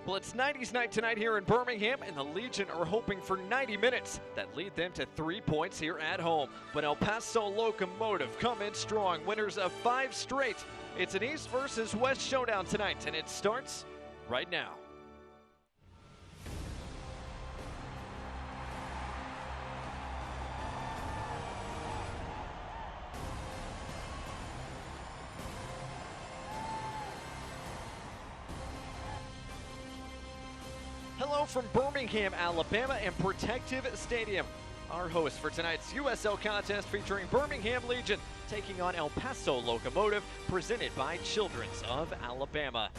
Well, it's 90s night tonight here in Birmingham, and the Legion are hoping for 90 minutes that lead them to 3 points here at home. But El Paso Locomotive come in strong, winners of 5 straight. It's an East versus West showdown tonight, and it starts right now. Hello from Birmingham, Alabama, and Protective Stadium. Our host for tonight's USL contest featuring Birmingham Legion taking on El Paso Locomotive, presented by Children's of Alabama.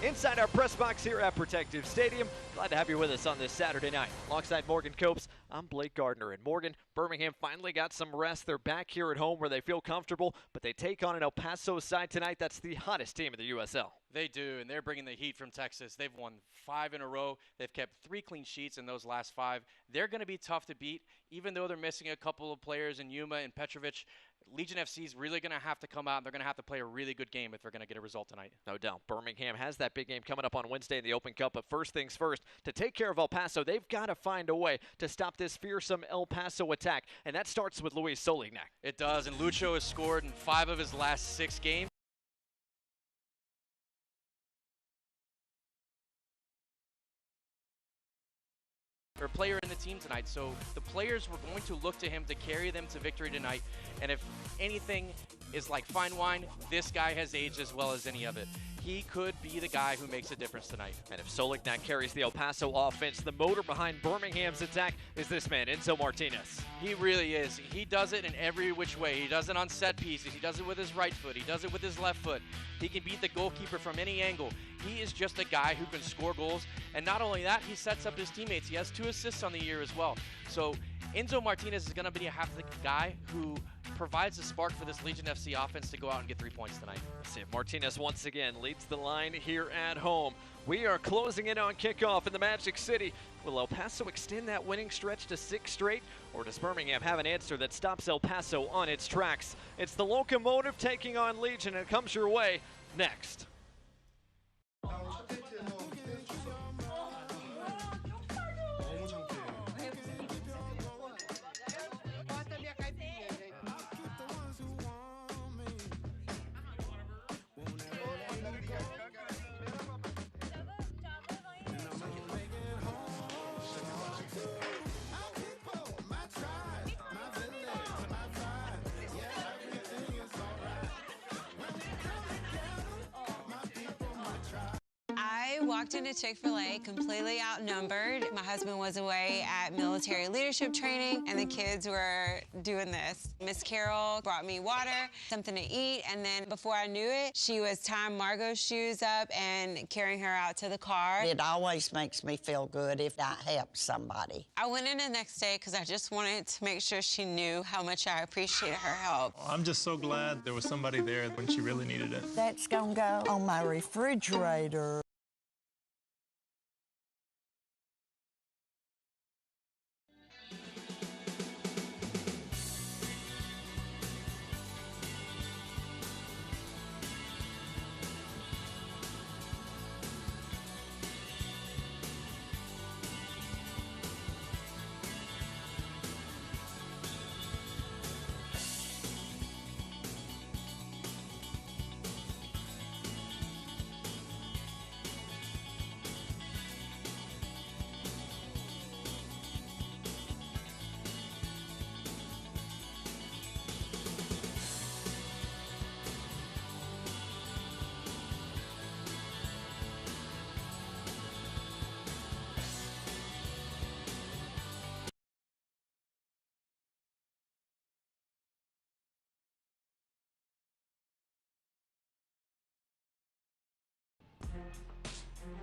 Inside our press box here at Protective Stadium, glad to have you with us on this Saturday night. Alongside Morgan Copes, I'm Blake Gardner. And Morgan, Birmingham finally got some rest. They're back here at home where they feel comfortable, but they take on an El Paso side tonight that's the hottest team in the USL. They do, and they're bringing the heat from Texas. They've won 5 in a row. They've kept 3 clean sheets in those last 5. They're going to be tough to beat, even though they're missing a couple of players in Yuma and Petrovic. Legion FC is really going to have to come out, and they're going to have to play a really good game if they're going to get a result tonight. No doubt. Birmingham has that big game coming up on Wednesday in the Open Cup, but first things first, to take care of El Paso, they've got to find a way to stop this fearsome El Paso attack, and that starts with Luis Solignac. It does, and Lucho has scored in 5 of his last 6 games. Or player in the team tonight, so the players were going to look to him to carry them to victory tonight, and if anything is like fine wine, this guy has aged as well as any of it. He could be the guy who makes a difference tonight. And if Solignac carries the El Paso offense, the motor behind Birmingham's attack is this man, Enzo Martinez. He really is. He does it in every which way. He does it on set pieces. He does it with his right foot. He does it with his left foot. He can beat the goalkeeper from any angle. He is just a guy who can score goals. And not only that, he sets up his teammates. He has 2 assists on the year as well. So Enzo Martinez is going to be half the guy who provides a spark for this Legion FC offense to go out and get 3 points tonight. See if Martinez once again leads the line here at home. We are closing in on kickoff in the Magic City. Will El Paso extend that winning stretch to 6 straight, or does Birmingham have an answer that stops El Paso on its tracks? It's the Locomotive taking on Legion, and it comes your way next. I walked into Chick-fil-A completely outnumbered. My husband was away at military leadership training, and the kids were doing this. Miss Carol brought me water, something to eat, and then before I knew it, she was tying Margot's shoes up and carrying her out to the car. It always makes me feel good if I help somebody. I went in the next day because I just wanted to make sure she knew how much I appreciated her help. I'm just so glad there was somebody there when she really needed it. That's gonna go on my refrigerator.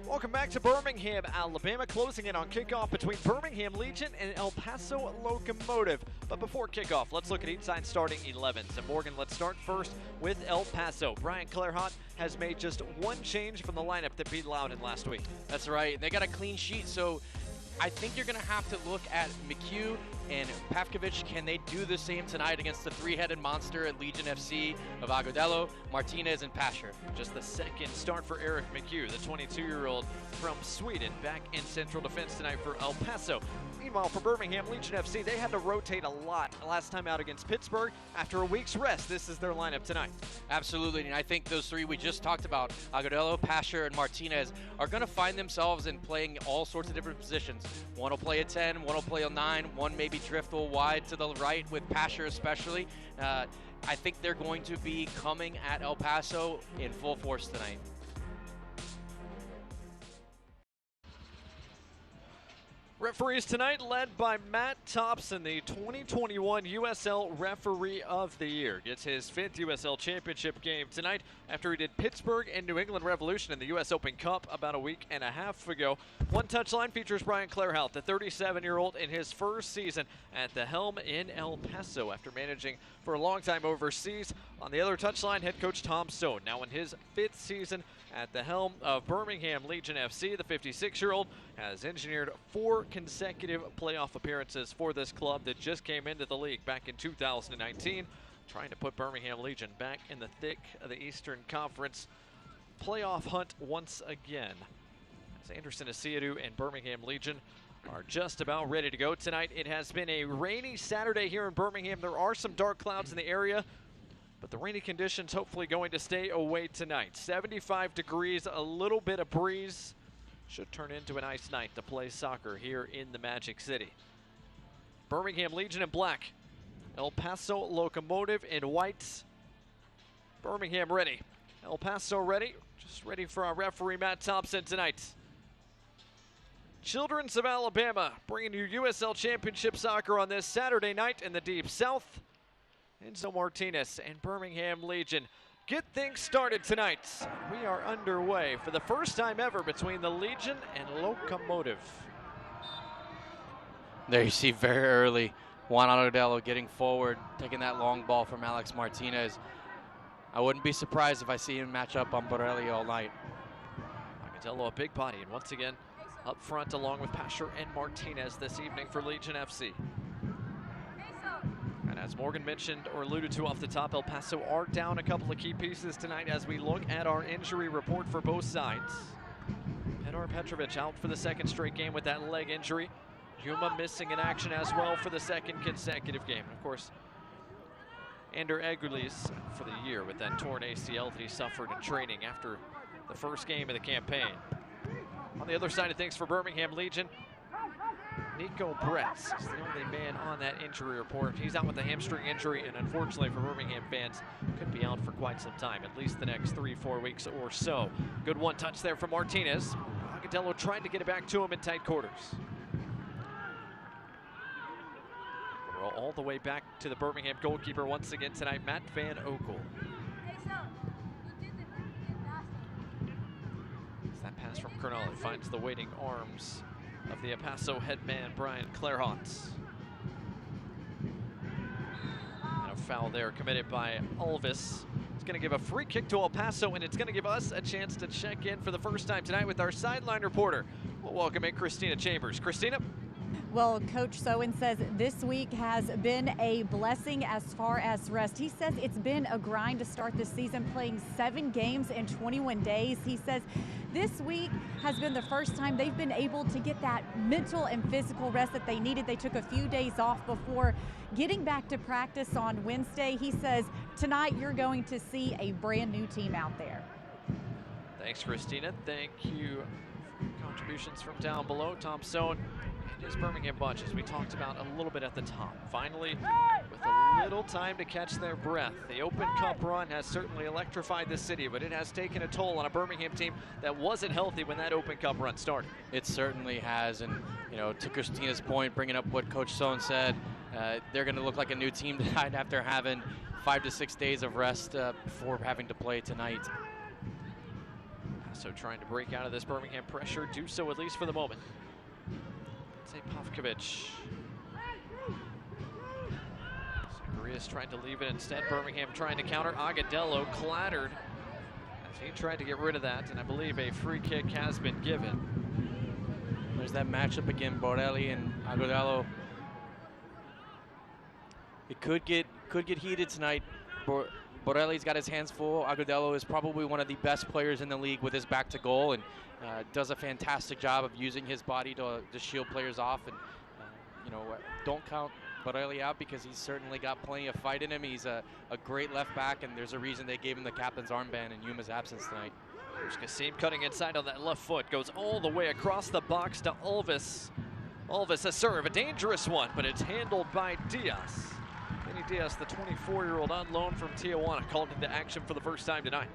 Welcome back to Birmingham, Alabama, closing in on kickoff between Birmingham Legion and El Paso Locomotive. But before kickoff, let's look at inside starting 11s. And Morgan, let's start first with El Paso. Brian Clairhot has made just 1 change from the lineup that beat Loudon last week. That's right. They got a clean sheet, so I think you're going to have to look at McHugh And Pavkovic, can they do the same tonight against the three-headed monster at Legion FC of Agudelo, Martinez, and Pasher? Just the second start for Eric McHugh, the 22-year-old from Sweden, back in central defense tonight for El Paso. Meanwhile, for Birmingham Legion FC, they had to rotate a lot last time out against Pittsburgh. After a week's rest, this is their lineup tonight. Absolutely, and I think those three we just talked about, Agudelo, Pasher, and Martinez, are going to find themselves in playing all sorts of different positions. One will play a 10, one will play a 9, one maybe drift a little wide to the right with Pasher especially. I think they're going to be coming at El Paso in full force tonight. Referees tonight led by Matt Thompson, the 2021 USL Referee of the Year. Gets his 5th USL Championship game tonight after he did Pittsburgh and New England Revolution in the US Open Cup about a week and a half ago. One touchline features Brian Clairhout, the 37-year-old, in his first season at the helm in El Paso after managing for a long time overseas. On the other touchline, head coach Tom Stone, now in his 5th season at the helm of Birmingham Legion FC. The 56-year-old has engineered 4 consecutive playoff appearances for this club that just came into the league back in 2019, trying to put Birmingham Legion back in the thick of the Eastern Conference playoff hunt once again. As Anderson Asiadu and Birmingham Legion are just about ready to go tonight. It has been a rainy Saturday here in Birmingham. There are some dark clouds in the area, but the rainy conditions hopefully going to stay away tonight. 75 degrees, a little bit of breeze. Should turn into a nice night to play soccer here in the Magic City. Birmingham Legion in black. El Paso Locomotive in white. Birmingham ready. El Paso ready. Just ready for our referee Matt Thompson tonight. Children's of Alabama bringing you USL Championship soccer on this Saturday night in the Deep South. Enzo Martinez and Birmingham Legion get things started tonight. We are underway for the first time ever between the Legion and Locomotive. There you see very early Juan Agudelo getting forward, taking that long ball from Alex Martinez. I wouldn't be surprised if I see him match up on Borelli all night. Agudelo, a big body, and once again up front along with Pasher and Martinez this evening for Legion FC. And as Morgan mentioned or alluded to off the top, El Paso are down a couple of key pieces tonight as we look at our injury report for both sides. Pedar Petrovic out for the second straight game with that leg injury. Yuma missing in action as well for the second consecutive game. And of course, Ander Egulis for the year with that torn ACL that he suffered in training after the first game of the campaign. On the other side of things for Birmingham Legion, Nico Bretz is the only man on that injury report. He's out with a hamstring injury, and unfortunately for Birmingham fans, could be out for quite some time, at least the next 3-4 weeks or so. Good one touch there from Martinez. Agudelo tried to get it back to him in tight quarters. Roll all the way back to the Birmingham goalkeeper once again tonight, Matt Van Okel. That pass from Kernal finds the waiting arms of the El Paso headman, Brian Clairhout. And a foul there committed by Alvis. It's going to give a free kick to El Paso, and it's going to give us a chance to check in for the first time tonight with our sideline reporter. We'll welcome in Christina Chambers. Christina? Well, Coach Sowen says this week has been a blessing as far as rest. He says it's been a grind to start this season, playing 7 games in 21 days. He says this week has been the first time they've been able to get that mental and physical rest that they needed. They took a few days off before getting back to practice on Wednesday. He says tonight you're going to see a brand new team out there. Thanks, Christina. Thank you. Contributions from down below. Tom Sowen. His Birmingham bunch, as we talked about a little bit at the top. Finally, with a little time to catch their breath. The Open Cup run has certainly electrified the city, but it has taken a toll on a Birmingham team that wasn't healthy when that Open Cup run started. It certainly has, and you know, to Christina's point, bringing up what Coach Sowen said, they're going to look like a new team tonight after having 5 to 6 days of rest before having to play tonight. So trying to break out of this Birmingham pressure, do so at least for the moment. Pavkovic. Zacharias tried to leave it instead. Birmingham trying to counter. Agudelo clattered as he tried to get rid of that, and I believe a free kick has been given. There's that matchup again, Borelli and Agudelo. It could get heated tonight. Borelli's got his hands full. Agudelo is probably one of the best players in the league with his back to goal, and does a fantastic job of using his body to shield players off. And you know, don't count Borelli out, because he's certainly got plenty of fight in him. He's a great left back, and there's a reason they gave him the captain's armband in Yuma's absence tonight. There's Kassim cutting inside on that left foot, goes all the way across the box to Alves. Alves a serve, a dangerous one, but it's handled by Diaz. Benny Diaz, the 24-year-old on loan from Tijuana, called into action for the first time tonight.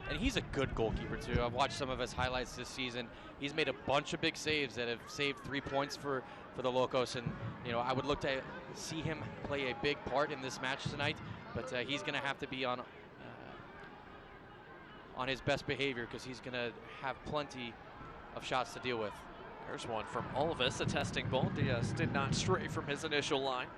And he's a good goalkeeper too. I've watched some of his highlights this season. He's made a bunch of big saves that have saved 3 points for the Locos, and you know, I would look to see him play a big part in this match tonight, but he's going to have to be on his best behavior, because he's going to have plenty of shots to deal with. There's one from Alves, a testing ball. Diaz did not stray from his initial line.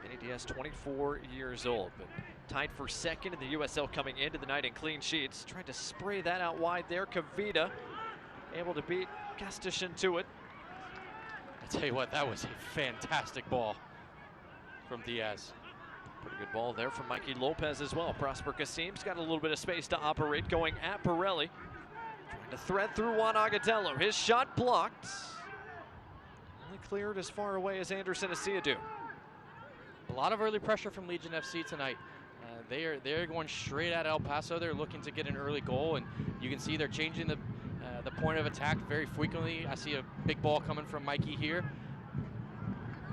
Benny Diaz, 24 years old, but tied for second in the USL coming into the night in clean sheets. Tried to spray that out wide there. Kavita able to beat Gastishin to it. I tell you what, that was a fantastic ball from Diaz. Pretty good ball there from Mikey Lopez as well. Prosper Kassim's got a little bit of space to operate, going at Borelli. Trying to thread through Juan Agudelo. His shot blocked. Only cleared as far away as Anderson Asiadu. A lot of early pressure from Legion FC tonight. They're going straight at El Paso. They're looking to get an early goal, and you can see they're changing the point of attack very frequently. I see a big ball coming from Mikey here.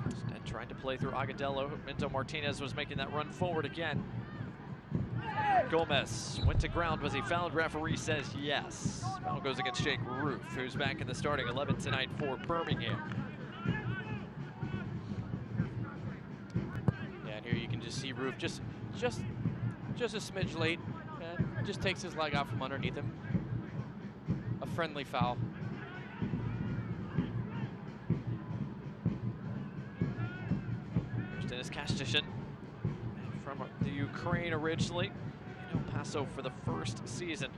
Instead, trying to play through Agudelo. Minto Martinez was making that run forward again. Gomez went to ground. Was he fouled? Referee says yes. Foul goes against Jake Roof, who's back in the starting 11 tonight for Birmingham. Yeah, and here you can just see Roof just a smidge late. Just takes his leg out from underneath him. A friendly foul. Here's Dennis Kastishin, from the Ukraine originally, in El Paso for the first season.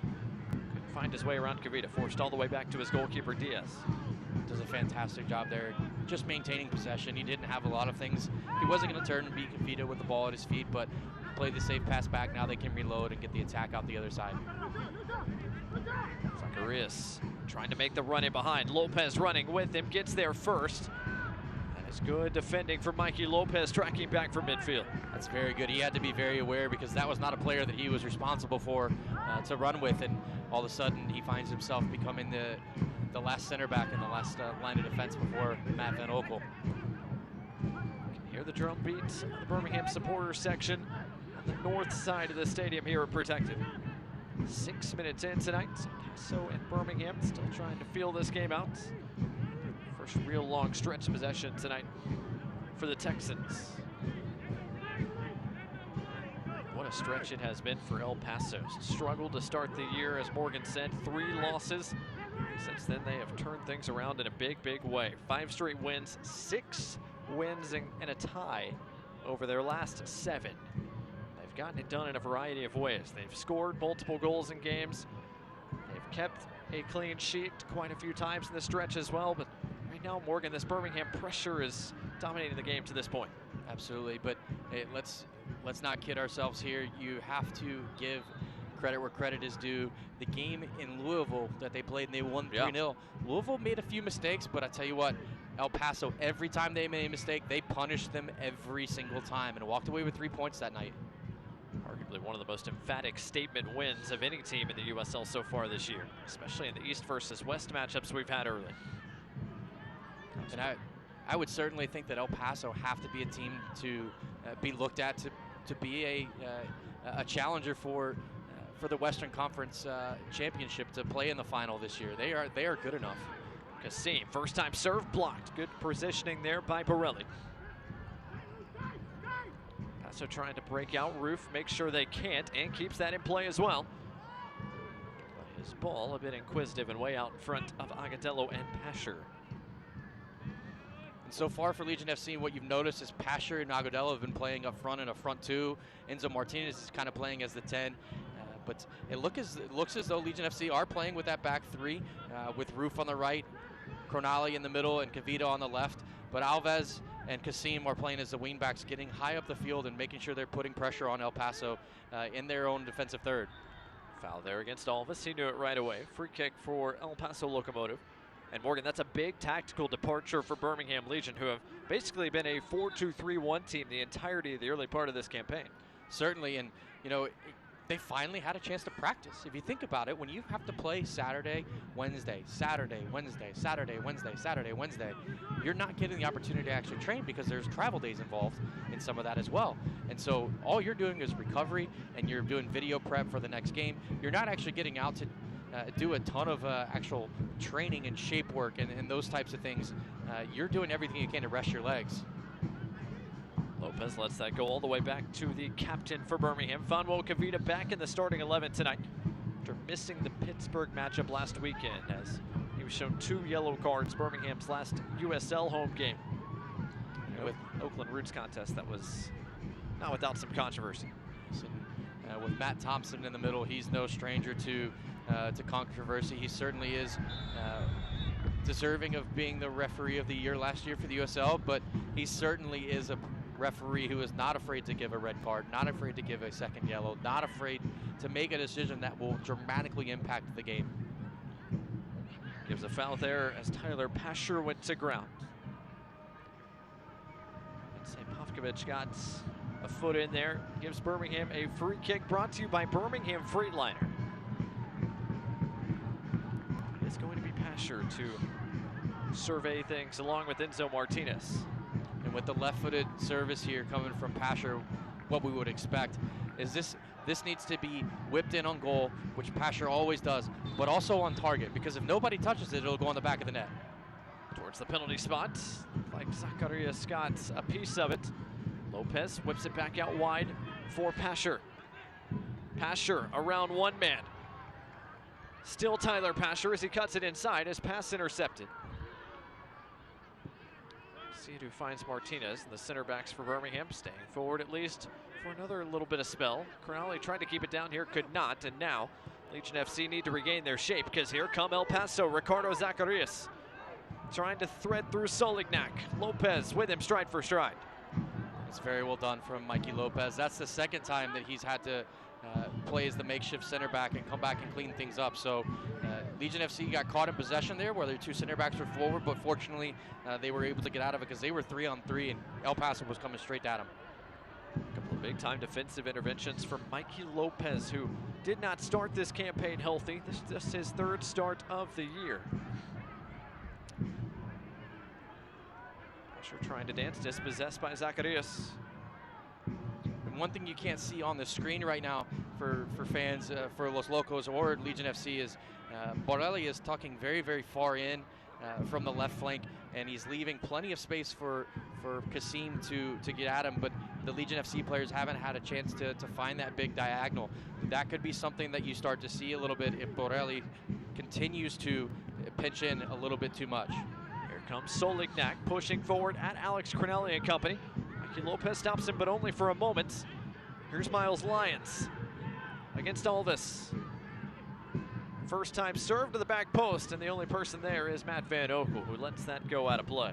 Couldn't find his way around Kavita, forced all the way back to his goalkeeper Diaz. Does a fantastic job there, just maintaining possession. He didn't have a lot of things. He wasn't going to turn and beat Kavita with the ball at his feet, but played the safe pass back. Now they can reload and get the attack out the other side. Zacharias trying to make the run in behind. Lopez running with him, gets there first. That is good defending for Mikey Lopez, tracking back from midfield. That's very good. He had to be very aware, because that was not a player that he was responsible for to run with, and all of a sudden he finds himself becoming the last center back in the last line of defense before Matt Van Oekel. You can hear the drum beats of the Birmingham supporter section on the north side of the stadium here at Protected. 6 minutes in tonight. Paso and Birmingham still trying to feel this game out. First real long stretch possession tonight for the Texans. What a stretch it has been for El Paso. Struggled to start the year, as Morgan said, 3 losses. Since then, they have turned things around in a big, big way. 5 straight wins, 6 wins and a tie over their last 7. They've gotten it done in a variety of ways. They've scored multiple goals in games. They've kept a clean sheet quite a few times in the stretch as well. But right now, Morgan, this Birmingham pressure is dominating the game to this point. Absolutely, but hey, let's not kid ourselves here. You have to give credit where credit is due. The game in Louisville that they played, and they won 3-0. Louisville made a few mistakes, but I tell you what, El Paso, every time they made a mistake, they punished them every single time and walked away with 3 points that night. Arguably one of the most emphatic statement wins of any team in the USL so far this year, especially in the East versus West matchups we've had early. And I would certainly think that El Paso have to be a team to be looked at to be a challenger for the Western Conference Championship, to play in the final this year. They are good enough. Kassim, first time serve blocked. Good positioning there by Borelli. Paso trying to break out. Roof makes sure they can't and keeps that in play as well. But his ball a bit inquisitive and way out in front of Agudelo and Pasher. And so far for Legion FC, what you've noticed is Pasher and Agudelo have been playing up front and a front 2. Enzo Martinez is kind of playing as the 10. But it looks as though Legion FC are playing with that back 3, with Roof on the right, Cronali in the middle, and Kavita on the left. But Alves and Kasim are playing as the wingbacks, getting high up the field and making sure they're putting pressure on El Paso in their own defensive third. Foul there against Alvis. He knew it right away. Free kick for El Paso Locomotive. And Morgan, that's a big tactical departure for Birmingham Legion, who have basically been a 4-2-3-1 team the entirety of the early part of this campaign. Certainly, and you know, they finally had a chance to practice. If you think about it, when you have to play Saturday, Wednesday, Saturday, Wednesday, Saturday, Wednesday, Saturday, Wednesday, you're not getting the opportunity to actually train because there's travel days involved in some of that as well. And so all you're doing is recovery, and you're doing video prep for the next game. You're not actually getting out to do a ton of actual training and shape work and those types of things. You're doing everything you can to rest your legs. Lopez lets that go all the way back to the captain for Birmingham. Fanuel Kavita back in the starting 11 tonight after missing the Pittsburgh matchup last weekend, as he was shown 2 yellow cards, Birmingham's last USL home game. With Oakland Roots contest that was not without some controversy. With Matt Thompson in the middle, he's no stranger to controversy. He certainly is deserving of being the referee of the year last year for the USL, but he certainly is a referee who is not afraid to give a red card, not afraid to give a second yellow, not afraid to make a decision that will dramatically impact the game. Gives a foul there as Tyler Pasher went to ground. St. Pavkovic got a foot in there, gives Birmingham a free kick, brought to you by Birmingham Freightliner. It's going to be Pasher to survey things along with Enzo Martinez. And with the left-footed service here coming from Pasher, what we would expect is this needs to be whipped in on goal, which Pasher always does, but also on target, because if nobody touches it, it'll go on the back of the net. Towards the penalty spot, like Zacharias got a piece of it. Lopez whips it back out wide for Pasher. Pasher around one man. Still Tyler Pasher as he cuts it inside, his pass intercepted. Sidu finds Martinez, the center backs for Birmingham, staying forward at least for another little bit of spell. Crowley tried to keep it down here, could not, and now Legion FC need to regain their shape, because here come El Paso, Ricardo Zacharias trying to thread through Solignac. Lopez with him stride for stride. It's very well done from Mikey Lopez. That's the second time that he's had to play as the makeshift center back and come back and clean things up. So Legion FC got caught in possession there where their 2 center backs were forward, but fortunately they were able to get out of it because they were 3-on-3 and El Paso was coming straight at them. A couple of big-time defensive interventions from Mikey Lopez, who did not start this campaign healthy. This is just his 3rd start of the year. Pasher trying to dance, dispossessed by Zacharias. And one thing you can't see on the screen right now for fans for Los Locos or Legion FC is Borelli is tucking very, very far in from the left flank, and he's leaving plenty of space for Kasim to get at him, but the Legion FC players haven't had a chance to find that big diagonal. That could be something that you start to see a little bit if Borelli continues to pinch in a little bit too much. Here comes Solignac pushing forward at Alex Cornelli and company. Mikey Lopez stops him, but only for a moment. Here's Miles Lyons against Alvis. First time serve to the back post, and the only person there is Matt Van Okel, who lets that go out of play.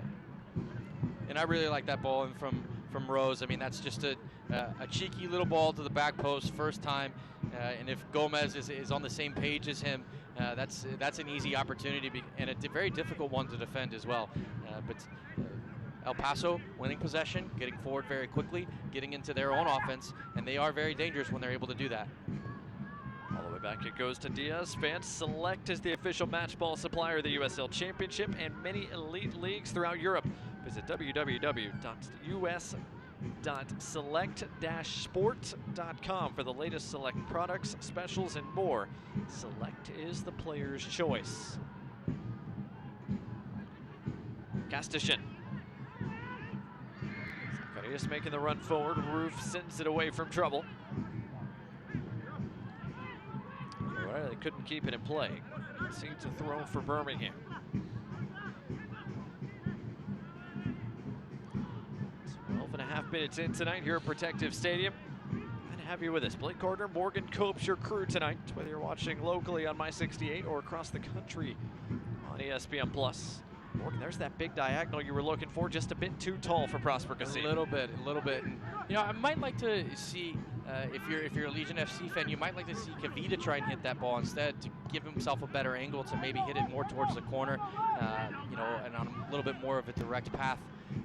And I really like that ball in from Rose. I mean, that's just a cheeky little ball to the back post, first time. And if Gomez is on the same page as him, that's an easy opportunity and a very difficult one to defend as well. But El Paso winning possession, getting forward very quickly, getting into their own offense, and they are very dangerous when they're able to do that. All the way back it goes to Diaz. Fans Select is the official match ball supplier of the USL Championship and many elite leagues throughout Europe. Visit www.us.select-sport.com for the latest Select products, specials, and more. Select is the player's choice. Castishin. Zacharias making the run forward. Roof sends it away from trouble. Well, they couldn't keep it in play. Seemed to throw for Birmingham. 12.5 minutes in tonight here at Protective Stadium. Glad to have you with us. Blake Gardner, Morgan Copes, your crew tonight, whether you're watching locally on My 68 or across the country on ESPN+. Morgan, there's that big diagonal you were looking for, just a bit too tall for Prosper Kassim. A little bit. And, you know, I might like to see, if you're a Legion FC fan, you might like to see Kavita try and hit that ball instead to give himself a better angle to maybe hit it more towards the corner, you know, and on a little bit more of a direct path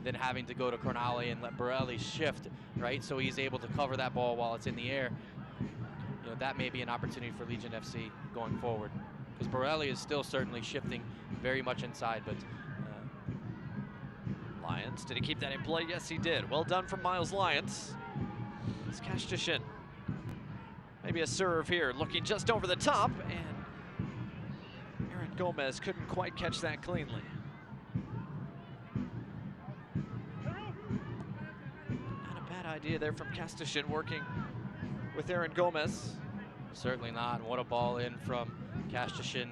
than having to go to Cornali and let Borelli shift, right? So he's able to cover that ball while it's in the air. You know, that may be an opportunity for Legion FC going forward, because Borelli is still certainly shifting very much inside, but Lyons, did he keep that in play? Yes, he did. Well done from Miles Lyons. It's Kastishin. Maybe a serve here, looking just over the top, and Aaron Gomez couldn't quite catch that cleanly. Not a bad idea there from Kastishin, working with Aaron Gomez. Certainly not. What a ball in from Kastishin.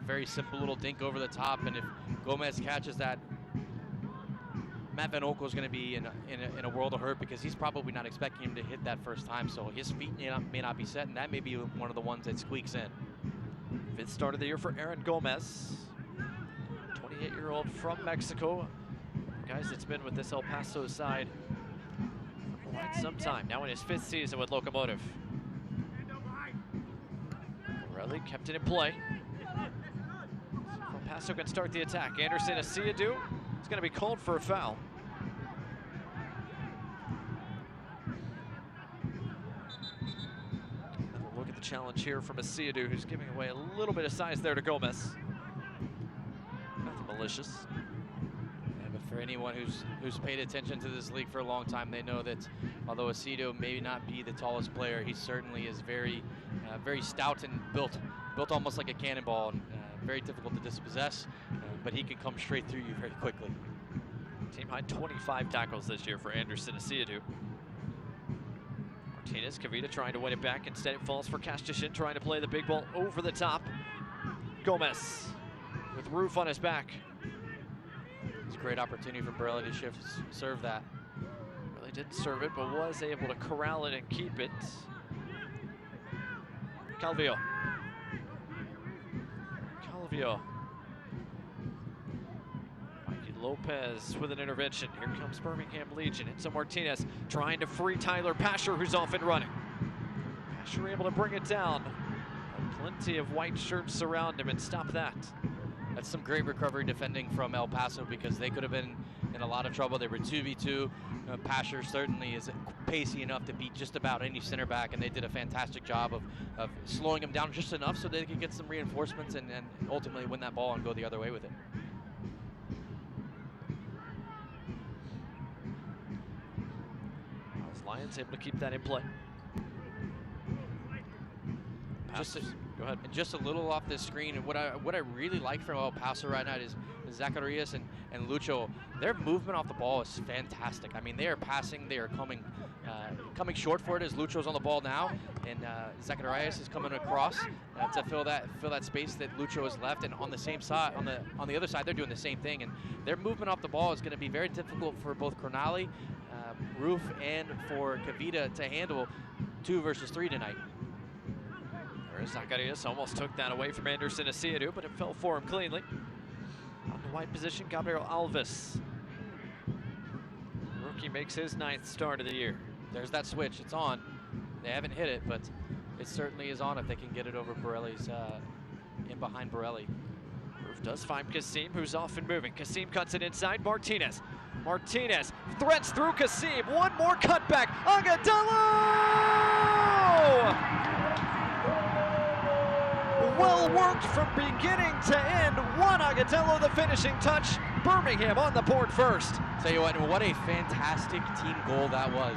Very simple little dink over the top, and if Gomez catches that, Matt Van Oekel is going to be in a world of hurt, because he's probably not expecting him to hit that first time, so his feet may not be set, and that may be one of the ones that squeaks in. Fifth start of the year for Aaron Gomez, 28-year-old from Mexico. Guys, it's been with this El Paso side for quite some time. Now in his fifth season with Locomotive. Borelli kept it in play. El Paso can start the attack. Anderson Asiadu is going to be called for a foul. Another look at the challenge here from Asiadu, who's giving away a little bit of size there to Gomez. Nothing malicious. Yeah, but for anyone who's paid attention to this league for a long time, they know that although Asiadu may not be the tallest player, he certainly is very stout and built almost like a cannonball, and very difficult to dispossess, but he can come straight through you very quickly. Team high 25 tackles this year for Anderson Asiadu. Martinez, Kavita trying to win it back. Instead it falls for Kastishin, trying to play the big ball over the top. Gomez with Roof on his back. It's a great opportunity for Borelli to serve that. Really didn't serve it, but was able to corral it and keep it. Calvillo. Mikey Lopez with an intervention. Here comes Birmingham Legion. Enzo Martinez trying to free Tyler Pasher, who's off and running. Pasher able to bring it down. Plenty of white shirts surround him and stop that. That's some great recovery defending from El Paso, because they could have been in a lot of trouble. They were 2v2. Pasher certainly is pacey enough to beat just about any center back, and they did a fantastic job of slowing him down just enough so they could get some reinforcements and ultimately win that ball and go the other way with it. Lions able to keep that in play. Go ahead. And just a little off this screen, and what I really like from El Paso right now is Zacharias and Lucho. Their movement off the ball is fantastic. I mean, they are passing, they are coming short for it as Lucho's on the ball now, and Zacharias is coming across to fill that space that Lucho has left. And on the same side, on the other side, they're doing the same thing, and their movement off the ball is going to be very difficult for both Cornali, Roof, and for Kavita to handle 2 versus 3 tonight. Zacharias almost took that away from Anderson Asiadu, but it fell for him cleanly. On the wide position, Gabriel Alves. The rookie makes his 9th start of the year. There's that switch. It's on. They haven't hit it, but it certainly is on if they can get it over Borelli's, in behind Borelli. Roof does find Kassim, who's off and moving. Kassim cuts it inside. Martinez threats through Kassim. One more cutback. Agudelo! Well worked from beginning to end. Juan Agudelo, the finishing touch. Birmingham on the board first. Tell you what a fantastic team goal that was.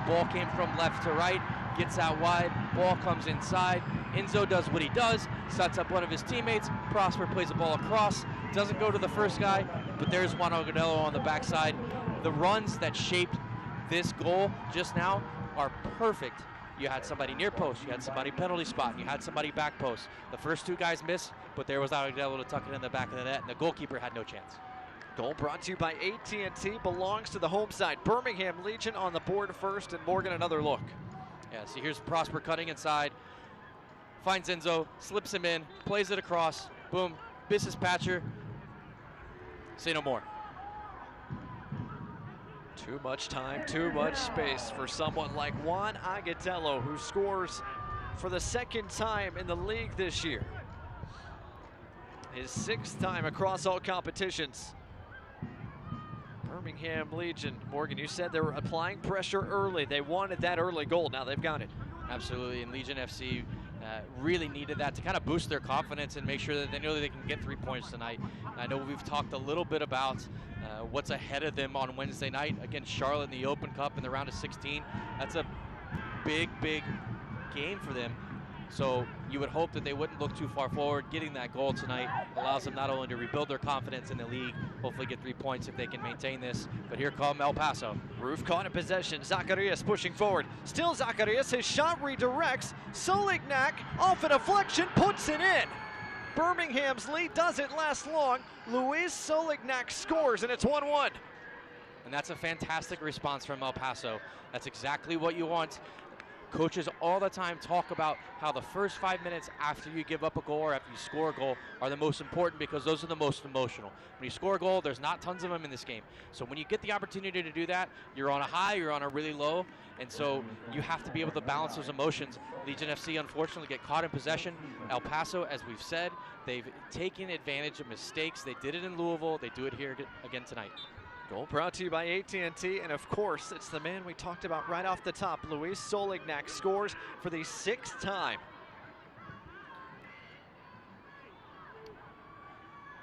Ball came from left to right, gets out wide, ball comes inside. Enzo does what he does, sets up one of his teammates. Prosper plays the ball across, doesn't go to the first guy, but there's Juan Agudelo on the backside. The runs that shaped this goal just now are perfect. You had somebody near post, you had somebody penalty spot, and you had somebody back post. The first 2 guys missed, but there was Agudelo to tuck it in the back of the net, and the goalkeeper had no chance. Goal brought to you by AT&T, belongs to the home side. Birmingham Legion on the board first, and Morgan another look. Yeah, see, here's Prosper cutting inside, finds Enzo, slips him in, plays it across, boom, misses Patcher. Say no more. Too much time, too much space for someone like Juan Agudelo, who scores for the second time in the league this year. His 6th time across all competitions. Birmingham Legion, Morgan, you said they were applying pressure early. They wanted that early goal. Now they've got it. Absolutely, and Legion FC really needed that to kind of boost their confidence and make sure that they know that they can get 3 points tonight. I know we've talked a little bit about what's ahead of them on Wednesday night against Charlotte in the Open Cup in the round of 16. That's a big, big game for them. So you would hope that they wouldn't look too far forward. Getting that goal tonight allows them not only to rebuild their confidence in the league, hopefully get 3 points if they can maintain this. But here come El Paso. Roof caught in possession. Zacharias pushing forward. Still Zacharias. His shot redirects. Solignac off a deflection, puts it in. Birmingham's lead doesn't last long. Luis Solignac scores, and it's 1-1. And that's a fantastic response from El Paso. That's exactly what you want. Coaches all the time talk about how the first 5 minutes after you give up a goal or after you score a goal are the most important because those are the most emotional. When you score a goal, there's not tons of them in this game. So when you get the opportunity to do that, you're on a high, you're on a really low, and so you have to be able to balance those emotions. Legion FC unfortunately get caught in possession. El Paso, as we've said, they've taken advantage of mistakes. They did it in Louisville, they do it here again tonight. Goal brought to you by AT&T, and of course, it's the man we talked about right off the top. Luis Solignac scores for the 6th time.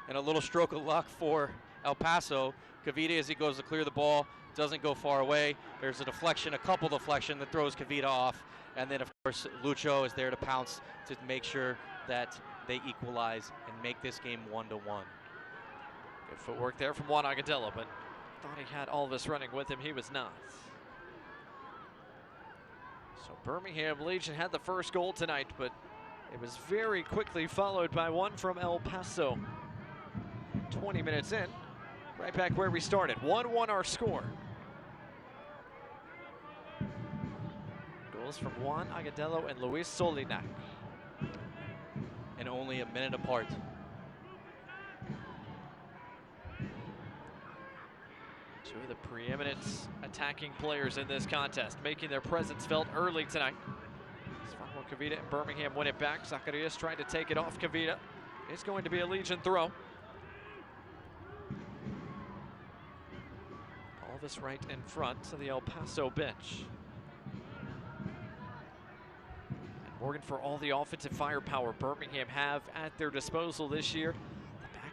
And a little stroke of luck for El Paso. Kavita, as he goes to clear the ball, doesn't go far away. There's a deflection, a couple deflection that throws Kavita off. And then, of course, Lucho is there to pounce to make sure that they equalize and make this game 1-1. Good footwork there from Juan Agudelo, but thought he had all of us running with him. He was not. So Birmingham Legion had the first goal tonight, but it was very quickly followed by one from El Paso. 20 minutes in, right back where we started. 1-1 our score. Goals from Juan Agudelo and Luis Solignac. And only a minute apart. Two of the preeminent attacking players in this contest, making their presence felt early tonight. Svaldo Kavita and Birmingham win it back. Zacharias trying to take it off Kavita. It's going to be a Legion throw. All this right in front of the El Paso bench. And Morgan, for all the offensive firepower Birmingham have at their disposal this year,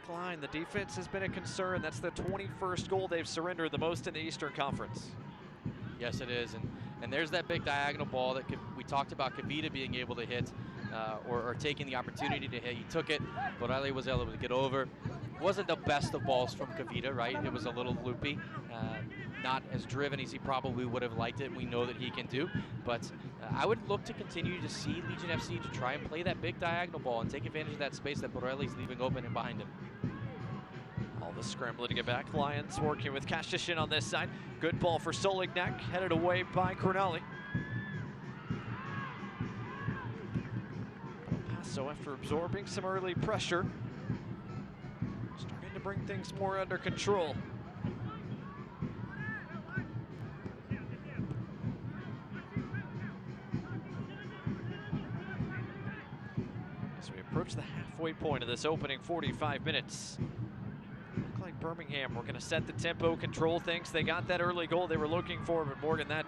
line, the defense has been a concern. That's the 21st goal they've surrendered the most in the Eastern Conference. Yes, it is, and there's that big diagonal ball that we talked about Kavita being able to hit or taking the opportunity to hit. He took it, but Borelli was able to get over. It wasn't the best of balls from Kavita, right? It was a little loopy, not as driven as he probably would have liked it. We know that he can do, but I would look to continue to see Legion FC to try and play that big diagonal ball and take advantage of that space that Borelli's leaving open and behind him. All the scrambling to get back. Lions working with Kashishin on this side. Good ball for Solignac, headed away by Cornali. Paso, after absorbing some early pressure, starting to bring things more under control. As we approach the halfway point of this opening 45 minutes, look like Birmingham, we're going to set the tempo, control things. They got that early goal they were looking for, but Morgan, that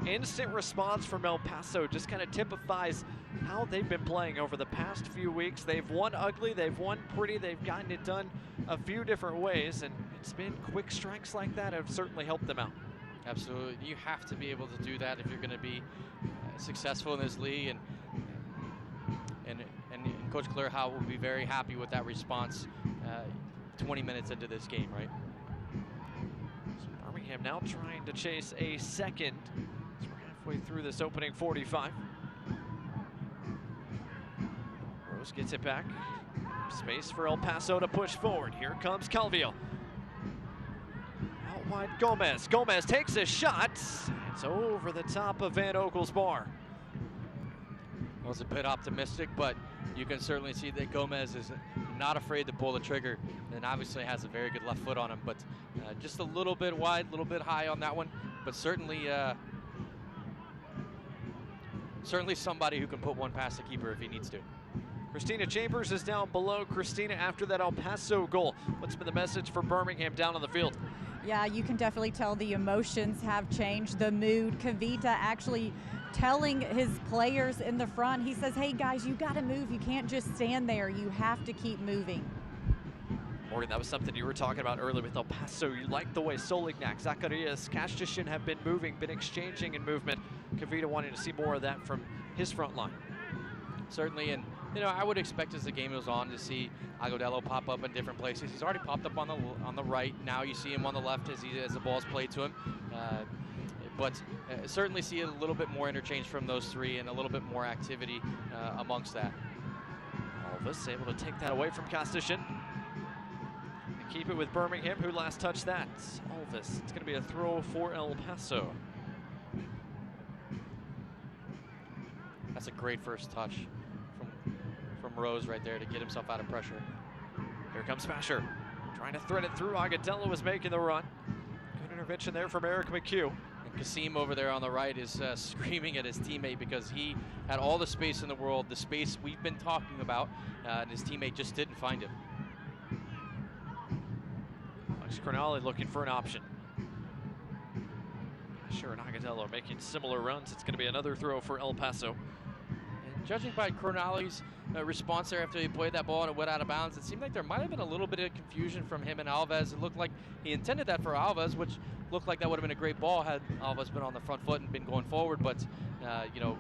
instant response from El Paso just kind of typifies how they've been playing over the past few weeks. They've won ugly, they've won pretty, they've gotten it done a few different ways, and it's been quick strikes like that have certainly helped them out. Absolutely, you have to be able to do that if you're going to be successful in this league, and Coach Claire Howe will be very happy with that response 20 minutes into this game, right? So Birmingham now trying to chase a second as we're halfway through this opening 45. Rose gets it back. Space for El Paso to push forward. Here comes Calvillo. Out wide Gomez. Gomez takes a shot. It's over the top of Van Okel's bar. Was a bit optimistic, but you can certainly see that Gomez is not afraid to pull the trigger, and obviously has a very good left foot on him, but just a little bit wide, a little bit high on that one, but certainly somebody who can put one past the keeper if he needs to. Christina Chambers is down below. Christina, after that El Paso goal, what's been the message for Birmingham down on the field? Yeah, you can definitely tell the emotions have changed, the mood. Kavita actually telling his players in the front, he says, hey guys, you got to move. You can't just stand there. You have to keep moving. Morgan, that was something you were talking about earlier with El Paso. You like the way Solignac, Zacharias, Kastishin have been moving, been exchanging in movement. Kavita wanting to see more of that from his front line. Certainly, and you know, I would expect as the game goes on to see Agudelo pop up in different places. He's already popped up on the right. Now you see him on the left as the ball's played to him. But certainly see a little bit more interchange from those three and a little bit more activity amongst that. Alvis able to take that away from Kastishin. Keep it with Birmingham, who last touched that. Alvis, it's going to be a throw for El Paso. That's a great first touch from Rose right there to get himself out of pressure. Here comes Spasher, trying to thread it through. Agudelo was making the run. Good intervention there from Eric McHugh. And Kasim over there on the right is screaming at his teammate because he had all the space in the world, the space we've been talking about, and his teammate just didn't find it. Alex Crognale looking for an option. Sure, and Agudelo making similar runs. It's going to be another throw for El Paso. And judging by Crognale's response there after he played that ball and it went out of bounds, it seemed like there might have been a little bit of confusion from him and Alves. It looked like he intended that for Alves, which looked like that would have been a great ball had Alves been on the front foot and been going forward. But, you know,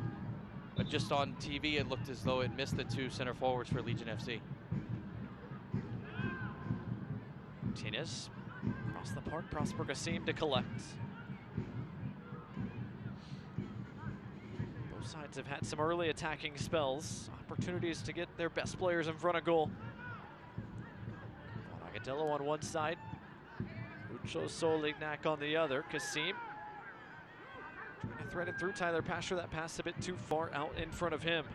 just on TV, it looked as though it missed the two center forwards for Legion FC. Martinez across the park, Prosper Kasim to collect. Both sides have had some early attacking spells, opportunities to get their best players in front of goal. Agudelo on one side, Lucho Solignac on the other. Kasim trying to thread it through Tyler Pasher. That pass a bit too far out in front of him.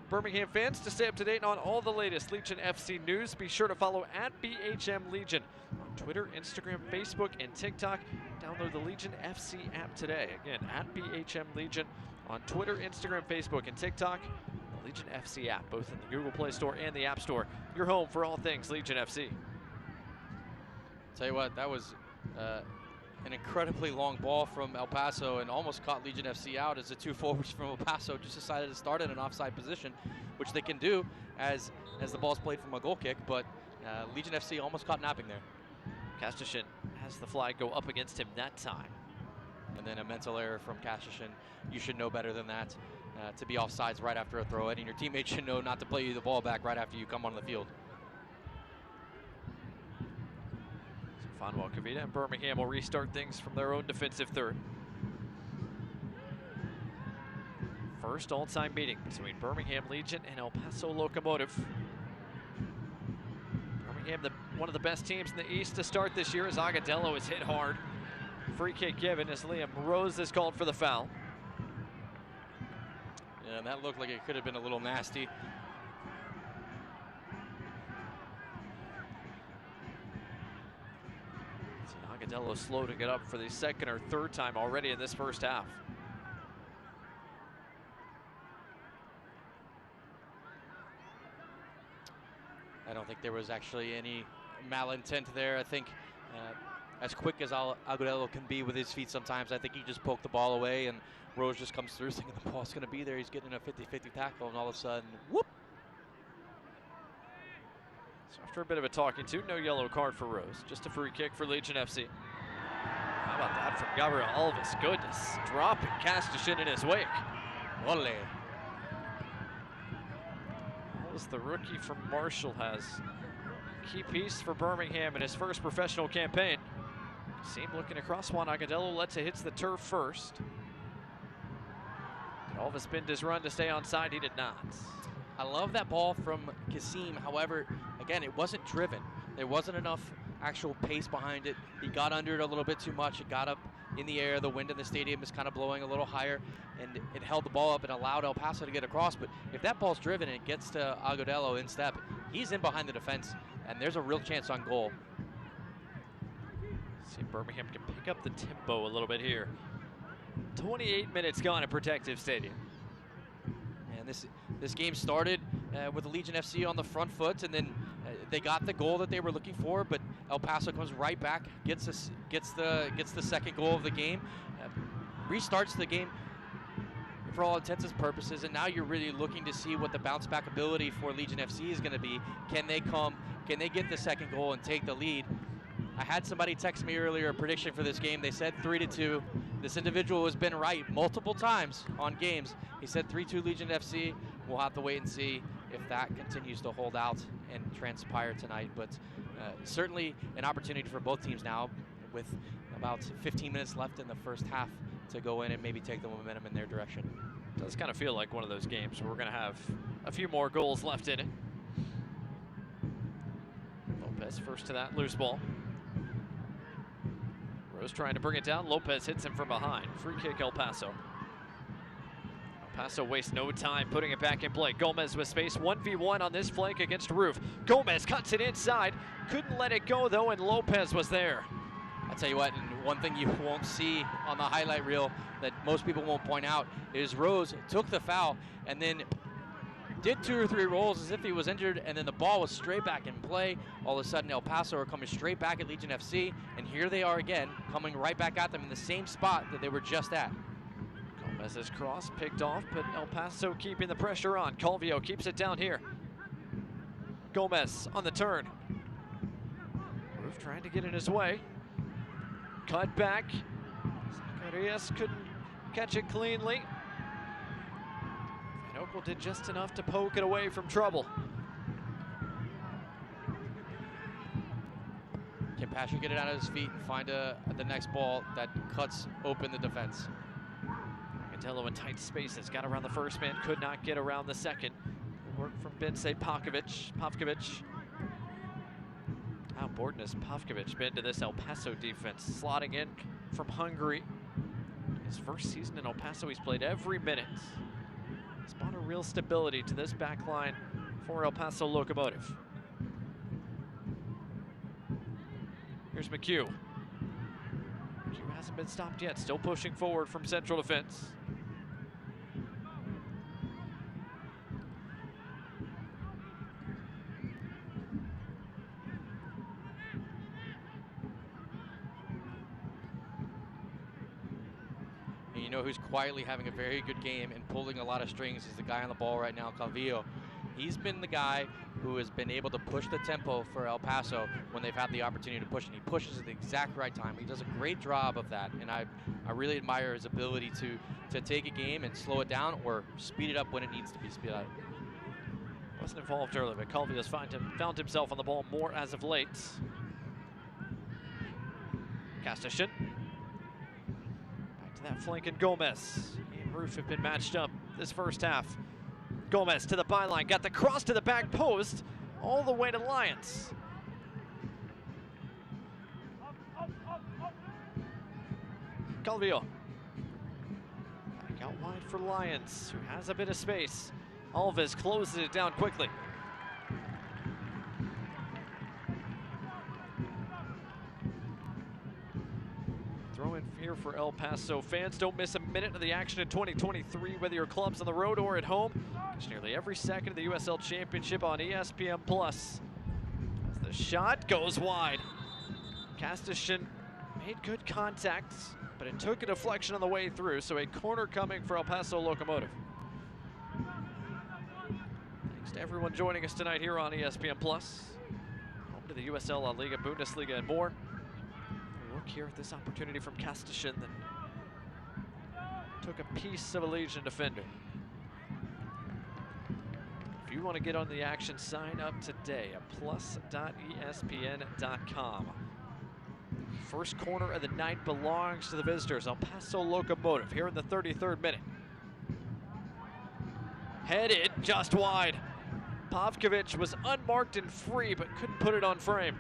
Birmingham fans, to stay up to date on all the latest Legion FC news, be sure to follow @BHM Legion on Twitter, Instagram, Facebook, and TikTok. Download the Legion FC app today. Again, @BHM Legion on Twitter, Instagram, Facebook, and TikTok. The Legion FC app, both in the Google Play Store and the App Store. Your home for all things Legion FC. Tell you what, that was an incredibly long ball from El Paso and almost caught Legion FC out as the two forwards from El Paso just decided to start in an offside position, which they can do as the ball's played from a goal kick, but Legion FC almost caught napping there. Kastishin has the flag go up against him that time. And then a mental error from Kastishin. You should know better than that, to be offsides right after a throw in, and your teammates should know not to play you the ball back right after you come on the field. Fonwell, Kavita, and Birmingham will restart things from their own defensive third. First all-time meeting between Birmingham Legion and El Paso Locomotive. Birmingham, one of the best teams in the East to start this year, as Agudelo is hit hard. Free kick given as Liam Rose is called for the foul. Yeah, and that looked like it could have been a little nasty. Agudelo slow to get up for the second or third time already in this first half. I don't think there was actually any malintent there. I think as quick as Agudelo can be with his feet sometimes, I think he just poked the ball away and Rose just comes through thinking the ball's going to be there. He's getting a 50-50 tackle and all of a sudden, whoop! So after a bit of a talking to, no yellow card for Rose, just a free kick for Legion FC. How about that from Gabriel Alves? Goodness, dropping Kastishin in his wake. Ole. Alves, the rookie from Marshall, has a key piece for Birmingham in his first professional campaign. Kasim looking across. Juan Agudelo lets it hits the turf first. Did Alves bend his run to stay on side? He did not. I love that ball from Kasim. However, again, it wasn't driven. There wasn't enough actual pace behind it. He got under it a little bit too much. It got up in the air. The wind in the stadium is kind of blowing a little higher, and it held the ball up and allowed El Paso to get across. But if that ball's driven and it gets to Agudelo in step, he's in behind the defense, and there's a real chance on goal. See if Birmingham can pick up the tempo a little bit here. 28 minutes gone at Protective Stadium. And this game started with the Legion FC on the front foot, and then they got the goal that they were looking for, but El Paso comes right back, gets the second goal of the game, restarts the game for all intents and purposes, and now you're really looking to see what the bounce back ability for Legion FC is going to be. Can they get the second goal and take the lead? I had somebody text me earlier a prediction for this game. They said 3-2. This individual has been right multiple times on games. He said 3-2 Legion FC. We'll have to wait and see if that continues to hold out and transpire tonight. But certainly an opportunity for both teams now, with about 15 minutes left in the first half, to go in and maybe take the momentum in their direction. It does kind of feel like one of those games where we're going to have a few more goals left in it. Lopez first to that loose ball. Rose trying to bring it down. Lopez hits him from behind. Free kick El Paso. El Paso wastes no time putting it back in play. Gomez with space. 1v1 on this flank against Roof. Gomez cuts it inside. Couldn't let it go though, and Lopez was there. I'll tell you what, and one thing you won't see on the highlight reel that most people won't point out is Rose took the foul and then did 2 or 3 rolls as if he was injured, and then the ball was straight back in play. All of a sudden, El Paso are coming straight back at Legion FC, and here they are again, coming right back at them in the same spot that they were just at. Gomez's cross picked off, but El Paso keeping the pressure on. Calvillo keeps it down here. Gomez on the turn. Roof trying to get in his way. Cut back. Zacarias couldn't catch it cleanly. Oakville did just enough to poke it away from trouble. Can Patrick get it out of his feet and find the next ball that cuts open the defense? Cantello in tight spaces, got around the first man, could not get around the second. Work from Bensay Pavkovic. How important has Pavkovic been to this El Paso defense? Slotting in from Hungary. His first season in El Paso, he's played every minute. It's brought a real stability to this back line for El Paso Locomotive. Here's McHugh. McHugh hasn't been stopped yet, still pushing forward from central defense. And you know who's quietly having a very good game and pulling a lot of strings is the guy on the ball right now, Calvillo. He's been the guy who has been able to push the tempo for El Paso when they've had the opportunity to push, and he pushes at the exact right time. He does a great job of that, and I really admire his ability to take a game and slow it down or speed it up when it needs to be speeded up. Wasn't involved earlier, but Calvillo's found himself on the ball more as of late. Castashin. Back to that flank, and Gomez. He and Roof have been matched up this first half. Gomez to the byline, got the cross to the back post, all the way to Lyons. Calvillo. Back out wide for Lyons, who has a bit of space. Alves closes it down quickly. Throw in here for El Paso fans. Don't miss a minute of the action in 2023, whether your club's on the road or at home. Catch nearly every second of the USL Championship on ESPN+. As the shot goes wide. Castashin made good contact, but it took a deflection on the way through, so a corner coming for El Paso Locomotive. Thanks to everyone joining us tonight here on ESPN+. Home to the USL La Liga, Bundesliga, and more. Look here at this opportunity from Castashin that took a piece of a Legion defender. If you want to get on the action, sign up today at plus.espn.com. First corner of the night belongs to the visitors, El Paso Locomotive, here in the 33rd minute. Headed just wide. Pavkovic was unmarked and free, but couldn't put it on frame.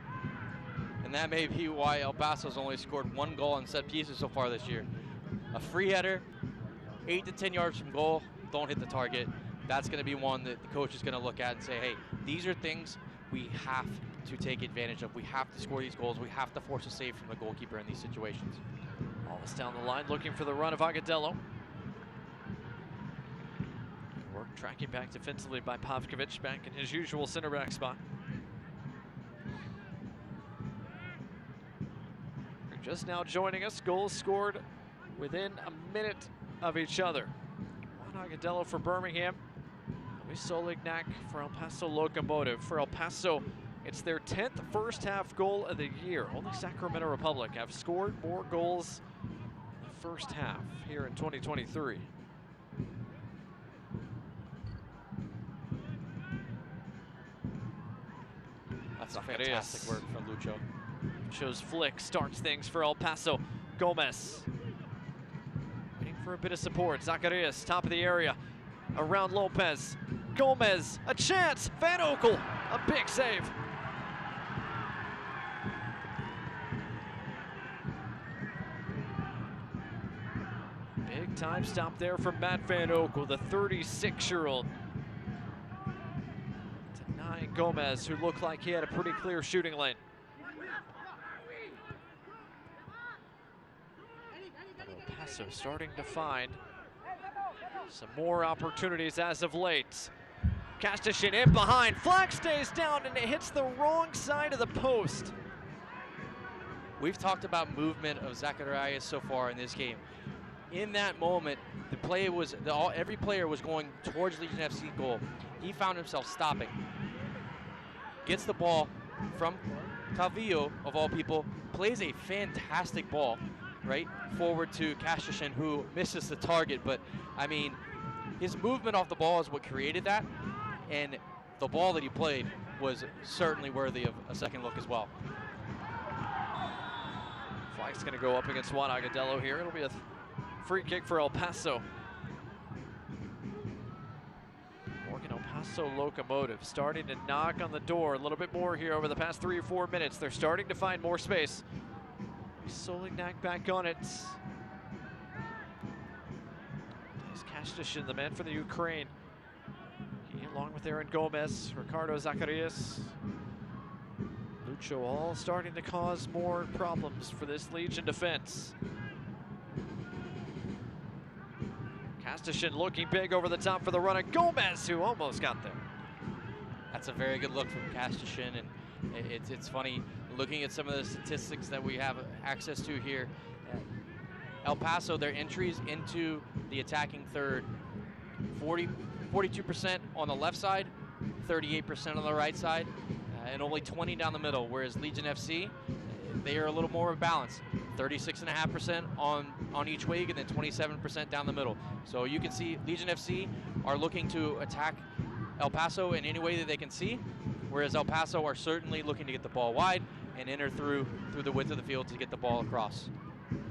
And that may be why El Paso's only scored 1 goal on set pieces so far this year. A free header, 8 to 10 yards from goal, don't hit the target. that's going to be one that the coach is going to look at and say, hey, these are things we have to take advantage of. We have to score these goals. We have to force a save from the goalkeeper in these situations. Wallace down the line looking for the run of Agudelo. Work tracking back defensively by Pavkovic, back in his usual center back spot. You're just now joining us. Goals scored within a minute of each other. Juan Agudelo for Birmingham. Luis Solignac for El Paso Locomotive. For El Paso, it's their 10th first half goal of the year. Only Sacramento Republic have scored more goals in the first half here in 2023. That's fantastic work from Lucho. Lucho's flick starts things for El Paso. Gomez waiting for a bit of support. Zacharias, top of the area, around Lopez. Gomez, a chance. Van Oekel, a big save. Big time stop there from Matt Van Oekel, the 36-year-old. Denying Gomez, who looked like he had a pretty clear shooting lane. El Paso starting to find some more opportunities as of late. Kastashin in behind, flag stays down and it hits the wrong side of the post. We've talked about movement of Zacharias so far in this game. In that moment, the play was every player was going towards Legion FC goal. He found himself stopping. Gets the ball from Calvillo, of all people, plays a fantastic ball, right, forward to Kastashin, who misses the target. But, I mean, his movement off the ball is what created that, and the ball that he played was certainly worthy of a second look as well. Flag's going to go up against Juan Agudelo here. It'll be a free kick for El Paso. El Paso Locomotive starting to knock on the door a little bit more here over the past 3 or 4 minutes. They're starting to find more space. Solignac back on it. There's Kastashin, the man for the Ukraine. He, along with Aaron Gomez, Ricardo Zacharias, Lucho, all starting to cause more problems for this Legion defense. Kastashin looking big over the top for the run of Gomez, who almost got there. That's a very good look from Kastashin, and it's funny looking at some of the statistics that we have access to here. El Paso, their entries into the attacking third, 42% on the left side, 38% on the right side, and only 20 down the middle, whereas Legion FC, they are a little more balanced. 36.5% on each wing and then 27% down the middle. So you can see Legion FC are looking to attack El Paso in any way that they can see, whereas El Paso are certainly looking to get the ball wide and enter through the width of the field to get the ball across.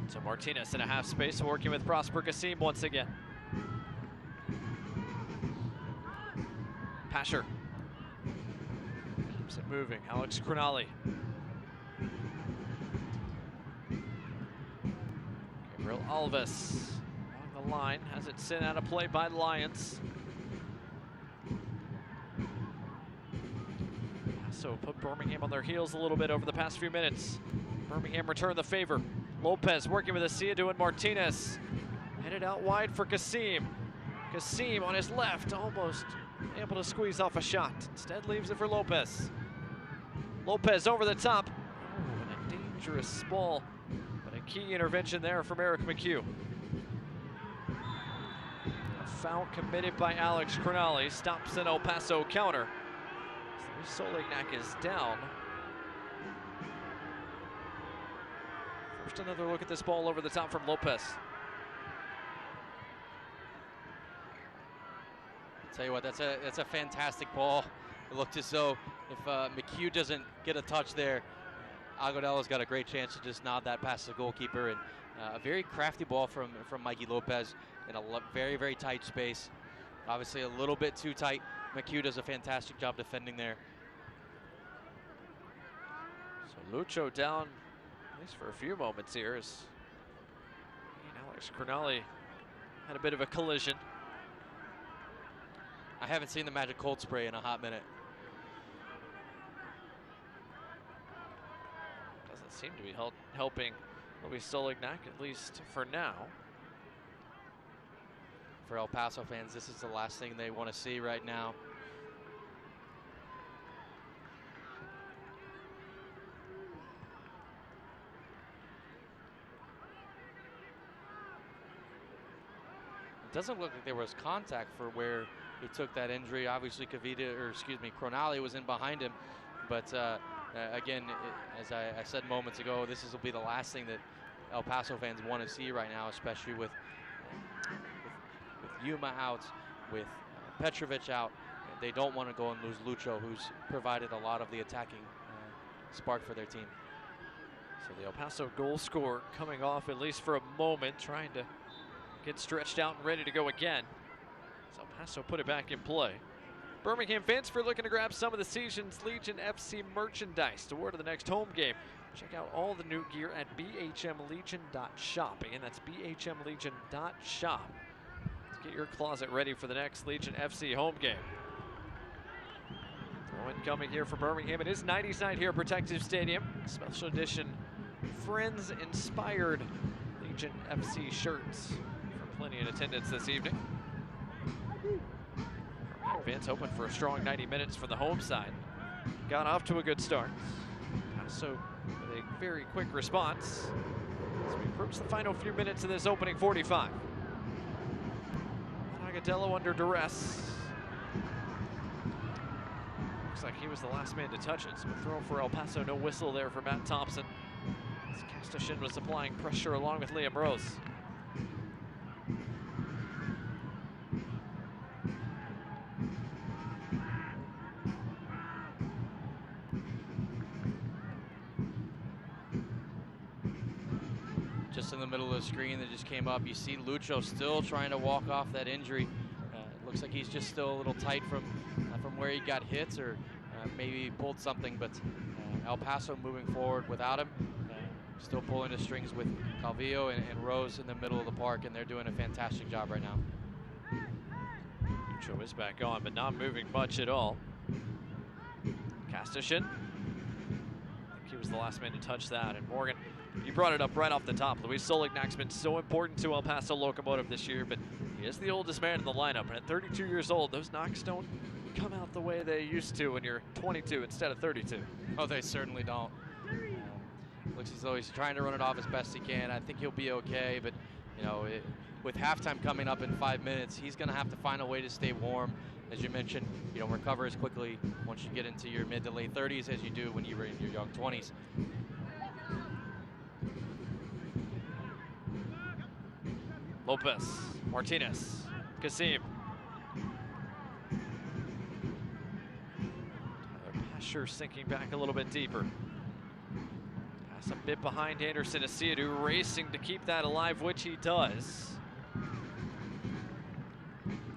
So Martinez in a half space working with Prosper Kassim once again. Pasher keeps it moving. Alex Cronali. Gabriel Alves along the line, has it sent out of play by Lions. So put Birmingham on their heels a little bit over the past few minutes. Birmingham returned the favor. Lopez working with Asiadu and Martinez. Headed out wide for Kassim. Kassim on his left, almost able to squeeze off a shot. Instead leaves it for Lopez. Lopez over the top. Oh, and a dangerous ball. But a key intervention there from Eric McHugh. A foul committed by Alex Cronali. Stops an El Paso counter. Solignac is down. First, another look at this ball over the top from Lopez. I'll tell you what, that's a fantastic ball. It looked as though if McHugh doesn't get a touch there, Agudelo's got a great chance to just nod that past the goalkeeper. And a very crafty ball from Mikey Lopez in a very, very tight space. Obviously a little bit too tight. McHugh does a fantastic job defending there. So Lucho down, at least for a few moments here, as Alex Cronali had a bit of a collision. I haven't seen the Magic Cold Spray in a hot minute. Doesn't seem to be helping Luis Solignac, at least for now. For El Paso fans, this is the last thing they want to see right now. It doesn't look like there was contact for where he took that injury. Obviously, Cronali was in behind him. But again, as I said moments ago, this will be the last thing that El Paso fans want to see right now, especially with Yuma out, with Petrovic out. They don't want to go and lose Lucho, who's provided a lot of the attacking spark for their team. So the El Paso goal scorer coming off, at least for a moment, trying to get stretched out and ready to go again. So El Paso put it back in play. Birmingham fans, if you're looking to grab some of the season's Legion FC merchandise to wear to the next home game, check out all the new gear at bhmlegion.shop. Again, that's bhmlegion.shop. Let's get your closet ready for the next Legion FC home game. Throw-in coming here for Birmingham. It is 90s night here at Protective Stadium. Special edition Friends-inspired Legion FC shirts for plenty in attendance this evening. Fans hoping for a strong 90 minutes for the home side. Got off to a good start. Paso with a very quick response as we approach the final few minutes of this opening 45. Agadello under duress. Looks like he was the last man to touch it. So a throw for El Paso, no whistle there for Matt Thompson. As Castashin was applying pressure along with Liam Rose. Just in the middle of the screen that just came up, you see Lucho still trying to walk off that injury. It looks like he's just still a little tight from where he got hit, or maybe pulled something, but El Paso moving forward without him. Still pulling the strings with Calvillo and Rose in the middle of the park, and they're doing a fantastic job right now. Lucho is back on, but not moving much at all. Castashin, I think he was the last man to touch that, and Morgan, you brought it up right off the top. Luis Solignac's been so important to El Paso Locomotive this year, but he is the oldest man in the lineup. And at 32 years old, those knocks don't come out the way they used to when you're 22 instead of 32. Oh, they certainly don't. Looks as though he's trying to run it off as best he can. I think he'll be okay, but you know, with halftime coming up in 5 minutes, he's going to have to find a way to stay warm. As you mentioned, you don't recover as quickly once you get into your mid to late 30s as you do when you were in your young 20s. Lopez, Martinez, Kasim. Tyler Pasher sinking back a little bit deeper. Pass a bit behind Anderson Asiadu, racing to keep that alive, which he does.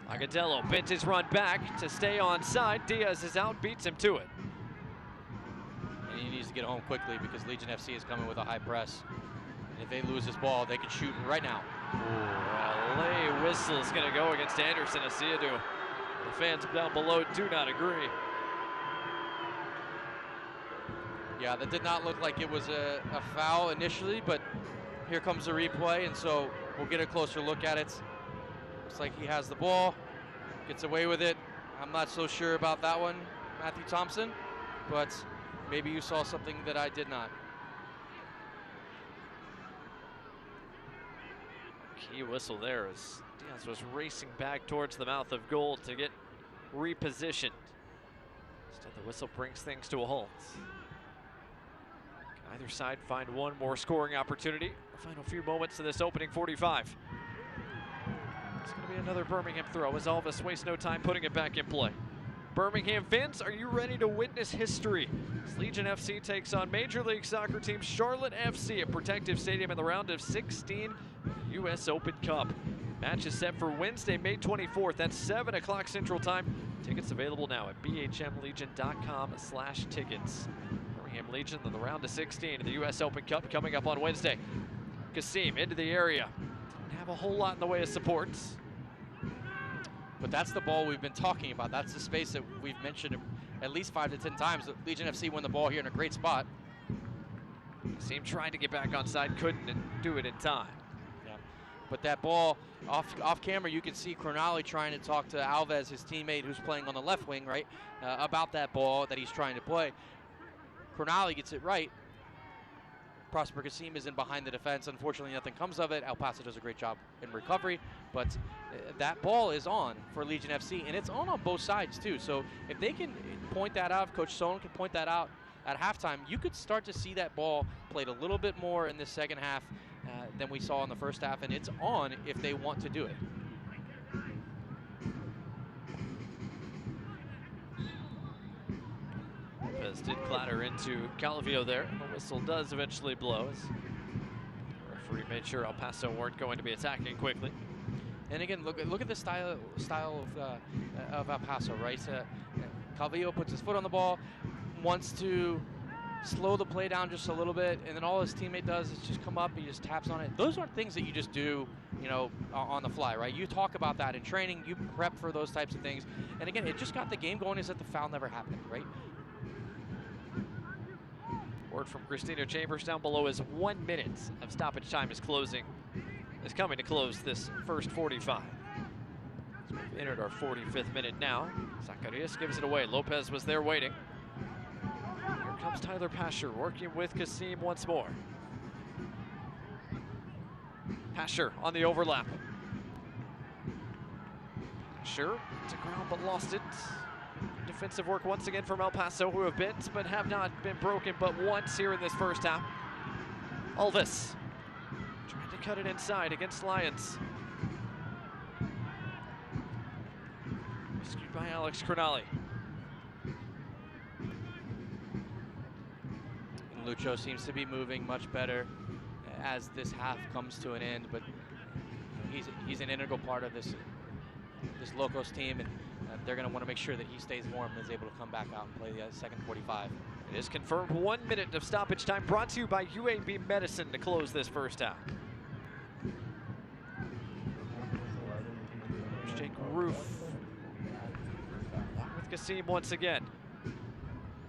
Agadello bent his run back to stay onside. Diaz is out, beats him to it. And he needs to get home quickly because Legion FC is coming with a high press. And if they lose this ball, they can shoot right now. LA whistle is going to go against Anderson Asiadu. The fans down below do not agree. Yeah, that did not look like it was a foul initially, but here comes the replay, and so we'll get a closer look at it. Looks like he has the ball, gets away with it. I'm not so sure about that one, Matthew Thompson, but maybe you saw something that I did not. Key whistle there as Diaz was racing back towards the mouth of goal to get repositioned. Instead, the whistle brings things to a halt. Can either side find one more scoring opportunity? The final few moments of this opening 45. It's going to be another Birmingham throw as Alvis wastes no time putting it back in play. Birmingham fans, are you ready to witness history? As Legion FC takes on Major League Soccer team Charlotte FC at Protective Stadium in the round of 16 U.S. Open Cup. Match is set for Wednesday, May 24th at 7 o'clock Central Time. Tickets available now at bhmlegion.com/tickets. Birmingham Legion in the round of 16 of the U.S. Open Cup coming up on Wednesday. Kasim into the area. Didn't have a whole lot in the way of supports. But that's the ball we've been talking about. That's the space that we've mentioned at least 5 to 10 times. Legion FC won the ball here in a great spot. Kasim trying to get back onside, couldn't and do it in time. Yeah. But that ball, off camera, you can see Cronali trying to talk to Alves, his teammate who's playing on the left wing, right, about that ball that he's trying to play. Cronali gets it right. Prosper Kasim is in behind the defense. Unfortunately, nothing comes of it. El Paso does a great job in recovery, but that ball is on for Legion FC, and it's on both sides too. So if they can point that out, if Coach Sohn can point that out at halftime, you could start to see that ball played a little bit more in the second half than we saw in the first half, and it's on if they want to do it. Lopez did clatter into Calvillo there. The whistle does eventually blow as the referee made sure El Paso weren't going to be attacking quickly. And again, look at the style of El Paso, right? Calvillo puts his foot on the ball, wants to slow the play down just a little bit, and then all his teammate does is just come up, he just taps on it. Those aren't things that you just do, you know, on the fly, right? You talk about that in training, you prep for those types of things. And again, it just got the game going, is that the foul never happened, right? Word from Christina Chambers down below is 1 minute of stoppage time is coming to close this first 45. So we've entered our 45th minute now. Zacarias gives it away. Lopez was there waiting. Here comes Tyler Pasher working with Kasim once more. Pasher on the overlap. Pasher to ground but lost it. Defensive work once again from El Paso, who have bent but have not been broken but once here in this first half. Alves trying to cut it inside against Lions. Rescued by Alex Cronali. Lucho seems to be moving much better as this half comes to an end, but he's an integral part of this Locos team, and they're going to want to make sure that he stays warm and is able to come back out and play the second 45. It is confirmed 1 minute of stoppage time brought to you by UAB Medicine to close this first half. Jake Roof with Kasim once again.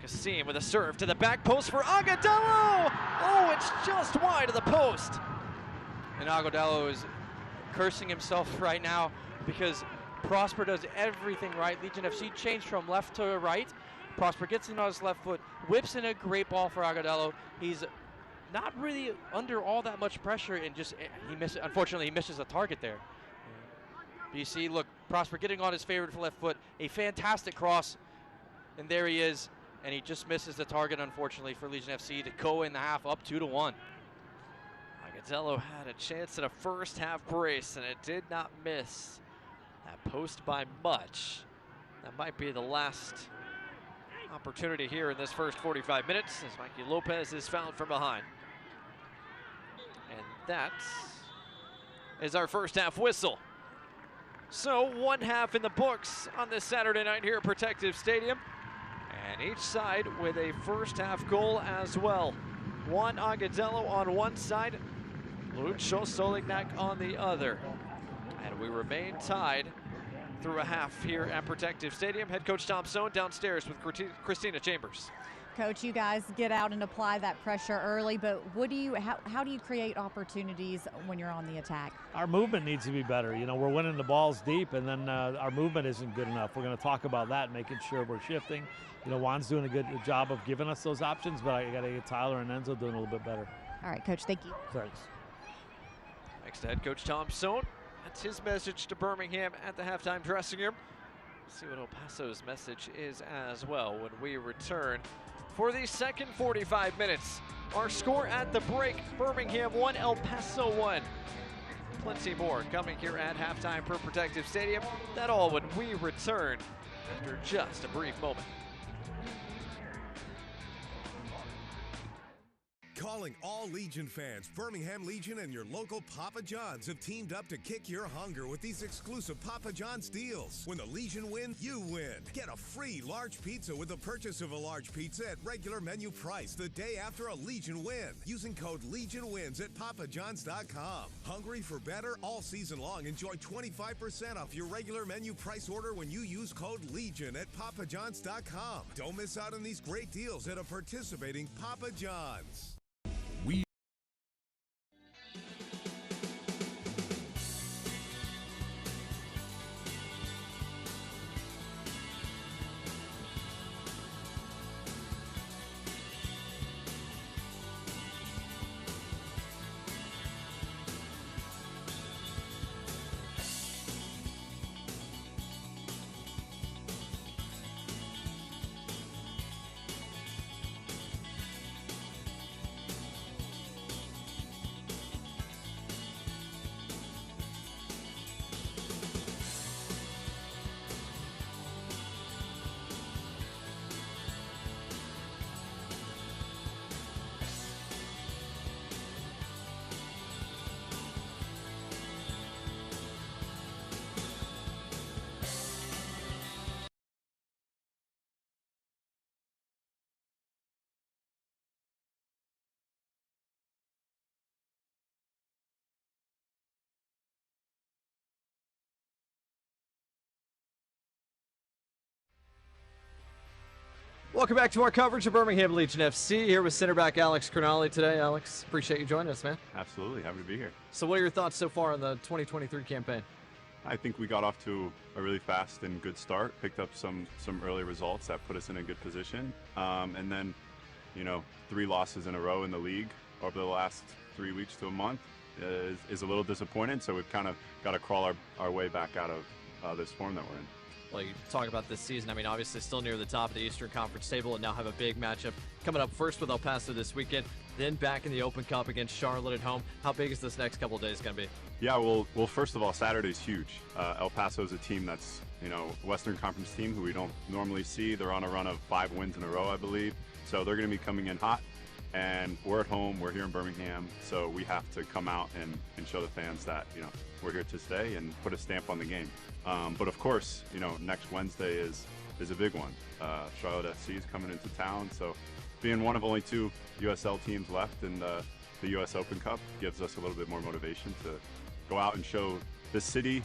Kasim with a serve to the back post for Agudelo! Oh, it's just wide of the post. And Agudelo is cursing himself right now because Prosper does everything right. Legion FC changed from left to right. Prosper gets in on his left foot, whips in a great ball for Agudelo. He's not really under all that much pressure, and just unfortunately he misses a target there. But you see, look, Prosper getting on his favorite left foot, a fantastic cross, and there he is, and he just misses the target, unfortunately, for Legion FC to go in the half up 2-1. Agudelo had a chance at a first half brace, and it did not miss that post by much. That might be the last opportunity here in this first 45 minutes as Mikey Lopez is fouled from behind. And that is our first half whistle. So 1 half in the books on this Saturday night here at Protective Stadium. And each side with a first half goal as well. Juan Agudelo on one side, Lucho Solignac on the other. And we remain tied through a half here at Protective Stadium. Head coach Tom Sohn downstairs with Christina Chambers. Coach, you guys get out and apply that pressure early, but how do you create opportunities when you're on the attack? Our movement needs to be better. You know, we're winning the balls deep, and then our movement isn't good enough. We're going to talk about that, making sure we're shifting. You know, Juan's doing a good job of giving us those options, but I got to get Tyler and Enzo doing a little bit better. All right, Coach, thank you. Thanks. Next to head coach Tom Sohn. That's his message to Birmingham at the halftime dressing room. Let's see what El Paso's message is as well when we return for the second 45 minutes. Our score at the break, Birmingham 1, El Paso 1. Plenty more coming here at halftime for Protective Stadium. That all when we return after just a brief moment. Calling all Legion fans, Birmingham Legion and your local Papa John's have teamed up to kick your hunger with these exclusive Papa John's deals. When the Legion win, you win. Get a free large pizza with the purchase of a large pizza at regular menu price the day after a Legion win. Using code LEGIONWINS at papajohns.com. Hungry for better? All season long, enjoy 25% off your regular menu price order when you use code LEGION at papajohns.com. Don't miss out on these great deals at a participating Papa John's. Welcome back to our coverage of Birmingham Legion FC. Here with center back Alex Crognale today. Alex, appreciate you joining us, man. Absolutely, happy to be here. So what are your thoughts so far on the 2023 campaign? I think we got off to a really fast and good start, picked up some early results that put us in a good position. And then, 3 losses in a row in the league over the last 3 weeks to a month is a little disappointing. So we've kind of got to crawl our way back out of this form that we're in. Well, you talk about this season. I mean, obviously still near the top of the Eastern Conference table and now have a big matchup coming up first with El Paso this weekend, then back in the Open Cup against Charlotte at home. How big is this next couple of days going to be? Yeah, well, first of all, Saturday's huge. El Paso is a team that's, Western Conference team who we don't normally see. They're on a run of 5 wins in a row, I believe. So they're going to be coming in hot. And we're at home, we're here in Birmingham, so we have to come out and show the fans that, we're here to stay and put a stamp on the game. But of course, next Wednesday is a big one. Charlotte FC is coming into town, so being one of only 2 USL teams left in the US Open Cup gives us a little bit more motivation to go out and show this city,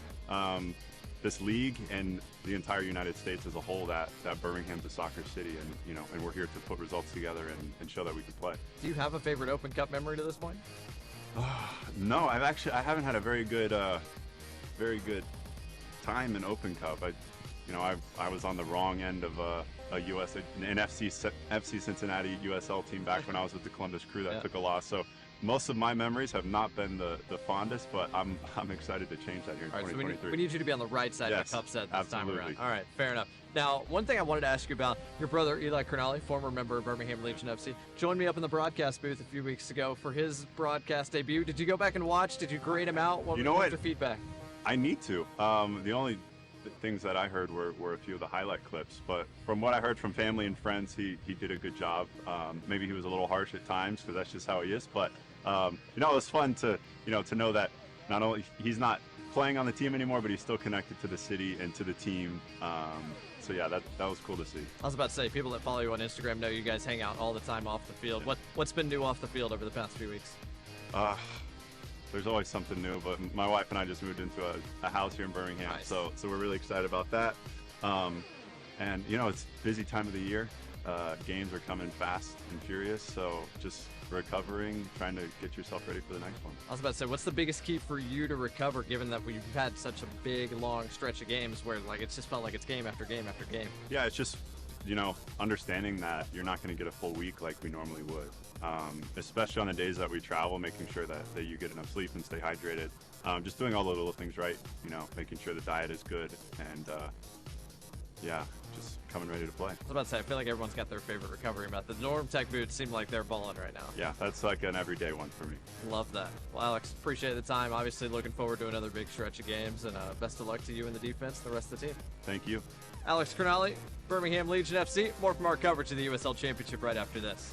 this league, and the entire United States as a whole that Birmingham's a soccer city, and we're here to put results together and show that we can play. Do you have a favorite Open Cup memory to this point? No, I haven't had a very good time in Open Cup. I was on the wrong end of an FC Cincinnati USL team back when I was with the Columbus Crew that took a loss. So most of my memories have not been the fondest, but I'm excited to change that here in 2023. So we need you to be on the right side of the cup set this time around. All right, fair enough. Now, one thing I wanted to ask you about, your brother, Eli Crognale, former member of Birmingham Legion FC, joined me up in the broadcast booth a few weeks ago for his broadcast debut. Did you go back and watch? Did you grade him out? What was your feedback? I need to. The only things that I heard were a few of the highlight clips, but from what I heard from family and friends, he did a good job. Maybe he was a little harsh at times because that's just how he is, but it was fun to know that not only he's not playing on the team anymore, but he's still connected to the city and to the team. So yeah, that was cool to see. I was about to say, people that follow you on Instagram know you guys hang out all the time off the field. What's been new off the field over the past few weeks? There's always something new, but my wife and I just moved into a house here in Birmingham, nice. so we're really excited about that. And it's busy time of the year. Games are coming fast and furious, so just recovering, trying to get yourself ready for the next one. I was about to say, what's the biggest key for you to recover, given that we've had such a big, long stretch of games where it's just felt like it's game after game after game? Yeah, it's just understanding that you're not going to get a full week like we normally would, especially on the days that we travel, making sure that you get enough sleep and stay hydrated, just doing all the little things right, making sure the diet is good, and just coming ready to play. I was about to say, I feel like everyone's got their favorite recovery method. The Norm Tech boots seem like they're balling right now. Yeah, that's like an everyday one for me. Love that. Well, Alex, appreciate the time. Obviously looking forward to another big stretch of games, and best of luck to you and the defense, the rest of the team. Thank you. Alex Crognale, Birmingham Legion FC. More from our coverage of the USL Championship right after this.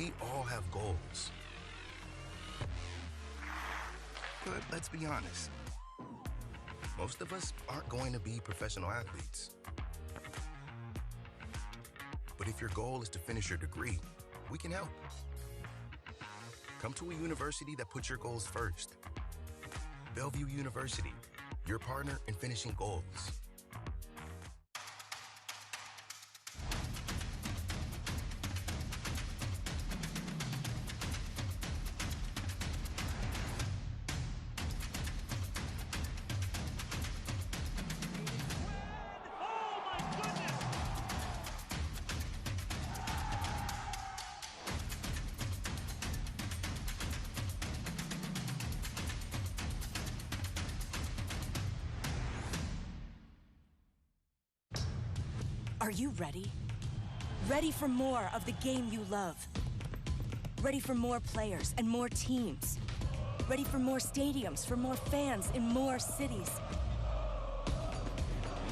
We all have goals. But let's be honest. Most of us aren't going to be professional athletes. But if your goal is to finish your degree, we can help. Come to a university that puts your goals first. Bellevue University, your partner in finishing goals. Are you ready? Ready for more of the game you love? Ready for more players and more teams? Ready for more stadiums, for more fans in more cities?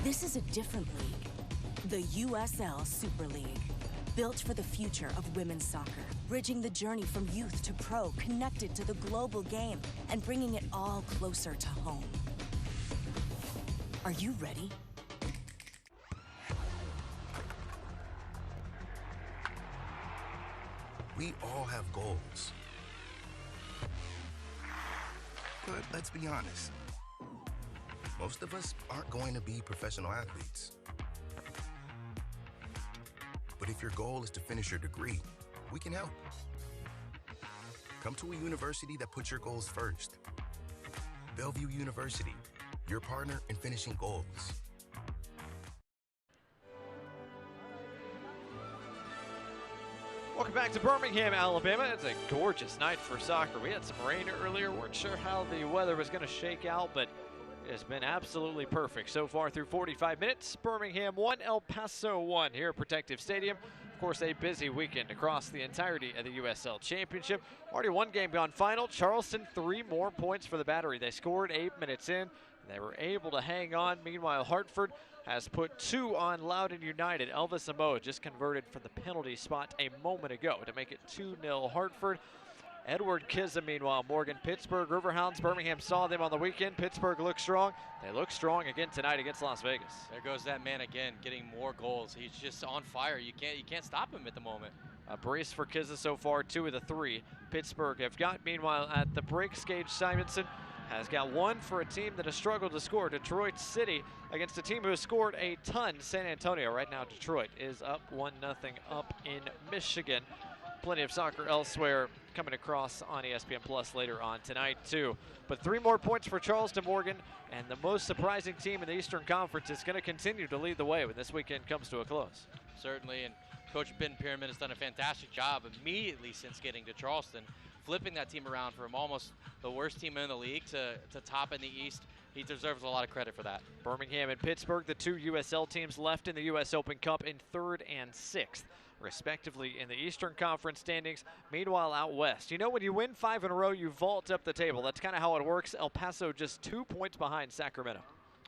This is a different league. The USL Super League. Built for the future of women's soccer. Bridging the journey from youth to pro, connected to the global game, and bringing it all closer to home. Are you ready? We all have goals. But let's be honest. Most of us aren't going to be professional athletes. But if your goal is to finish your degree, we can help. Come to a university that puts your goals first. Bellevue University, your partner in finishing goals. Welcome back to Birmingham, Alabama. It's a gorgeous night for soccer. We had some rain earlier. Weren't sure how the weather was going to shake out, but it's been absolutely perfect so far through 45 minutes. Birmingham 1, El Paso 1 here at Protective Stadium. Of course, a busy weekend across the entirety of the USL Championship. Already one game gone final. Charleston, 3 more points for the Battery. They scored 8 minutes in. They were able to hang on. Meanwhile, Hartford has put 2 on Loudoun United. Elvis Amoa just converted from the penalty spot a moment ago to make it 2-0 Hartford. Edward Kizza, meanwhile, Morgan, Pittsburgh, Riverhounds. Birmingham saw them on the weekend. Pittsburgh looks strong. They look strong again tonight against Las Vegas. There goes that man again, getting more goals. He's just on fire. You can't stop him at the moment. A brace for Kizza so far, 2 of the 3 Pittsburgh have got. Meanwhile, at the breaks, Gage Simonson has got 1 for a team that has struggled to score. Detroit City against a team who has scored a ton. San Antonio. Right now, Detroit is up 1-0 up in Michigan. Plenty of soccer elsewhere coming across on ESPN Plus later on tonight, too. But 3 more points for Charleston, Morgan, and the most surprising team in the Eastern Conference is going to continue to lead the way when this weekend comes to a close. Certainly, and Coach Ben Pyramid has done a fantastic job immediately since getting to Charleston, flipping that team around from almost the worst team in the league to top in the East. He deserves a lot of credit for that. Birmingham and Pittsburgh, the 2 USL teams left in the U.S. Open Cup in 3rd and 6th, respectively, in the Eastern Conference standings. Meanwhile, out west, you know, when you win 5 in a row, you vault up the table. That's kind of how it works. El Paso just 2 points behind Sacramento.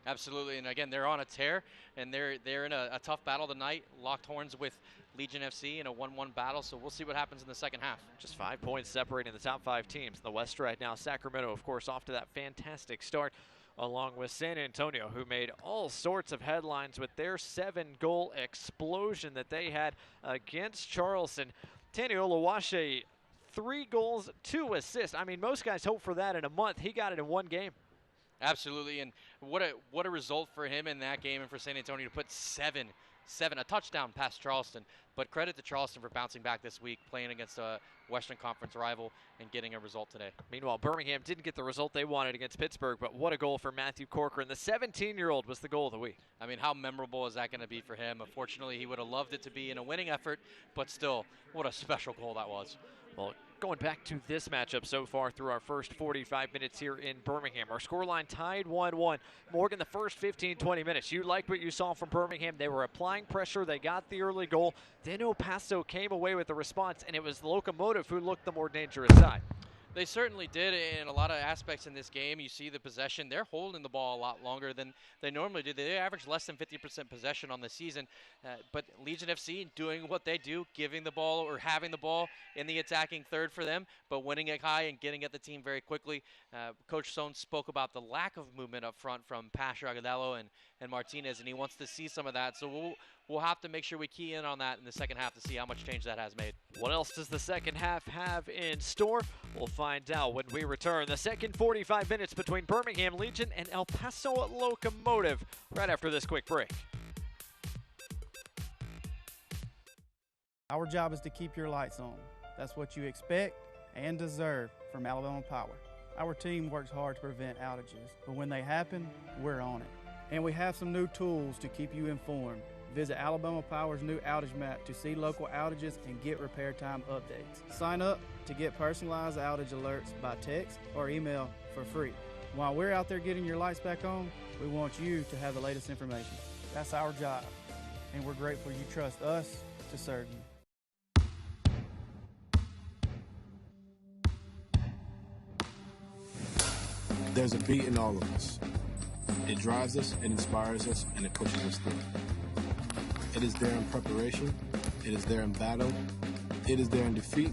Absolutely, and again, they're on a tear, and they're in a tough battle tonight. Locked horns with Legion FC in a 1-1 battle, so we'll see what happens in the second half. Just 5 points separating the top 5 teams in the West right now. Sacramento, of course, off to that fantastic start, along with San Antonio, who made all sorts of headlines with their 7-goal explosion that they had against Charleston. Tani Oluwaseyi, 3 goals, 2 assists. I mean, most guys hope for that in a month. He got it in 1 game. Absolutely, and what a result for him in that game and for San Antonio to put a touchdown past Charleston. But credit to Charleston for bouncing back this week, playing against a Western Conference rival and getting a result today. Meanwhile, Birmingham didn't get the result they wanted against Pittsburgh, but what a goal for Matthew Corcoran. The 17-year-old was the goal of the week. I mean, how memorable is that going to be for him? Unfortunately, he would have loved it to be in a winning effort, but still, what a special goal that was. Well, going back to this matchup so far through our first 45 minutes here in Birmingham. Our scoreline tied 1-1. Morgan, the first 15-20 minutes. You liked what you saw from Birmingham. They were applying pressure. They got the early goal. Then El Paso came away with the response, and it was the Locomotive who looked the more dangerous side. They certainly did in a lot of aspects in this game. You see the possession. They're holding the ball a lot longer than they normally do. They average less than 50% possession on the season. But Legion FC doing what they do, giving the ball or having the ball in the attacking third for them, but winning it high and getting at the team very quickly. Coach Sohn spoke about the lack of movement up front from Paso and Martinez, and he wants to see some of that. So we'll have to make sure we key in on that in the second half to see how much change that has made. What else does the second half have in store? We'll find out when we return. The second 45 minutes between Birmingham Legion and El Paso Locomotive right after this quick break. Our job is to keep your lights on. That's what you expect and deserve from Alabama Power. Our team works hard to prevent outages, but when they happen, we're on it. And we have some new tools to keep you informed. Visit Alabama Power's new outage map to see local outages and get repair time updates. Sign up to get personalized outage alerts by text or email for free. While we're out there getting your lights back on, we want you to have the latest information. That's our job, and we're grateful you trust us to serve you. There's a beat in all of us. It drives us, it inspires us, and it pushes us through. It is there in preparation, it is there in battle, it is there in defeat,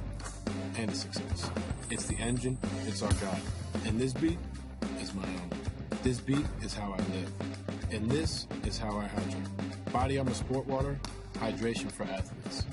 and success. It's the engine, it's our guide. And this beat is my own. This beat is how I live. And this is how I hydrate. Body Armor Sport Water, hydration for athletes.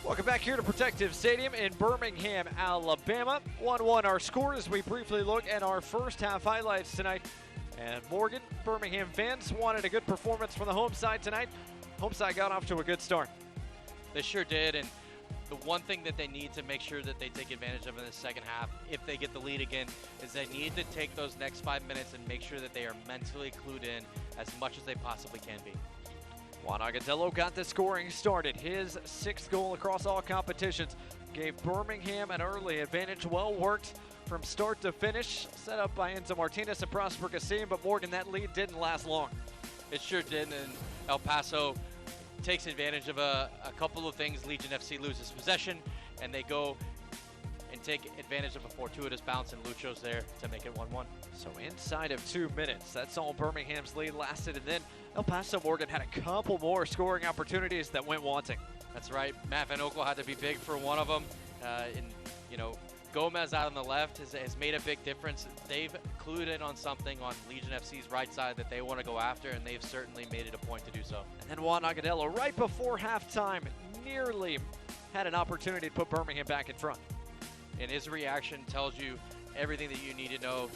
Welcome back here to Protective Stadium in Birmingham, Alabama. 1-1 our score as we briefly look at our first half highlights tonight. And Morgan, Birmingham fans wanted a good performance from the home side tonight. Home side got off to a good start. They sure did, and the one thing that they need to make sure that they take advantage of in the second half, if they get the lead again, is they need to take those next 5 minutes and make sure that they are mentally clued in as much as they possibly can be. Juan Agudelo got the scoring started. His 6th goal across all competitions gave Birmingham an early advantage. Well worked from start to finish. Set up by Enzo Martinez and Prosper Kassim, but Morgan, that lead didn't last long. It sure didn't, and El Paso takes advantage of a couple of things. Legion FC loses possession, and they go and take advantage of a fortuitous bounce, and Lucho's there to make it 1-1. So inside of 2 minutes, that's all Birmingham's lead lasted, and then El Paso Morgan had a couple more scoring opportunities that went wanting. That's right. Matt Van Oekel had to be big for one of them. Gomez out on the left has made a big difference. They've clued in on something on Legion FC's right side that they want to go after, and they've certainly made it a point to do so. And then Juan Agudelo, right before halftime, nearly had an opportunity to put Birmingham back in front. And his reaction tells you everything that you need to know.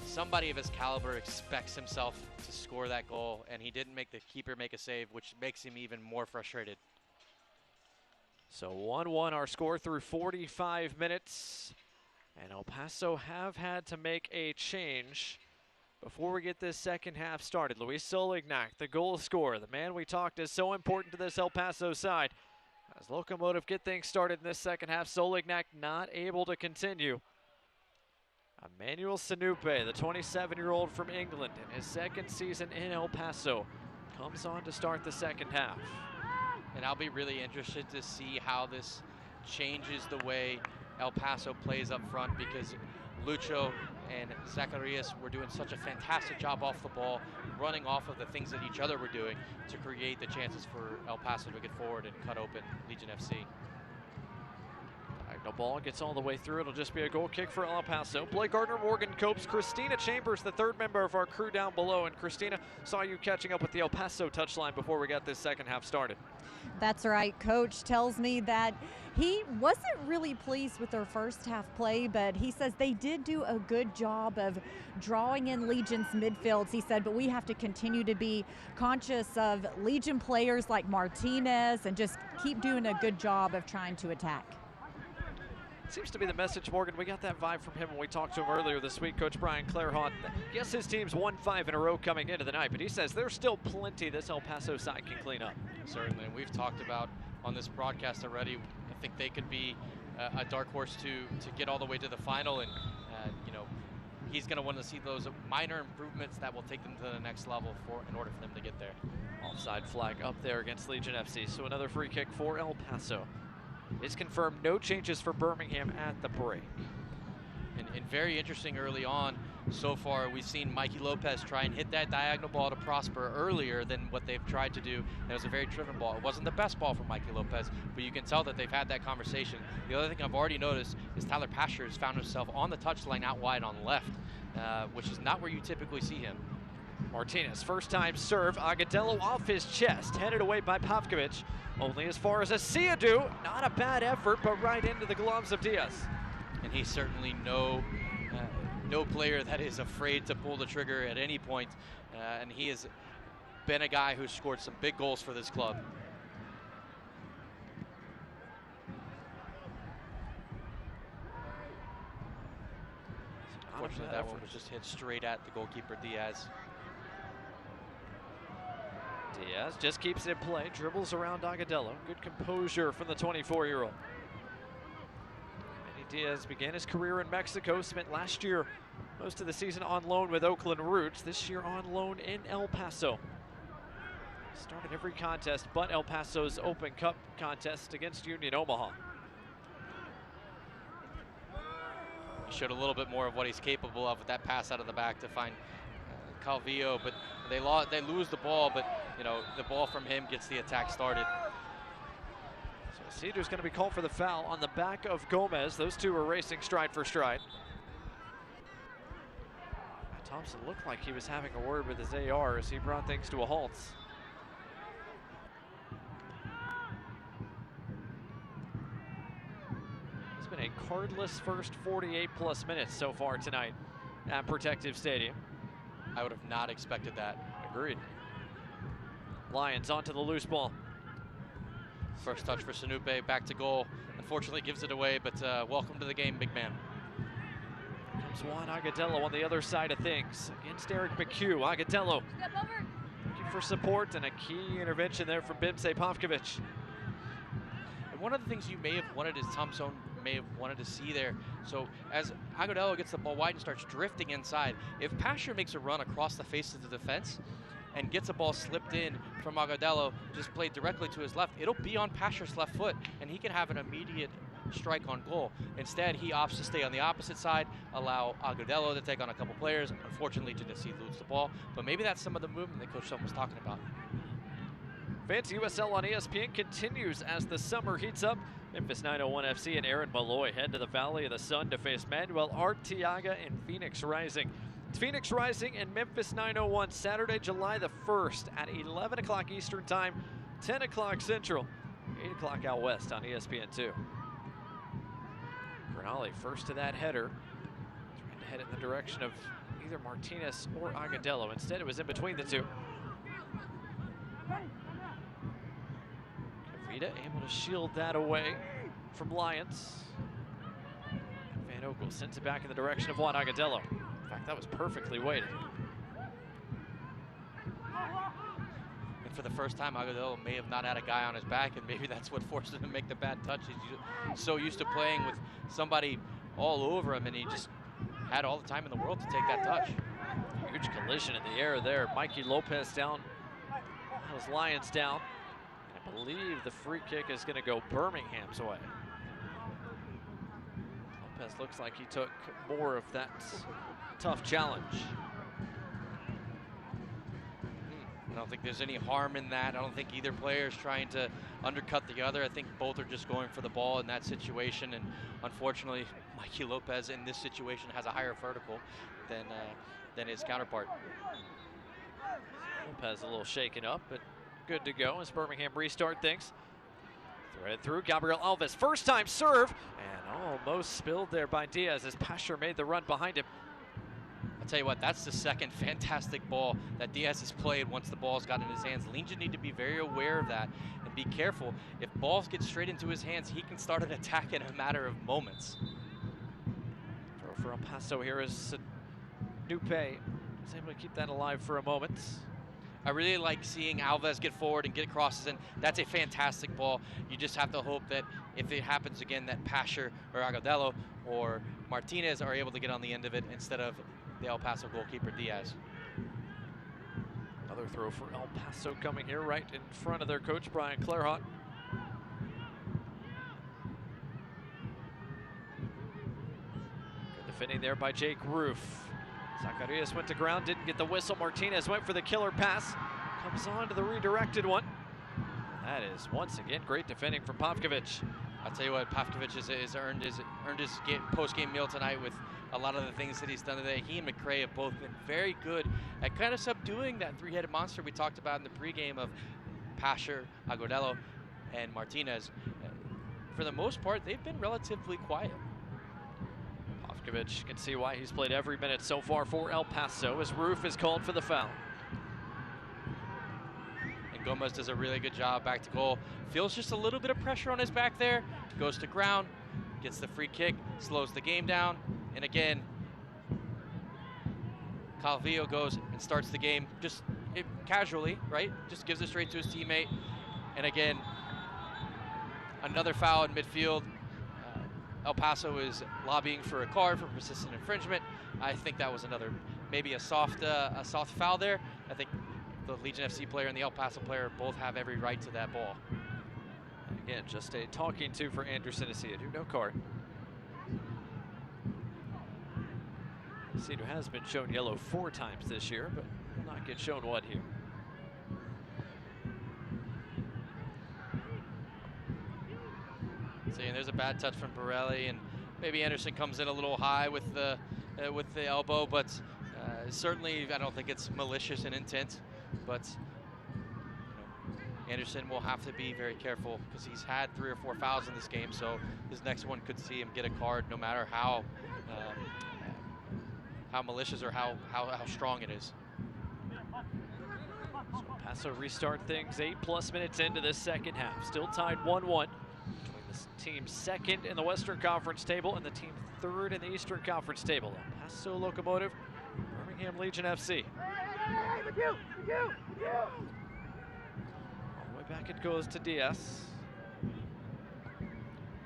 Somebody of his caliber expects himself to score that goal, and he didn't make the keeper make a save, which makes him even more frustrated. So 1-1 our score through 45 minutes. And El Paso have had to make a change before we get this second half started. Luis Solignac, the goal scorer, the man we talked is so important to this El Paso side. As Locomotive get things started in this second half, Solignac not able to continue. Emmanuel Sinupe, the 27-year-old from England, in his second season in El Paso, comes on to start the second half. And I'll be really interested to see how this changes the way El Paso plays up front, because Lucho and Zacharias were doing such a fantastic job off the ball, running off of the things that each other were doing to create the chances for El Paso to get forward and cut open Legion FC. Diagonal ball gets all the way through. It'll just be a goal kick for El Paso. Blake Gardner, Morgan Copes, Christina Chambers, the third member of our crew down below. And Christina, saw you catching up with the El Paso touchline before we got this second half started. That's right. Coach tells me that he wasn't really pleased with their first half play, but he says they did do a good job of drawing in Legion's midfields, he said, but we have to continue to be conscious of Legion players like Martinez and just keep doing a good job of trying to attack. Seems to be the message, Morgan. We got that vibe from him when we talked to him earlier this week. Coach Brian Clairhaut, yes, his team's won 5 in a row coming into the night, but he says there's still plenty this El Paso side can clean up. Certainly, and we've talked about on this broadcast already. I think they could be a dark horse to get all the way to the final, and you know, he's going to want to see those minor improvements that will take them to the next level in order for them to get there. Offside flag up there against Legion FC, so another free kick for El Paso. It's confirmed no changes for Birmingham at the break. And very interesting early on so far, we've seen Mikey Lopez try and hit that diagonal ball to Prosper earlier than what they've tried to do. It was a very driven ball. It wasn't the best ball for Mikey Lopez, but you can tell that they've had that conversation. The other thing I've already noticed is Tyler Pasher has found himself on the touchline out wide on the left, which is not where you typically see him. Martinez, first time serve, Agudelo off his chest, headed away by Pavkovic. Only as far as Asiadu, not a bad effort, but right into the gloves of Diaz. And he's certainly no player that is afraid to pull the trigger at any point, and he has been a guy who's scored some big goals for this club. Unfortunately, that one was just hit straight at the goalkeeper, Diaz. Diaz just keeps it in play, dribbles around Agudelo. Good composure from the 24-year-old. Diaz began his career in Mexico, spent last year most of the season on loan with Oakland Roots, this year on loan in El Paso. Started every contest but El Paso's Open Cup contest against Union Omaha. He showed a little bit more of what he's capable of with that pass out of the back to find Calvillo, but they lose the ball, but you know, the ball from him gets the attack started. So Cedr's going to be called for the foul on the back of Gomez. Those two were racing stride for stride. Thompson looked like he was having a word with his AR as he brought things to a halt. It's been a cardless first 48+ minutes so far tonight at Protective Stadium. I would have not expected that. Agreed. Lions onto the loose ball. First touch for Sanupe, back to goal. Unfortunately gives it away, but welcome to the game, big man. Comes Juan Agudelo on the other side of things against Eric McHugh. Agudelo looking for support, and a key intervention there from Bimse Pavkovic. And one of the things you may have wanted is Thompson may have wanted to see there. So as Agudelo gets the ball wide and starts drifting inside, if Pasher makes a run across the face of the defense and gets a ball slipped in from Agudelo, just played directly to his left, it'll be on Pasher's left foot, and he can have an immediate strike on goal. Instead, he opts to stay on the opposite side, allow Agudelo to take on a couple players. Unfortunately, Tennessee loses the ball, but maybe that's some of the movement that Coach Sutton was talking about. Fancy USL on ESPN continues as the summer heats up. Memphis 901 FC and Aaron Malloy head to the Valley of the Sun to face Manuel Arteaga and Phoenix Rising. It's Phoenix Rising and Memphis 901 Saturday, July the 1st at 11 o'clock Eastern Time, 10 o'clock Central, 8 o'clock out west on ESPN2. Granale first to that header, trying to head in the direction of either Martinez or Agudelo. Instead, it was in between the two. Kavita able to shield that away from Lions. Van Okel sends it back in the direction of Juan Agudelo. In fact, that was perfectly weighted. And for the first time, Agudelo may have not had a guy on his back, and maybe that's what forced him to make the bad touch. He's so used to playing with somebody all over him, and he just had all the time in the world to take that touch. Huge collision in the air there. Mikey Lopez down, those Lions down. I believe the free kick is going to go Birmingham's way. Lopez looks like he took more of that tough challenge. don't think there's any harm in that. I don't think either player is trying to undercut the other. I think both are just going for the ball in that situation, and unfortunately, Mikey Lopez in this situation has a higher vertical than his counterpart. Lopez a little shaken up, but good to go as Birmingham restart things. Threaded through, Gabriel Alves, first time serve, and almost spilled there by Diaz as Paso made the run behind him. I'll tell you what, that's the second fantastic ball that Diaz has played once the ball's gotten in his hands. Legion need to be very aware of that and be careful. If balls get straight into his hands, he can start an attack in a matter of moments. Throw for El Paso here is Dupe. He's able to keep that alive for a moment. I really like seeing Alves get forward and get crosses in. That's a fantastic ball. You just have to hope that if it happens again, that Pasher or Agudelo or Martinez are able to get on the end of it instead of the El Paso goalkeeper Diaz. Another throw for El Paso coming here right in front of their coach, Brian Clairhot. Good defending there by Jake Roof. Zacarias went to ground, didn't get the whistle. Martinez went for the killer pass. Comes on to the redirected one. That is, once again, great defending from Pavkovic. I'll tell you what, Pavkovic has earned his post-game meal tonight with a lot of the things that he's done today. He and McRae have both been very good at kind of subduing that three-headed monster we talked about in the pregame of Pasher, Agudelo, and Martinez. For the most part, they've been relatively quiet. Pavkovic can see why he's played every minute so far for El Paso as Roof is called for the foul. And Gomez does a really good job back to goal. Feels just a little bit of pressure on his back there. Goes to ground, gets the free kick, slows the game down. And again, Calvillo goes and starts the game just casually, right? Just gives it straight to his teammate. And again, another foul in midfield. El Paso is lobbying for a card for persistent infringement. I think that was maybe a soft foul there. I think the Legion FC player and the El Paso player both have every right to that ball. Again, just a talking to for Anderson Asiadu, no card. Asiadu has been shown yellow 4 times this year, but will not get shown one here. See, and there's a bad touch from Borelli, and maybe Anderson comes in a little high with the elbow, but certainly I don't think it's malicious in intent. But Anderson will have to be very careful because he's had 3 or 4 fouls in this game, so his next one could see him get a card, no matter how malicious or how strong it is. So Paso restart things 8+ minutes into this second half. Still tied 1-1. This team second in the Western Conference table and the team third in the Eastern Conference table. Paso Locomotive, Birmingham Legion FC. All the way back it goes to Diaz.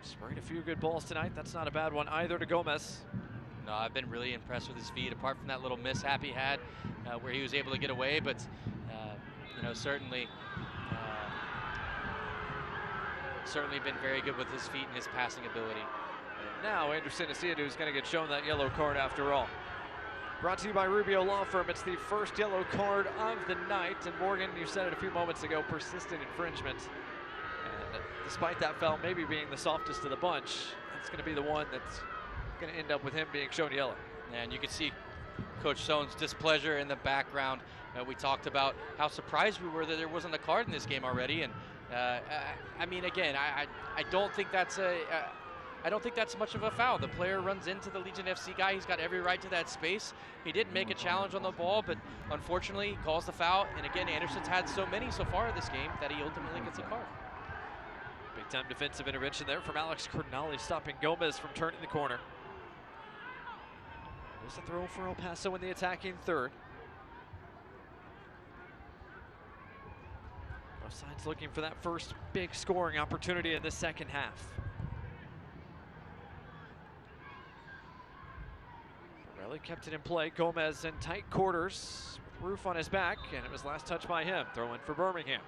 Sprayed a few good balls tonight. That's not a bad one either to Gomez. No, I've been really impressed with his feet, apart from that little mishap he had where he was able to get away, but certainly been very good with his feet and his passing ability. And now Anderson Asiadu is going to get shown that yellow card after all. Brought to you by Rubio Law Firm. It's the first yellow card of the night. And Morgan, you said it a few moments ago, persistent infringement. And despite that foul maybe being the softest of the bunch, that's going to be the one that's going to end up with him being shown yellow. And you can see Coach Stone's displeasure in the background. We talked about how surprised we were that there wasn't a card in this game already. And I mean, again, I don't think that's I don't think that's much of a foul. The player runs into the Legion FC guy. He's got every right to that space. He didn't make a challenge on the ball, but unfortunately he calls the foul. And again, Anderson's had so many so far this game that he ultimately gets a card. Big time defensive intervention there from Alex Cardinale, stopping Gomez from turning the corner. There's a throw for El Paso in the attacking third. Both sides looking for that first big scoring opportunity in the second half. Borelli kept it in play. Gomez in tight quarters with Roof on his back, and it was last touch by him. Throw in for Birmingham.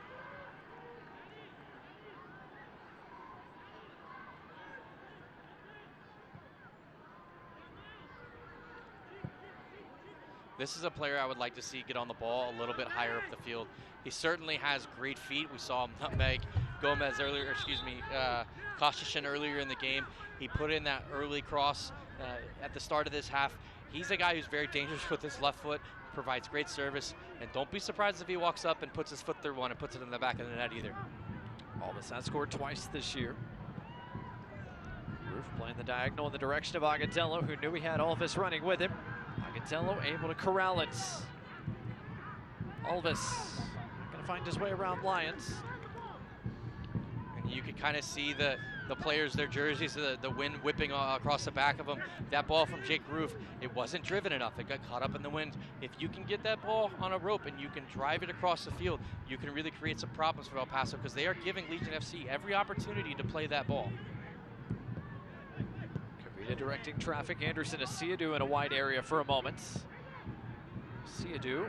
This is a player I would like to see get on the ball a little bit higher up the field. He certainly has great feet. We saw him nutmeg Gomez earlier, Kostishin earlier in the game. He put in that early cross at the start of this half. He's a guy who's very dangerous with his left foot, provides great service, and don't be surprised if he walks up and puts his foot through one and puts it in the back of the net either. Alvis has scored twice this year. Roof playing the diagonal in the direction of Agatello, who knew he had Alvis running with him. Agatello able to corral it. Alvis gonna find his way around Lyons. And you could kind of see the players, their jerseys, the wind whipping across the back of them. That ball from Jake Roof, it wasn't driven enough. It got caught up in the wind. If you can get that ball on a rope and you can drive it across the field, you can really create some problems for El Paso, because they are giving Legion FC every opportunity to play that ball. Kavita directing traffic. Anderson Asiadu in a wide area for a moment. Asiadu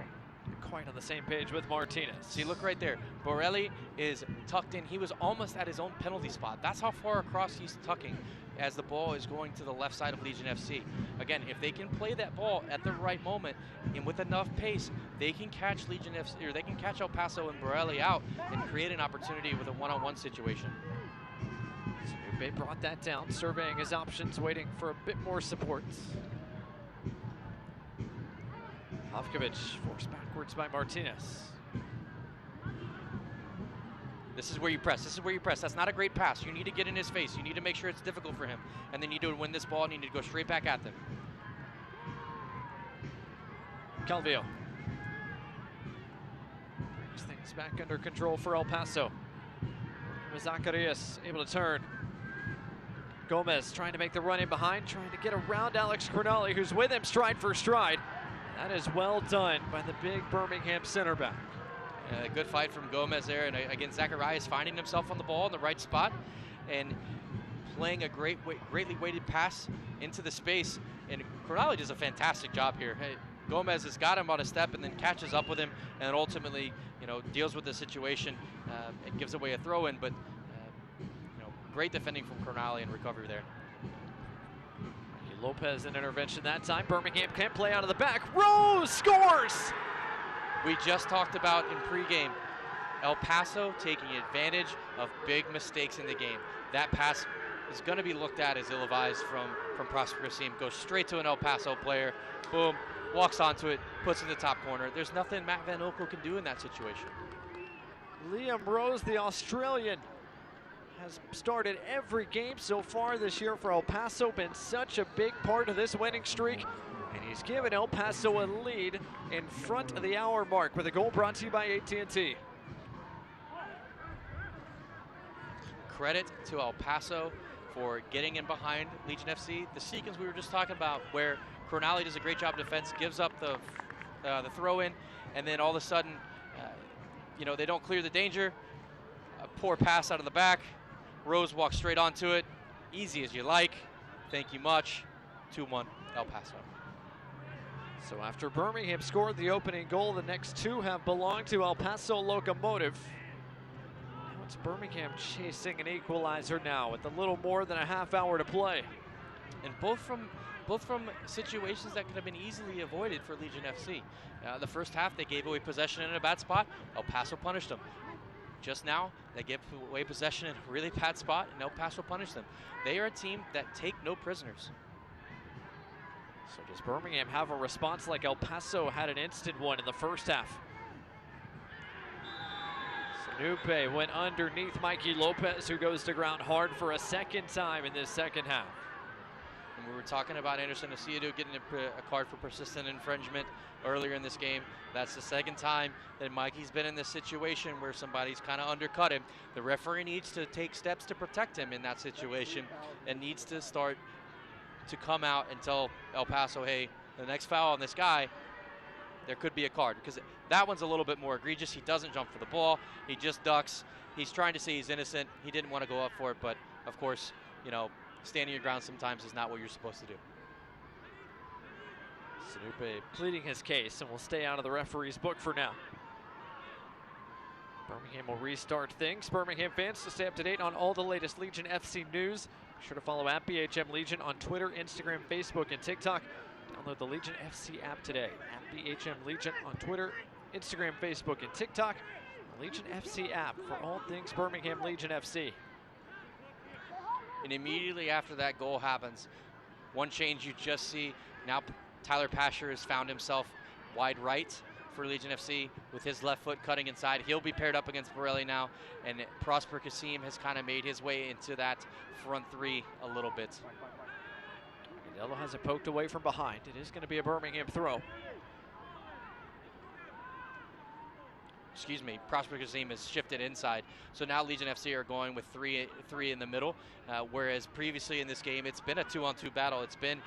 quite on the same page with Martinez. See, look right there. Borelli is tucked in. He was almost at his own penalty spot. That's how far across he's tucking as the ball is going to the left side of Legion FC. Again, if they can play that ball at the right moment and with enough pace, they can catch Legion FC, or they can catch El Paso and Borelli out and create an opportunity with a one-on-one situation. Bay brought that down, surveying his options, waiting for a bit more support. Hovkovic forced backwards by Martinez. This is where you press. This is where you press. That's not a great pass. You need to get in his face. You need to make sure it's difficult for him. And then you need to win this ball and you need to go straight back at them. Calvillo brings things back under control for El Paso. Zacarias able to turn. Gomez trying to make the run in behind, trying to get around Alex Cornali, who's with him stride for stride. That is well done by the big Birmingham center back. Good fight from Gomez there, and again, Zacharias finding himself on the ball in the right spot and playing a greatly weighted pass into the space. And Cornali does a fantastic job here. Hey, Gomez has got him on a step and then catches up with him, and ultimately, deals with the situation and gives away a throw-in. But great defending from Cornali and recovery there. Lopez an intervention that time. Birmingham can't play out of the back. Rose scores! We just talked about in pregame, El Paso taking advantage of big mistakes in the game. That pass is going to be looked at as ill-advised from Prosper Kasim. Goes straight to an El Paso player. Boom, walks onto it, puts it in the top corner. There's nothing Matt Van Oekel can do in that situation. Liam Rose, the Australian, has started every game so far this year for El Paso, been such a big part of this winning streak, and he's given El Paso a lead in front of the hour mark with a goal brought to you by AT&T. Credit to El Paso for getting in behind Legion FC. The sequence we were just talking about where Cornali does a great job of defense, gives up the throw-in, and then all of a sudden, they don't clear the danger. A poor pass out of the back. Rose walks straight onto it. Easy as you like. Thank you much. 2-1 El Paso. So after Birmingham scored the opening goal, the next two have belonged to El Paso Locomotive. Now it's Birmingham chasing an equalizer now with a little more than a half hour to play. And both from situations that could have been easily avoided for Legion FC. The first half, they gave away possession in a bad spot. El Paso punished them. Just now, they gave away possession in a really bad spot, and El Paso punished them. They are a team that take no prisoners. So does Birmingham have a response like El Paso had an instant one in the first half? Sanupe went underneath Mikey Lopez, who goes to ground hard for a second time in this second half. And we were talking about Anderson Asiadu getting a card for persistent infringement earlier in this game. That's the second time that Mikey's been in this situation where somebody's kind of undercut him. The referee needs to take steps to protect him in that situation and needs to start to come out and tell El Paso, hey, the next foul on this guy, there could be a card, because that one's a little bit more egregious. He doesn't jump for the ball. He just ducks. He's trying to say he's innocent. He didn't want to go up for it, but of course, standing your ground sometimes is not what you're supposed to do. Sanupe pleading his case and will stay out of the referee's book for now. Birmingham will restart things. Birmingham fans, to stay up to date on all the latest Legion FC news, be sure to follow @BHM Legion on Twitter, Instagram, Facebook, and TikTok. Download the Legion FC app today at BHM Legion on Twitter, Instagram, Facebook, and TikTok. The Legion FC app for all things Birmingham Legion FC. And immediately after that goal happens, one change you just see, now Tyler Pasher has found himself wide right for Legion FC with his left foot cutting inside. He'll be paired up against Borelli now, and Prosper Kasim has kind of made his way into that front three a little bit. Dello has it poked away from behind. It is going to be a Birmingham throw. Excuse me, Prosper Kasim has shifted inside. So now Legion FC are going with three in the middle, whereas previously in this game, it's been a 2-on-2 battle. It's been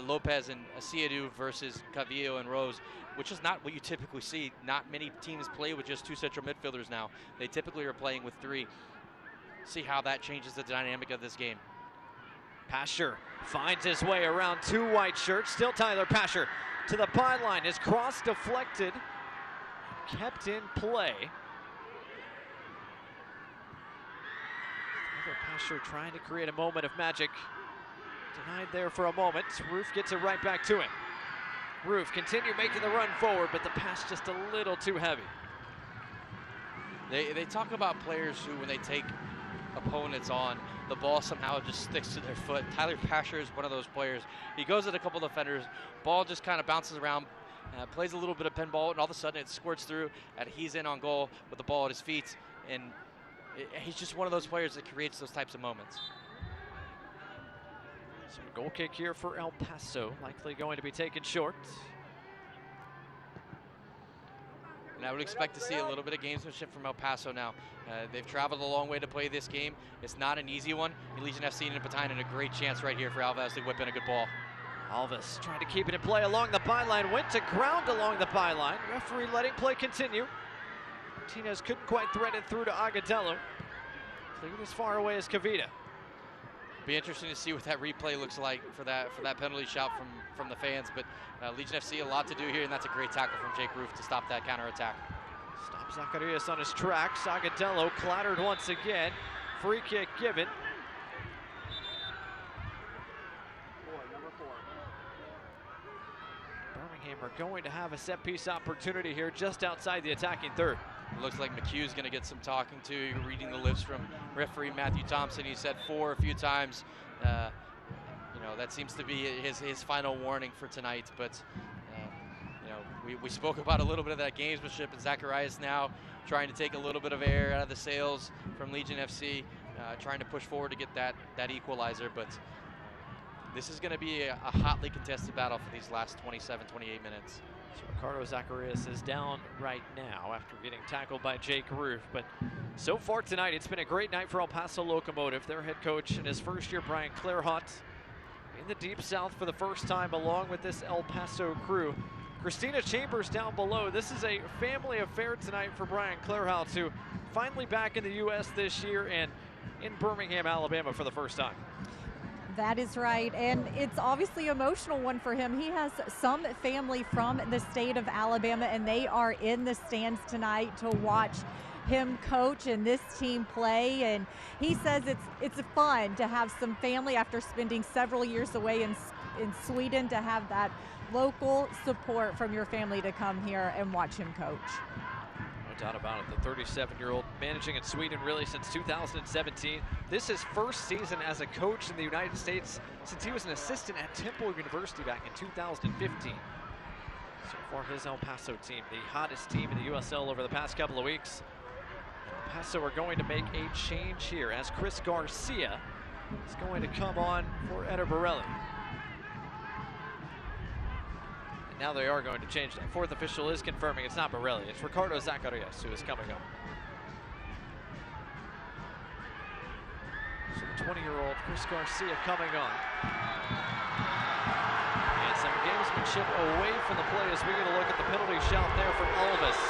Lopez and Asiadu versus Cavillo and Rose, which is not what you typically see. Not many teams play with just two central midfielders now. They typically are playing with three. See how that changes the dynamic of this game. Pasher finds his way around two white shirts. Still Tyler Pasher to the byline. His cross deflected. Kept in play. Tyler Pasher trying to create a moment of magic. Denied there for a moment. Roof gets it right back to him. Roof continue making the run forward, but the pass just a little too heavy. They talk about players who, when they take opponents on, the ball somehow just sticks to their foot. Tyler Pasher is one of those players. He goes at a couple defenders, ball just kind of bounces around, plays a little bit of pinball, and all of a sudden it squirts through, and he's in on goal with the ball at his feet. And he's just one of those players that creates those types of moments. So a goal kick here for El Paso, likely going to be taken short. And I would expect to see a little bit of gamesmanship from El Paso now. They've traveled a long way to play this game. It's not an easy one. Legion FC and Patine, a great chance right here for Alves to whip in a good ball. Alves trying to keep it in play along the byline, went to ground along the byline. Referee letting play continue. Martinez couldn't quite thread it through to Agadello. Cleared as far away as Cavita. Be interesting to see what that replay looks like for that penalty shout from the fans. But Legion FC a lot to do here, and that's a great tackle from Jake Roof to stop that counterattack. Stops Zacharias on his tracks. Agadello clattered once again. Free kick given. Birmingham are going to have a set piece opportunity here just outside the attacking third. It looks like McHugh's going to get some talking to. You're reading the lips from referee Matthew Thompson. He said 4 a few times. You know, that seems to be his final warning for tonight. But you know, we spoke about a little bit of that gamesmanship, and Zacharias now trying to take a little bit of air out of the sails from Legion FC, trying to push forward to get that equalizer. But this is going to be a hotly contested battle for these last 27, 28 minutes. So Ricardo Zacharias is down right now after getting tackled by Jake Roof. But so far tonight, it's been a great night for El Paso Locomotive. Their head coach in his first year, Brian Clairhot, in the Deep South for the first time, along with this El Paso crew. Christina Chambers down below. This is a family affair tonight for Brian Clairhot, who finally back in the U.S. this year and in Birmingham, Alabama for the first time. That is right, and it's obviously an emotional one for him. He has some family from the state of Alabama, and they are in the stands tonight to watch him coach and this team play. And he says it's fun to have some family after spending several years away in Sweden, to have that local support from your family to come here and watch him coach. No doubt about it. The 37-year-old managing in Sweden really since 2017. This is first season as a coach in the United States since he was an assistant at Temple University back in 2015. So far, his El Paso team, the hottest team in the USL over the past couple of weeks. El Paso are going to make a change here as Chris Garcia is going to come on for Eder Borelli. Now they are going to change that. Fourth official is confirming it's not Borelli, it's Ricardo Zacharias who is coming up. So the 20-year-old Chris Garcia coming on. And some gamesmanship away from the play as we get a look at the penalty shout there from Alves.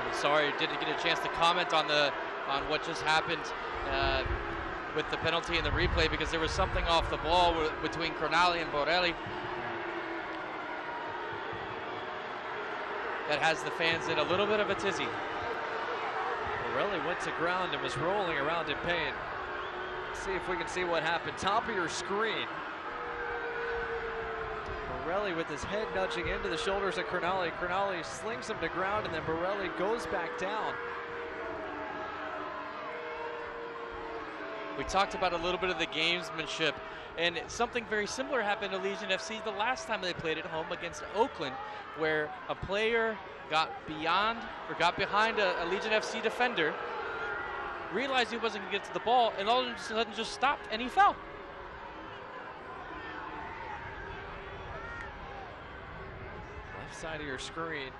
I'm sorry, didn't get a chance to comment on what just happened with the penalty and the replay, because there was something off the ball between Cronali and Borelli that has the fans in a little bit of a tizzy. Borelli went to ground and was rolling around in pain. Let's see if we can see what happened. Top of your screen. Borelli with his head nudging into the shoulders of Cronali. Cronali slings him to ground, and then Borelli goes back down. We talked about a little bit of the gamesmanship, and something very similar happened to Legion FC the last time they played at home against Oakland, where a player got behind a Legion FC defender, realized he wasn't going to get to the ball, and all of a sudden just stopped, and he fell. Left side of your screen.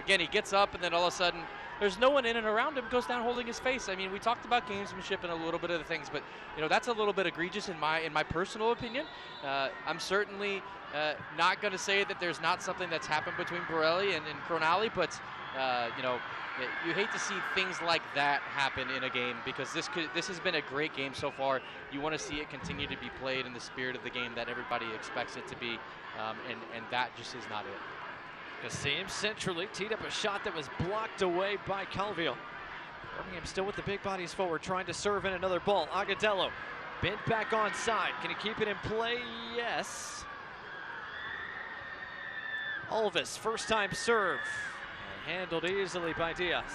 Again, he gets up, and then all of a sudden, there's no one in and around him, goes down holding his face. I mean, we talked about gamesmanship and a little bit of the things, but that's a little bit egregious in my personal opinion. I'm certainly not going to say that there's not something that's happened between Borelli and Cronali, but you hate to see things like that happen in a game, because this has been a great game so far. You want to see it continue to be played in the spirit of the game that everybody expects it to be, and that just is not it. Kassim centrally teed up a shot that was blocked away by Calvillo. Birmingham still with the big bodies forward, trying to serve in another ball. Agadello bent back onside. Can he keep it in play? Yes. Alves, first time serve. And handled easily by Diaz.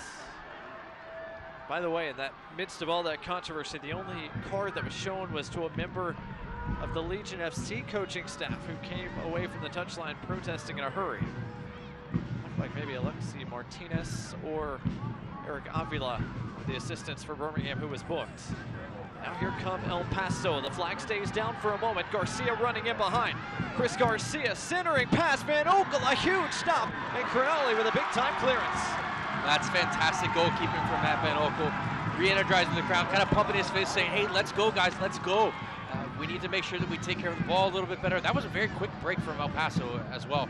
By the way, in that midst of all that controversy, the only card that was shown was to a member of the Legion FC coaching staff who came away from the touchline protesting in a hurry. Like maybe Alexi Martinez or Eric Avila, the assistants for Birmingham, who was booked. Now here come El Paso. The flag stays down for a moment. Garcia running in behind. Chris Garcia centering pass. Van Oekel, a huge stop. And Cronali with a big-time clearance. That's fantastic goalkeeping from Matt Van Oekel. Re-energizing the crowd, kind of pumping his fist, saying, hey, let's go, guys, let's go. We need to make sure that we take care of the ball a little bit better. That was a very quick break from El Paso as well,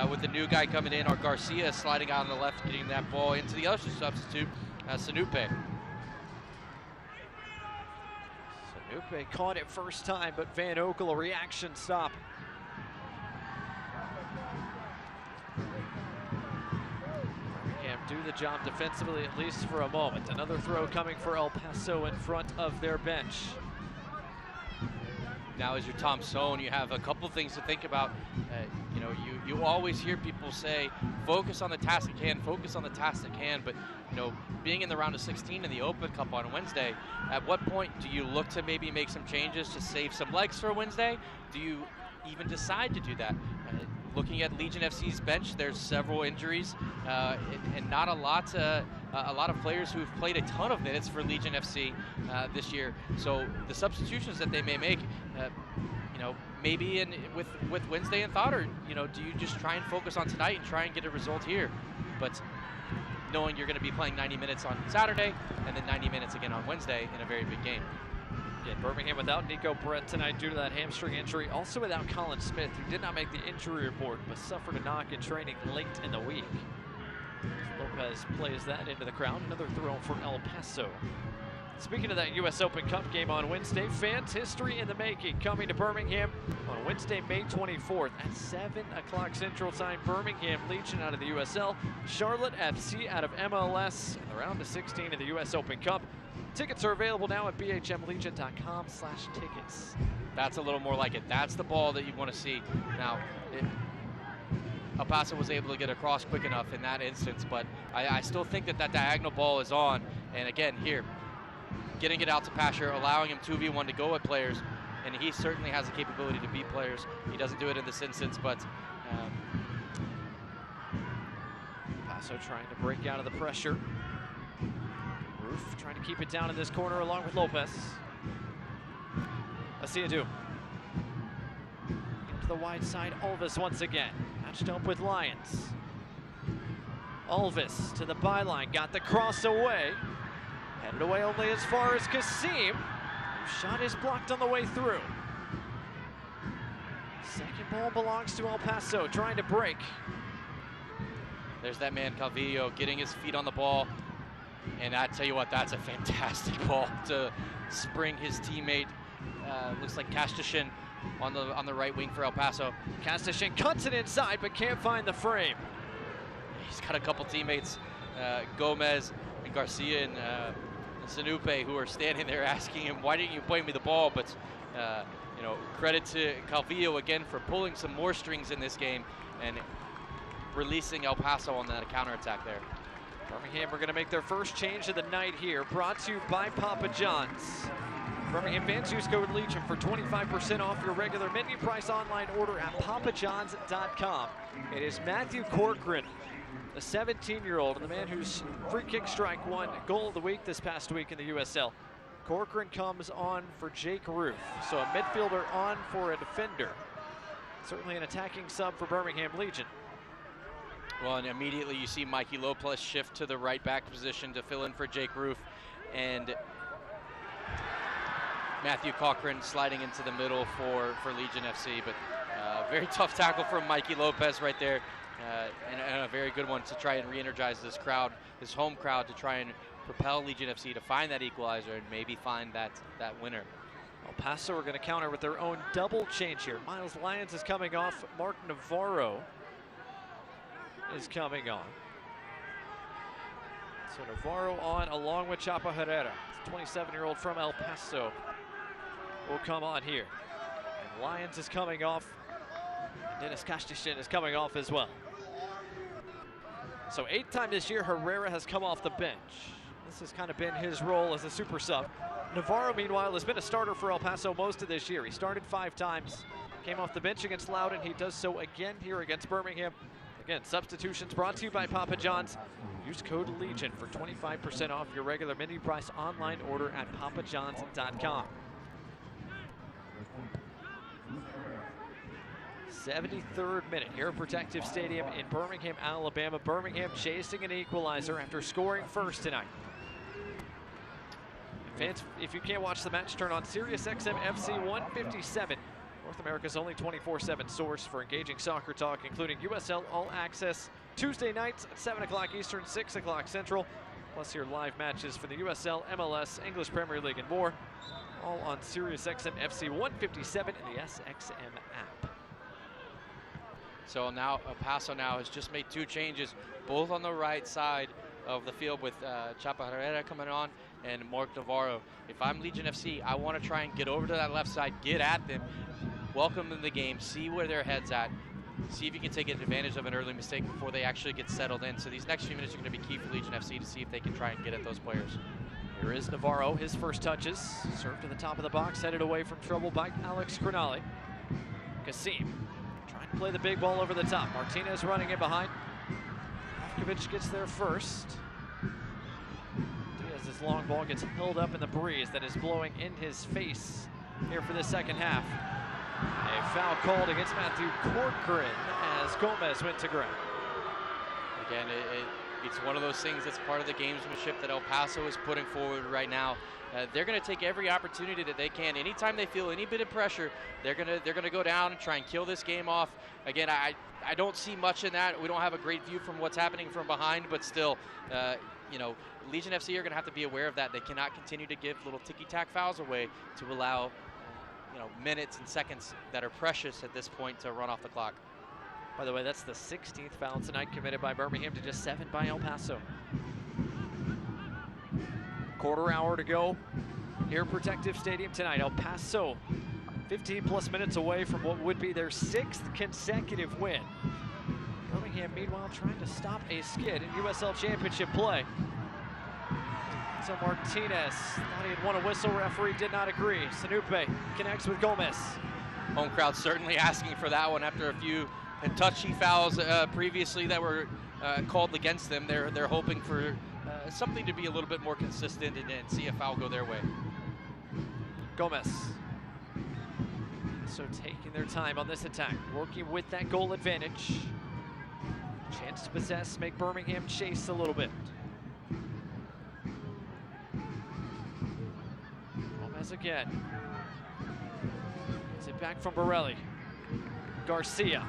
with the new guy coming in, or Garcia sliding out on the left, getting that ball into the other substitute, Sanupe. Sanupe caught it first time, but Van Oekel, a reaction stop. Birmingham do the job defensively, at least for a moment. Another throw coming for El Paso in front of their bench. Now as your Tom Sohn, you have a couple things to think about. You always hear people say, focus on the task at hand, focus on the task at hand, but being in the round of 16 in the Open Cup on Wednesday, at what point do you look to maybe make some changes to save some legs for Wednesday? Do you even decide to do that? Looking at Legion FC's bench, there's several injuries and not a lot of players who've played a ton of minutes for Legion FC this year. So the substitutions that they may make, maybe with Wednesday in thought, or do you just try and focus on tonight and try and get a result here? But knowing you're going to be playing 90 minutes on Saturday and then 90 minutes again on Wednesday in a very big game. Yeah, Birmingham without Nico Brett tonight due to that hamstring injury. Also without Colin Smith, who did not make the injury report, but suffered a knock in training late in the week. Lopez plays that into the crowd. Another throw for El Paso. Speaking of that U.S. Open Cup game on Wednesday, fans history in the making, coming to Birmingham on Wednesday, May 24th at 7 o'clock Central Time. Birmingham Legion out of the USL, Charlotte FC out of MLS, and the round of 16 of the U.S. Open Cup. Tickets are available now at bhmlegion.com/tickets. That's a little more like it. That's the ball that you want to see. Now, El Paso was able to get across quick enough in that instance, but I still think that diagonal ball is on. And again, here, getting it out to Pasher, allowing him 2v1 to go at players, and he certainly has the capability to beat players. He doesn't do it in this instance, but Paso trying to break out of the pressure. Roof trying to keep it down in this corner along with Lopez. Asiadu. Into the wide side, Alves once again. Matched up with Lyons. Alves to the byline, got the cross away. Headed away only as far as Kassim, whose shot is blocked on the way through. Second ball belongs to El Paso, trying to break. There's that man Calvillo getting his feet on the ball. And I tell you what, that's a fantastic ball to spring his teammate. Looks like Kastashin on the right wing for El Paso. Kastashin cuts it inside, but can't find the frame. He's got a couple teammates, Gomez and Garcia and and Sanupe, who are standing there asking him, why didn't you play me the ball? But, you know, credit to Calvillo again for pulling some more strings in this game and releasing El Paso on that counterattack there. Birmingham are going to make their first change of the night here, brought to you by Papa John's. Birmingham fans, use code Legion for 25% off your regular menu price online order at papajohns.com. It is Matthew Corcoran, the 17-year-old, the man whose free kick strike won goal of the week this past week in the USL. Corcoran comes on for Jake Roof, so a midfielder on for a defender. Certainly an attacking sub for Birmingham Legion. Well, and immediately you see Mikey Lopez shift to the right back position to fill in for Jake Roof, and Matthew Corcoran sliding into the middle for Legion FC. But very tough tackle from Mikey Lopez right there, and a very good one to try and re-energize this crowd, this home crowd, to try and propel Legion FC to find that equalizer and maybe find that winner. El Paso are going to counter with their own double change here. Miles Lyons is coming off. Mark Navarro is coming on. So Navarro on along with Chapa Herrera. 27-year-old from El Paso will come on here. And Lyons is coming off. Dennis Kastishin is coming off as well. So 8th time this year Herrera has come off the bench. This has kind of been his role as a super sub. Navarro, meanwhile, has been a starter for El Paso most of this year. He started 5 times, came off the bench against Loudoun. He does so again here against Birmingham. Again, substitutions brought to you by Papa John's. Use code Legion for 25% off your regular menu price online order at papajohns.com. 73rd minute here at Protective Stadium in Birmingham, Alabama. Birmingham chasing an equalizer after scoring first tonight. Fans, if you can't watch the match, turn on Sirius XM FC 157. North America's only 24/7 source for engaging soccer talk, including USL All Access Tuesday nights at 7 o'clock Eastern, 6 o'clock Central. Plus your live matches for the USL, MLS, English Premier League, and more. All on Sirius XM FC 157 and the SXM app. So now El Paso now has just made 2 changes, both on the right side of the field, with Chapa Herrera coming on and Mark Navarro. If I'm Legion FC, I want to try and get over to that left side, get at them, welcome them to the game, see where their head's at, see if you can take advantage of an early mistake before they actually get settled in. So these next few minutes are going to be key for Legion FC to see if they can try and get at those players. Here is Navarro, his first touches. Served to the top of the box, headed away from trouble by Alex Cronali. Kasim trying to play the big ball over the top. Martinez running in behind. Kovich gets there first. Diaz's long ball gets held up in the breeze that is blowing in his face here for the second half. A foul called against Matthew Corcoran as Gomez went to ground. Again, it's one of those things that's part of the gamesmanship that El Paso is putting forward right now. They're going to take every opportunity that they can. Anytime they feel any bit of pressure, they're going to go down and try and kill this game off. Again, I don't see much in that. We don't have a great view from what's happening from behind, but still, you know, Legion FC are going to have to be aware of that. They cannot continue to give little ticky-tack fouls away to allow, you know, minutes and seconds that are precious at this point to run off the clock. By the way, that's the 16th foul tonight committed by Birmingham to just 7 by El Paso. Quarter hour to go here at Protective Stadium tonight. El Paso 15+ minutes away from what would be their 6th consecutive win. Birmingham, meanwhile, trying to stop a skid in USL Championship play. So Martinez thought he had won a whistle. Referee did not agree. Sanupe connects with Gomez. Home crowd certainly asking for that one after a few touchy fouls previously that were called against them. They're hoping for something to be a little bit more consistent and see a foul go their way. Gomez. So taking their time on this attack, working with that goal advantage. Chance to possess, make Birmingham chase a little bit. Gomez again. Gets it back from Borelli. Garcia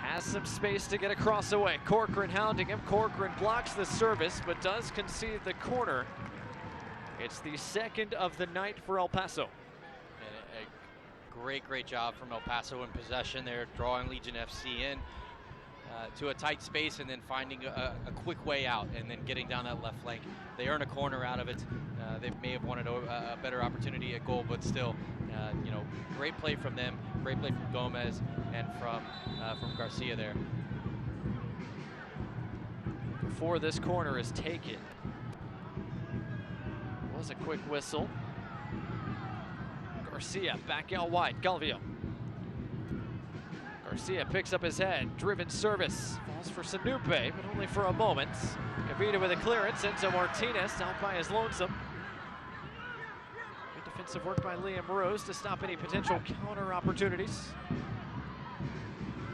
has some space to get across away. Corcoran hounding him. Corcoran blocks the service, but does concede the corner. It's the 2nd of the night for El Paso. Great job from El Paso in possession there, drawing Legion FC in. to a tight space and then finding a quick way out and then getting down that left flank. They earn a corner out of it. They may have wanted a better opportunity at goal, but still, you know, great play from them, great play from Gomez and from Garcia there. Before this corner is taken, was a quick whistle. Garcia back out wide, Calvillo. Garcia picks up his head, driven service, falls for Sanupe, but only for a moment. Cavita with a clearance, Enzo Martinez out by his lonesome. Good defensive work by Liam Rose to stop any potential counter opportunities.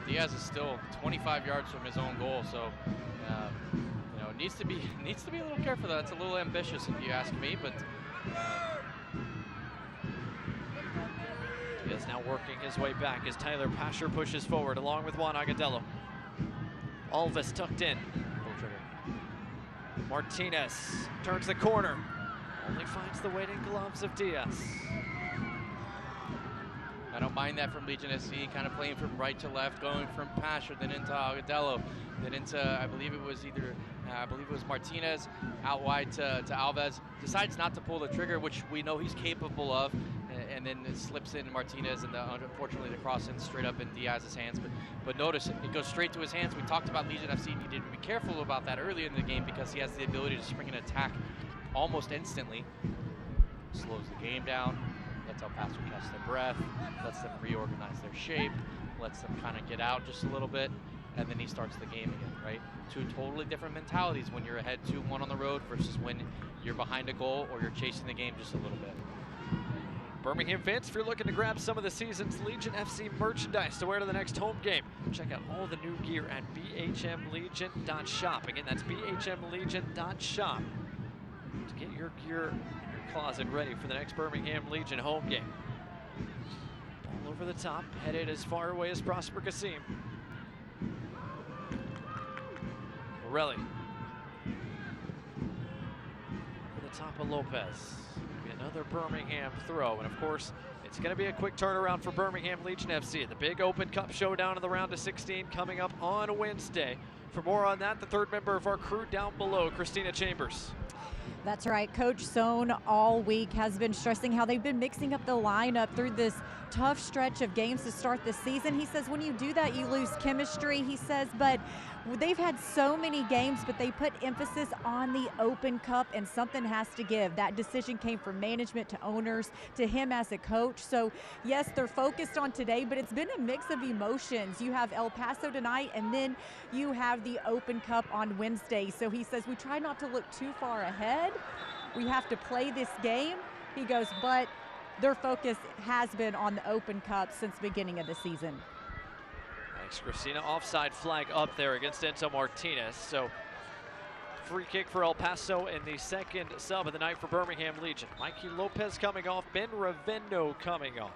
Diaz is still 25 yards from his own goal, so you know, needs to be a little careful. That's a little ambitious, if you ask me, but. He is now working his way back as Tyler Pasher pushes forward along with Juan Agudelo. Alves tucked in. Martinez turns the corner. Only finds the waiting gloves of Diaz. I don't mind that from Legion SC, kind of playing from right to left, going from Pasher, then into Agudelo, then into, I believe it was Martinez, out wide to Alves. Decides not to pull the trigger, which we know he's capable of, and then it slips in Martinez, and unfortunately the cross ends straight up in Diaz's hands. But notice, it goes straight to his hands. We talked about Legion FC needed to be careful about that early in the game because he has the ability to spring an attack almost instantly. Slows the game down. Lets El Paso catch their breath, lets them reorganize their shape, lets them kind of get out just a little bit, and then he starts the game again, right? Two totally different mentalities when you're ahead 2-1 on the road versus when you're behind a goal or you're chasing the game just a little bit. Birmingham fans, if you're looking to grab some of the season's Legion FC merchandise to wear to the next home game, check out all the new gear at bhmlegion.shop. Again, that's bhmlegion.shop to get your gear closet ready for the next Birmingham Legion home game. Ball over the top, headed as far away as Prosper Kasim. Morelli. Over the top of Lopez. Another Birmingham throw, and of course, it's going to be a quick turnaround for Birmingham Legion FC. The big Open Cup showdown in the round of 16 coming up on Wednesday. For more on that, the third member of our crew down below, Christina Chambers. That's right. Coach Sohn all week has been stressing how they've been mixing up the lineup through this tough stretch of games to start the season. He says when you do that, you lose chemistry. He says, but they've had so many games, but they put emphasis on the Open Cup, and something has to give. That decision came from management to owners to him as a coach. So, yes, they're focused on today, but it's been a mix of emotions. You have El Paso tonight, and then you have the Open Cup on Wednesday. So he says we try not to look too far ahead. We have to play this game. He goes, but their focus has been on the Open Cup since the beginning of the season. Thanks, Christina. Offside flag up there against Enzo Martinez. So free kick for El Paso and the second sub of the night for Birmingham Legion. Mikey Lopez coming off, Ben Ravendo coming on.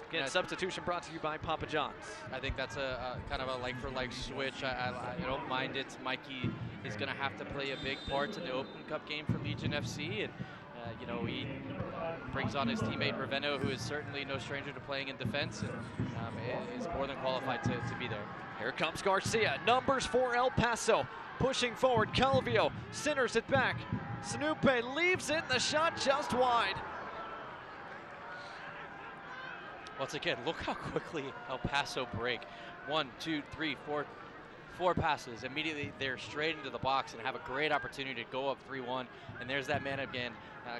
Again, substitution brought to you by Papa John's. I think that's a kind of a like-for-like switch. I don't mind it. Mikey is going to have to play a big part in the Open Cup game for Legion FC, and you know, he brings on his teammate Raveno, who is certainly no stranger to playing in defense, and is more than qualified to be there. Here comes Garcia, numbers for El Paso, pushing forward. Calvillo centers it back. Sanupe leaves it, the shot just wide. Once again, look how quickly El Paso break. 1, 2, 3, 4 passes. Immediately they're straight into the box and have a great opportunity to go up 3-1. And there's that man again,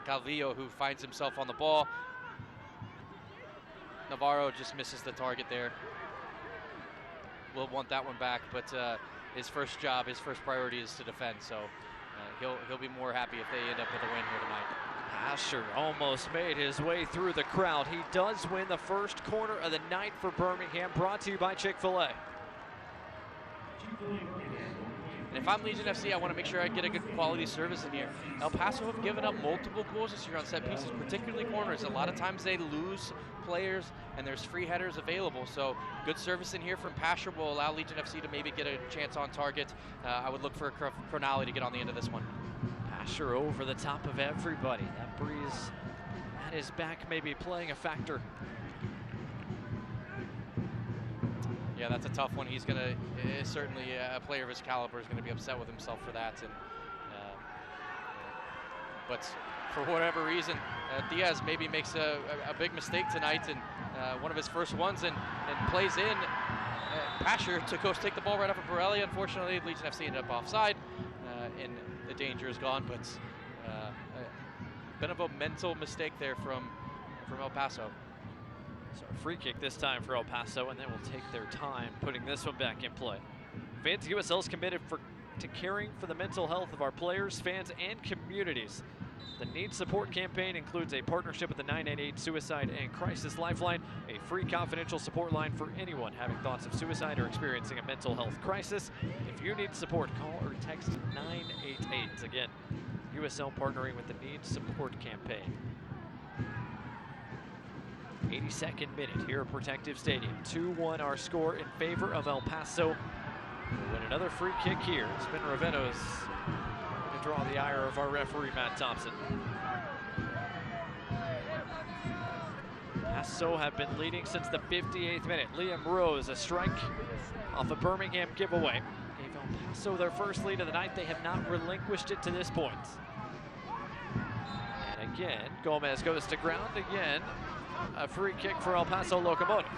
Calvillo, who finds himself on the ball. Navarro just misses the target there. We'll want that one back, but his first priority is to defend. So he'll be more happy if they end up with a win here tonight. Asher almost made his way through the crowd. He does win the first corner of the night for Birmingham, brought to you by Chick-fil-A. And if I'm Legion FC, I want to make sure I get a good quality service in here. El Paso have given up multiple goals this year on set pieces, particularly corners. A lot of times they lose players, and there's free headers available. So good service in here from Pasher will allow Legion FC to maybe get a chance on target. I would look for Cronali to get on the end of this one. Pasher over the top of everybody. That breeze at his back may be playing a factor. Yeah, that's a tough one. He's going to, certainly a player of his caliber is going to be upset with himself for that. And but for whatever reason, Diaz maybe makes a big mistake tonight, and one of his first ones, and plays in Pasher to go take the ball right off of Borelli. Unfortunately, Legion FC ended up offside, and the danger is gone. But a bit of a mental mistake there from El Paso. So a free kick this time for El Paso, and they will take their time putting this one back in play. Fans USL is committed to caring for the mental health of our players, fans, and communities. The Need Support campaign includes a partnership with the 988 Suicide and Crisis Lifeline, a free confidential support line for anyone having thoughts of suicide or experiencing a mental health crisis. If you need support, call or text 988. Again, USL partnering with the Need Support campaign. 82nd minute here at Protective Stadium. 2-1 our score in favor of El Paso. We'll win another free kick here. Spin Ravenno's to draw the ire of our referee, Matt Thompson. Paso have been leading since the 58th minute. Liam Rose, a strike off a Birmingham giveaway, gave El Paso their first lead of the night. They have not relinquished it to this point. And again, Gomez goes to ground again. A free kick for El Paso Locomotive.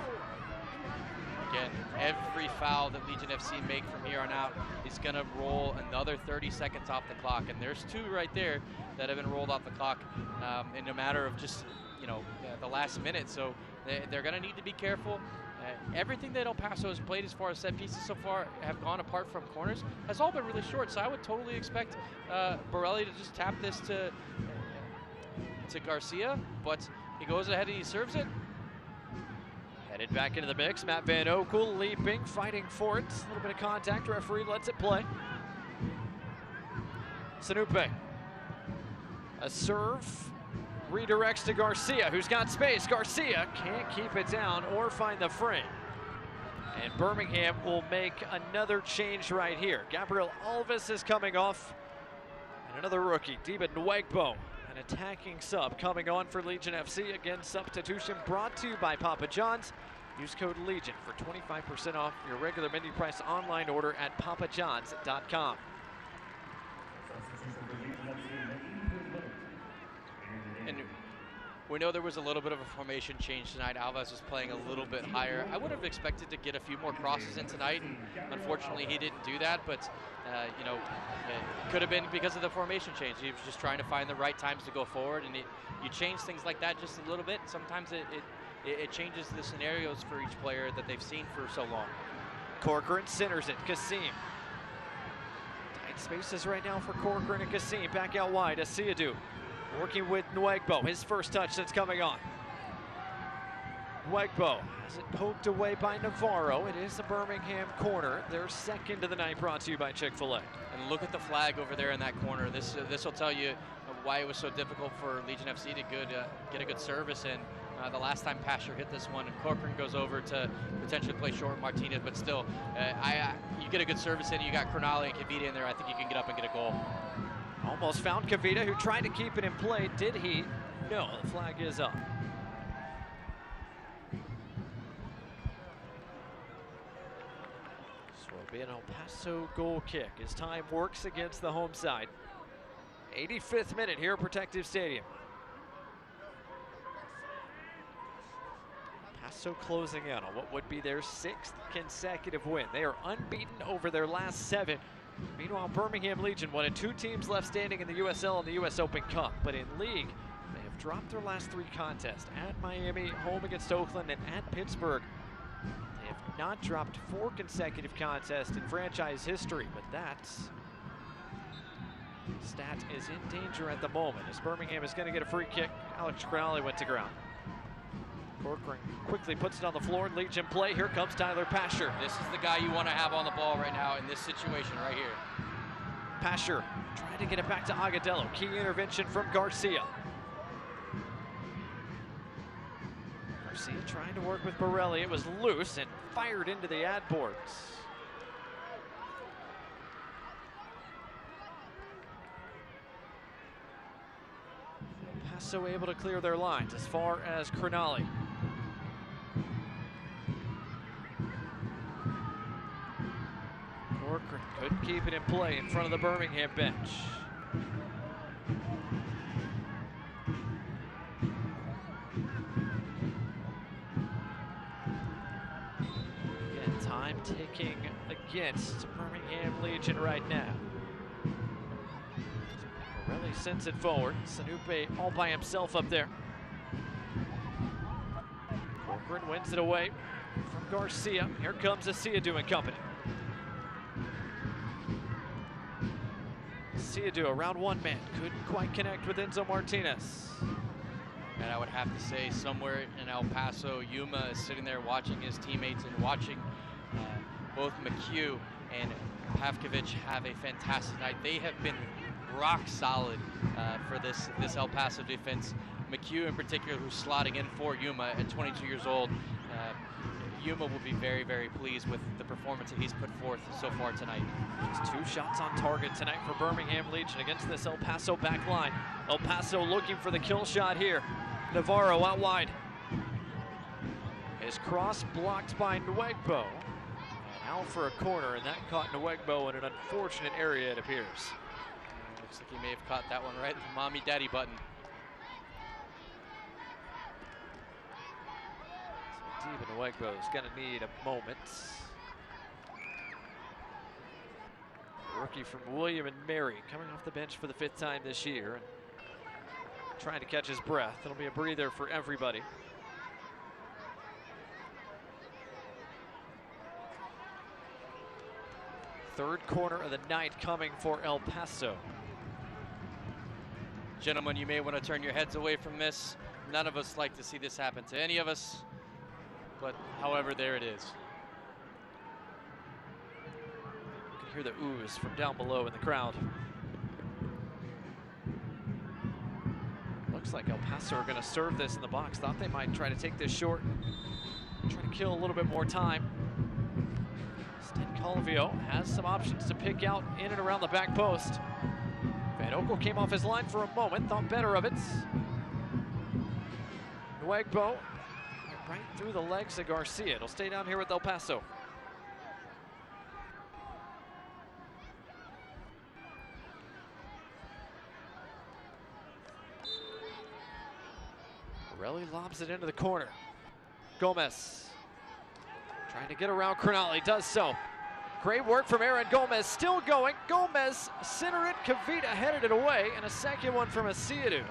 Again, every foul that Legion FC make from here on out is going to roll another 30 seconds off the clock. And there's two right there that have been rolled off the clock in a matter of just, the last minute. So they're going to need to be careful. Everything that El Paso has played as far as set pieces so far have gone apart from corners has all been really short. So I would totally expect Borelli to just tap this to Garcia, but he goes ahead and he serves it. Headed back into the mix, Matt Van Oekel leaping, fighting for it. A little bit of contact, referee lets it play. Sanupe. A serve, redirects to Garcia, who's got space. Garcia can't keep it down or find the frame. And Birmingham will make another change right here. Gabriel Alves is coming off. And another rookie, Diba Nwegbo. An attacking sub coming on for Legion FC. Again, substitution brought to you by Papa John's. Use code LEGION for 25% off your regular menu price online order at papajohns.com. And we know there was a little bit of a formation change tonight. Alves was playing a little bit higher. I would have expected to get a few more crosses in tonight, and unfortunately he didn't do that. But it could have been because of the formation change. He was just trying to find the right times to go forward, and you change things like that just a little bit. Sometimes it changes the scenarios for each player that they've seen for so long. Corcoran centers it. Kasim. Tight spaces right now for Corcoran and Kasim. Back out wide. Asiadu working with Nwegbo. His first touch that's coming on. Nwegbo has it poked away by Navarro. It is a Birmingham corner. Their second of the night, brought to you by Chick-fil-A. And look at the flag over there in that corner. This will tell you why it was so difficult for Legion FC to get a good service in. The last time Pasher hit this one, and Corcoran goes over to potentially play short with Martinez, but still, you get a good service in, you got Cronali and Kavita in there, I think you can get up and get a goal. Almost found Kavita, who tried to keep it in play. Did he? No, the flag is up. So it'll be an El Paso goal kick as time works against the home side. 85th minute here at Protective Stadium. Paso closing in on what would be their 6th consecutive win. They are unbeaten over their last 7. Meanwhile, Birmingham Legion, one of 2 teams left standing in the USL and the US Open Cup. But in league, they have dropped their last 3 contests at Miami, home against Oakland, and at Pittsburgh. They have not dropped 4 consecutive contests in franchise history, but that stat is in danger at the moment as Birmingham is going to get a free kick. Alex Cronali went to ground. Corcoran quickly puts it on the floor. Legion play. Here comes Tyler Pasher. This is the guy you want to have on the ball right now in this situation right here. Pasher trying to get it back to Agadello. Key intervention from Garcia. Garcia trying to work with Borelli. It was loose and fired into the ad boards. Paso able to clear their lines as far as Cronali. Corcoran couldn't keep it in play in front of the Birmingham bench. Again, time ticking against Birmingham Legion right now. Really sends it forward. Sanupe all by himself up there. Corcoran wins it away from Garcia. Here comes Asiadu and company. Asiadu around one man. Couldn't quite connect with Enzo Martinez. And I would have to say somewhere in El Paso, Yuma is sitting there watching his teammates and watching both McHugh and Pavkovic have a fantastic night. They have been rock solid for this El Paso defense. McHugh in particular, who's slotting in for Yuma at 22 years old. Yuma will be very, very pleased with the performance that he's put forth so far tonight. Just 2 shots on target tonight for Birmingham Legion against this El Paso back line. El Paso looking for the kill shot here. Navarro out wide. His cross blocked by Nwegbo. And out for a corner, and that caught Nwegbo in an unfortunate area, it appears. Looks like he may have caught that one right in the mommy-daddy button. So Stephen Nwegbo's going to need a moment. The rookie from William and Mary coming off the bench for the 5th time this year. And trying to catch his breath. It'll be a breather for everybody. Third corner of the night coming for El Paso. Gentlemen, you may want to turn your heads away from this. None of us like to see this happen to any of us, but however, there it is. You can hear the oohs from down below in the crowd. Looks like El Paso are going to serve this in the box. Thought they might try to take this short, try to kill a little bit more time. Sten Calvio has some options to pick out in and around the back post. Van Oekel came off his line for a moment, thought better of it. Nwegbo right through the legs of Garcia. It'll stay down here with El Paso. Morelli lobs it into the corner. Gomez trying to get around Crognale, does so. Great work from Aaron Gomez, still going. Gomez centered it, Kavita headed it away, and a second one from Asiadu.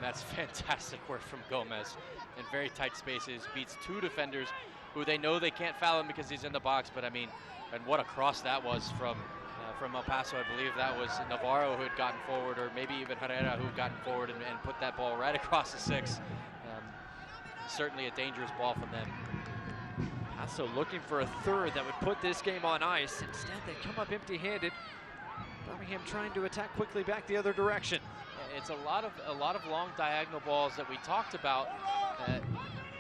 That's fantastic work from Gomez in very tight spaces. Beats 2 defenders who they know they can't foul him because he's in the box, but I mean, and what a cross that was from El Paso. I believe that was Navarro who had gotten forward, or maybe even Herrera who had gotten forward and put that ball right across the 6. Certainly a dangerous ball from them. Paso looking for a third that would put this game on ice. Instead, they come up empty-handed. Birmingham trying to attack quickly back the other direction. It's a lot of long diagonal balls that we talked about,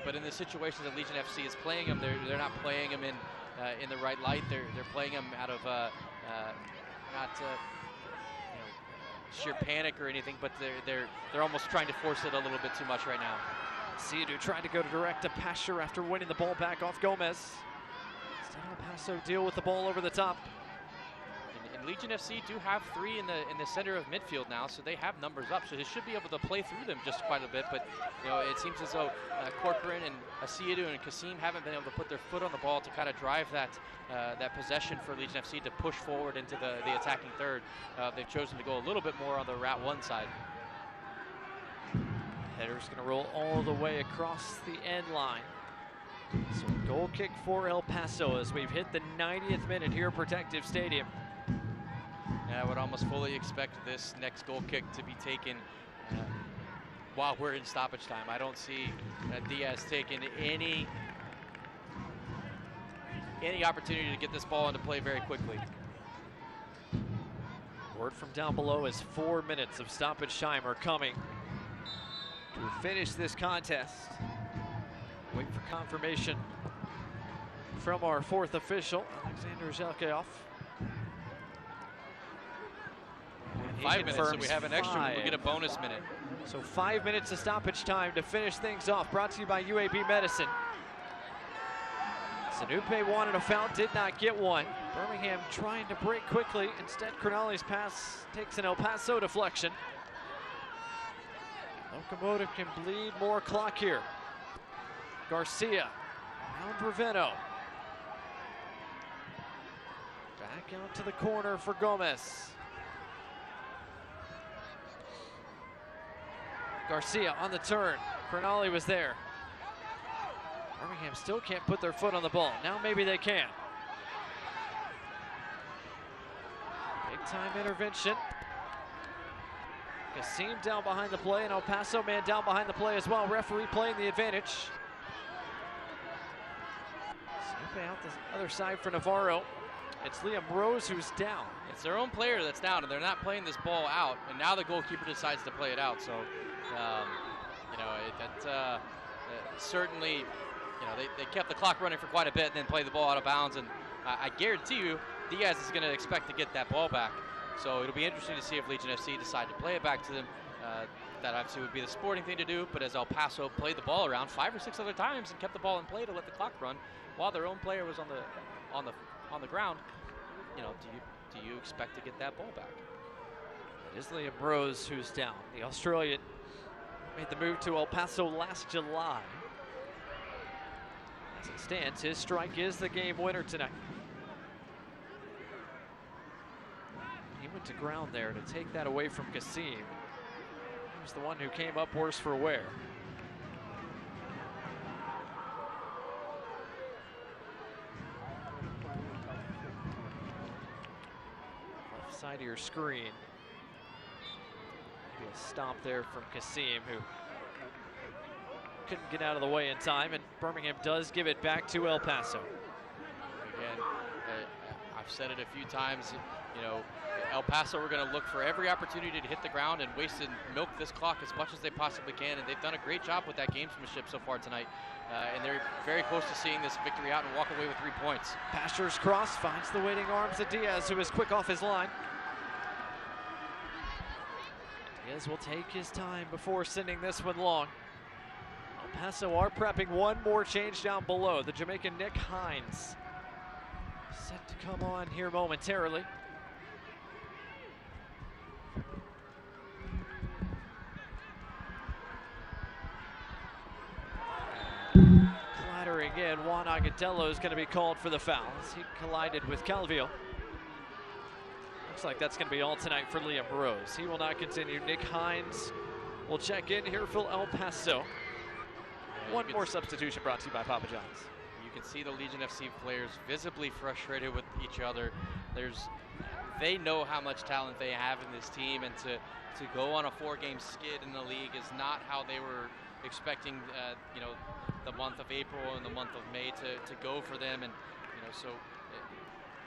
but in the situations that Legion FC is playing them, they're not playing them in the right light. They're playing them out of not sheer panic or anything, but they're almost trying to force it a little bit too much right now. Asiadu trying to go direct to Pasher after winning the ball back off Gomez. Instead, El Paso deal with the ball over the top. And Legion FC do have 3 in the center of midfield now, so they have numbers up, so they should be able to play through them just quite a bit. But you know, it seems as though Corcoran and Asiadu and Kasim haven't been able to put their foot on the ball to kind of drive that possession for Legion FC to push forward into the attacking third. They've chosen to go a little bit more on the Route 1 side. Header's going to roll all the way across the end line. So goal kick for El Paso as we've hit the 90th minute here at Protective Stadium. I would almost fully expect this next goal kick to be taken while we're in stoppage time. I don't see Diaz taking any opportunity to get this ball into play very quickly. Word from down below is 4 minutes of stoppage time are coming to finish this contest. Wait for confirmation from our 4th official, Alexander Zelkayoff. 5 minutes, so we have an extra, we'll get a bonus minute. So 5 minutes of stoppage time to finish things off. Brought to you by UAB Medicine. Sanupe wanted a foul, did not get one. Birmingham trying to break quickly. Instead, Crenali's pass takes an El Paso deflection. Locomotive can bleed more clock here. Garcia, now Breveno. Back out to the corner for Gomez. Garcia on the turn. Crenali was there. Birmingham still can't put their foot on the ball. Now maybe they can. Big time intervention. Kassim down behind the play, and El Paso man down behind the play as well. Referee playing the advantage. Snooping out the other side for Navarro. It's Liam Rose who's down. It's their own player that's down, and they're not playing this ball out, and now the goalkeeper decides to play it out. So, you know, certainly, you know, they kept the clock running for quite a bit and then played the ball out of bounds, and I guarantee you Diaz is going to expect to get that ball back. So it'll be interesting to see if Legion FC decide to play it back to them. That obviously would be the sporting thing to do, but as El Paso played the ball around 5 or 6 other times and kept the ball in play to let the clock run while their own player was on the ground, you know, do you expect to get that ball back? It is Liam Rose who's down. The Australian made the move to El Paso last July. As it stands, his strike is the game winner tonight. He went to ground there to take that away from Kassim. He was the one who came up worse for wear. Left side of your screen. Maybe a stop there from Kassim, who couldn't get out of the way in time, and Birmingham does give it back to El Paso. Again, I've said it a few times, you know, El Paso are going to look for every opportunity to hit the ground and waste and milk this clock as much as they possibly can, and they've done a great job with that gamesmanship so far tonight, and they're very close to seeing this victory out and walk away with 3 points. Pastor's cross finds the waiting arms of Diaz, who is quick off his line. Diaz will take his time before sending this one long. El Paso are prepping one more change down below. The Jamaican Nick Hines set to come on here momentarily. Clattering in, Juan Agadello is going to be called for the foul as he collided with Calvillo. Looks like that's going to be all tonight for Liam Rose. He will not continue. Nick Hines will check in here for El Paso. One more substitution brought to you by Papa John's. You can see the Legion FC players visibly frustrated with each other. They know how much talent they have in this team, and to go on a 4-game skid in the league is not how they were expecting, you know, the month of April and the month of May to go for them. And, you know, so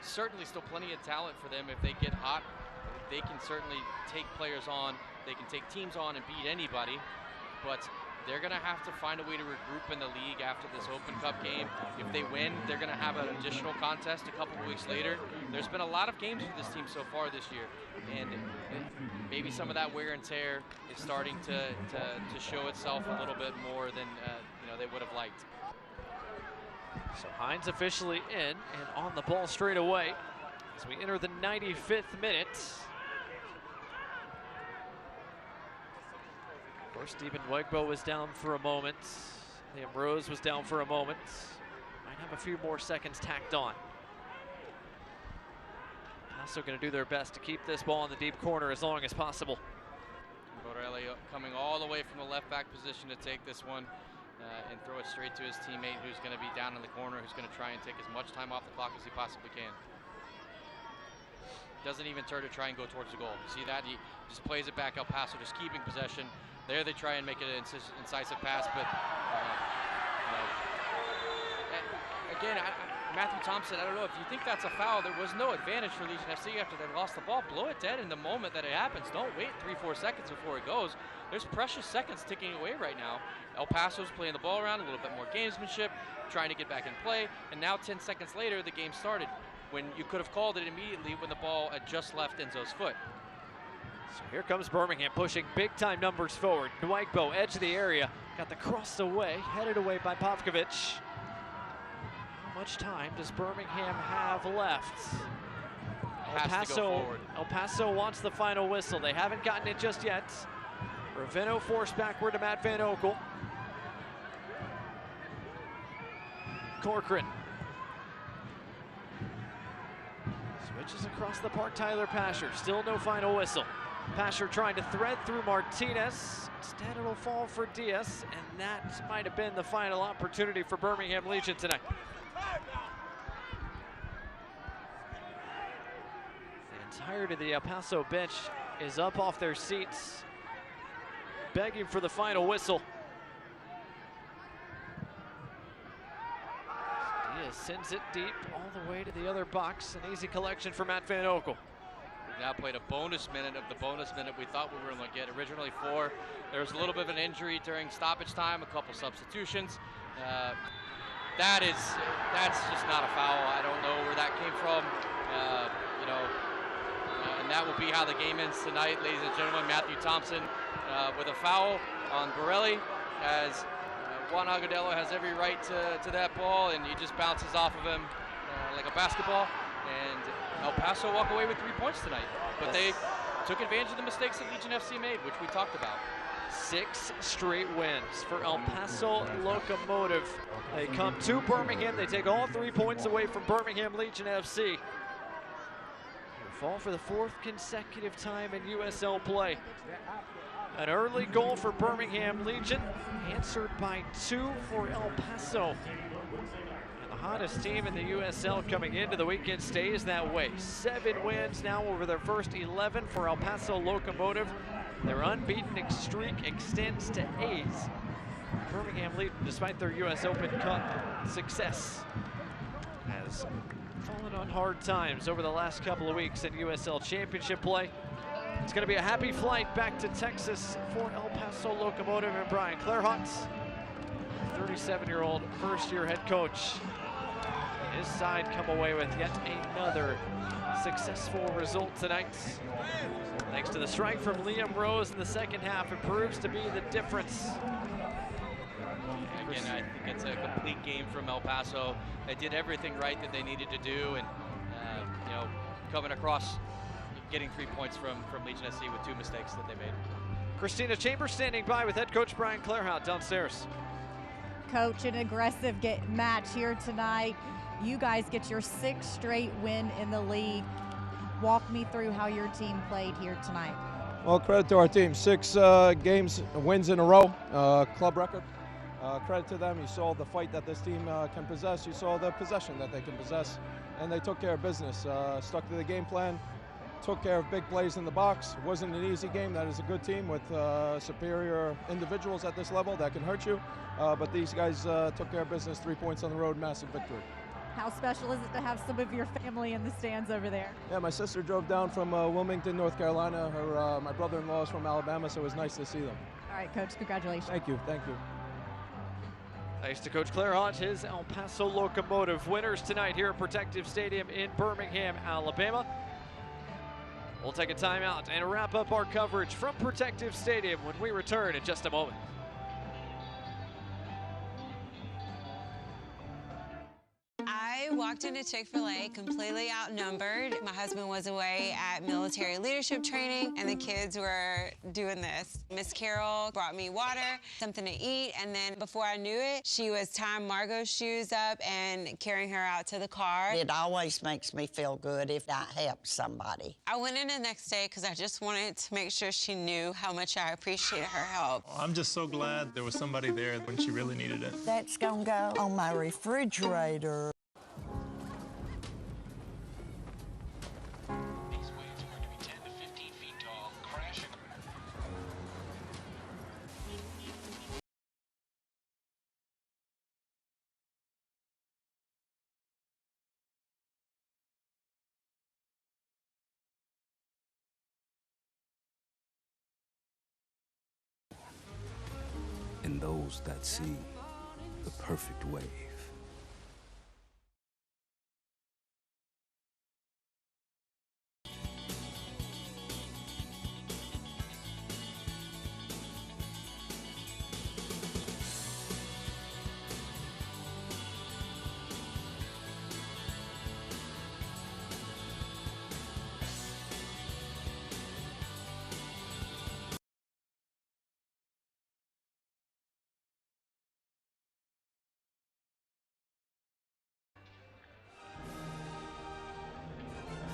certainly still plenty of talent for them. If they get hot, they can certainly take players on. They can take teams on and beat anybody, but they're going to have to find a way to regroup in the league after this Open Cup game. If they win, they're going to have an additional contest a couple of weeks later. There's been a lot of games for this team so far this year, and maybe some of that wear and tear is starting to show itself a little bit more than you know, they would have liked. So Hines officially in and on the ball straight away as we enter the 95th minute. Of course, Stephen Wegbo was down for a moment. Liam Rose was down for a moment. Might have a few more seconds tacked on. Also going to do their best to keep this ball in the deep corner as long as possible. Borelli coming all the way from the left back position to take this one and throw it straight to his teammate, who's going to be down in the corner, who's going to try and take as much time off the clock as he possibly can. Doesn't even turn to try and go towards the goal. See that? He just plays it back. El Paso just keeping possession. There they try and make it an incisive pass, but again, Matthew Thompson, I don't know if you think that's a foul. There was no advantage for Legion FC after they lost the ball. Blow it dead in the moment that it happens. Don't wait 3-4 seconds before it goes. There's precious seconds ticking away right now. El Paso's playing the ball around, a little bit more gamesmanship, trying to get back in play, and now 10 seconds later, the game started, when you could have called it immediately when the ball had just left Enzo's foot. So here comes Birmingham pushing big-time numbers forward. Nwagbo, edge of the area, got the cross away, headed away by Popkovic. How much time does Birmingham have left? Has to go forward. El Paso wants the final whistle. They haven't gotten it just yet. Ravino forced backward to Matt Van Oekel. Corcoran switches across the park. Tyler Pasher, still no final whistle. Pasher trying to thread through Martinez. Instead, it'll fall for Diaz, and that might have been the final opportunity for Birmingham Legion tonight. The entirety of the El Paso bench is up off their seats, begging for the final whistle. Diaz sends it deep all the way to the other box. An easy collection for Matt Van Oekel. We now played a bonus minute of the bonus minute we thought we were going to get. Originally 4. There was a little bit of an injury during stoppage time, a couple substitutions. That's just not a foul. I don't know where that came from. And that will be how the game ends tonight, ladies and gentlemen. Matthew Thompson with a foul on Borelli, as Juan Agudelo has every right to that ball, and he just bounces off of him like a basketball. And El Paso walk away with 3 points tonight. But they took advantage of the mistakes that Legion FC made, which we talked about. 6 straight wins for El Paso Locomotive. They come to Birmingham. They take all 3 points away from Birmingham Legion FC. They fall for the 4th consecutive time in USL play. An early goal for Birmingham Legion, answered by 2 for El Paso. And the hottest team in the USL coming into the weekend stays that way. 7 wins now over their first 11 for El Paso Locomotive. Their unbeaten streak extends to 8. Birmingham Legion, despite their US Open Cup success, has fallen on hard times over the last couple of weeks in USL Championship play. It's going to be a happy flight back to Texas for El Paso Locomotive and Brian Clairhot, 37-year-old first-year head coach. His side come away with yet another successful result tonight. Thanks to the strike from Liam Rose in the second half, it proves to be the difference. Again, I think it's a complete game from El Paso. They did everything right that they needed to do, and coming across, getting 3 points from Legion SC with 2 mistakes that they made. Christina Chambers standing by with head coach Brian Clairhot downstairs. Coach, an aggressive match here tonight. You guys get your 6th straight win in the league. Walk me through how your team played here tonight. Well, credit to our team. 6 wins in a row, club record. Credit to them. You saw the fight that this team can possess. You saw the possession that they can possess, and they took care of business. Stuck to the game plan, took care of big plays in the box. It wasn't an easy game. That is a good team with superior individuals at this level that can hurt you. But these guys took care of business. 3 points on the road, massive victory. How special is it to have some of your family in the stands over there? Yeah, my sister drove down from Wilmington, North Carolina. My brother-in-law is from Alabama, so it was nice to see them. All right, Coach, congratulations. Thank you, thank you. Thanks to Coach Clairhot, his El Paso Locomotive winners tonight here at Protective Stadium in Birmingham, Alabama. We'll take a timeout and wrap up our coverage from Protective Stadium when we return in just a moment. I walked into Chick-fil-A completely outnumbered. My husband was away at military leadership training, and the kids were doing this. Miss Carol brought me water, something to eat, and then before I knew it, she was tying Margot's shoes up and carrying her out to the car. It always makes me feel good if that helps somebody. I went in the next day because I just wanted to make sure she knew how much I appreciated her help. I'm just so glad there was somebody there when she really needed it. That's gonna go on my refrigerator. And those that see the perfect wave.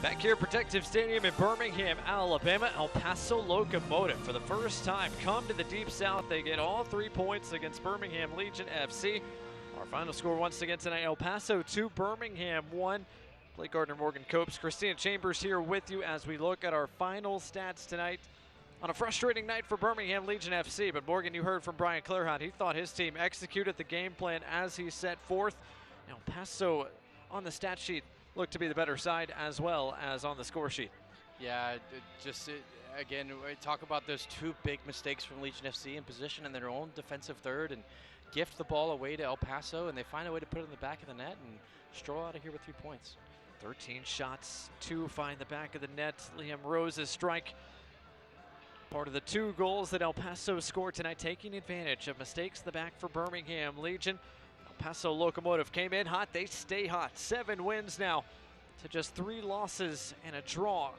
Back here at Protective Stadium in Birmingham, Alabama, El Paso Locomotive for the first time come to the Deep South. They get all 3 points against Birmingham Legion FC. Our final score once again tonight, El Paso 2, Birmingham 1. Blake Gardner, Morgan Copes, Christina Chambers here with you as we look at our final stats tonight on a frustrating night for Birmingham Legion FC. But Morgan, you heard from Brian Clairhot. He thought his team executed the game plan as he set forth. El Paso on the stat sheet looked to be the better side as well as on the score sheet. Yeah, again, we talk about those 2 big mistakes from Legion FC in position in their own defensive third and gift the ball away to El Paso, and they find a way to put it in the back of the net and stroll out of here with 3 points. 13 shots, 2 find the back of the net. Liam Rose's strike, part of the 2 goals that El Paso scored tonight, taking advantage of mistakes in the back for Birmingham Legion. El Paso Locomotive came in hot, they stay hot. 7 wins now to just 3 losses and a draw.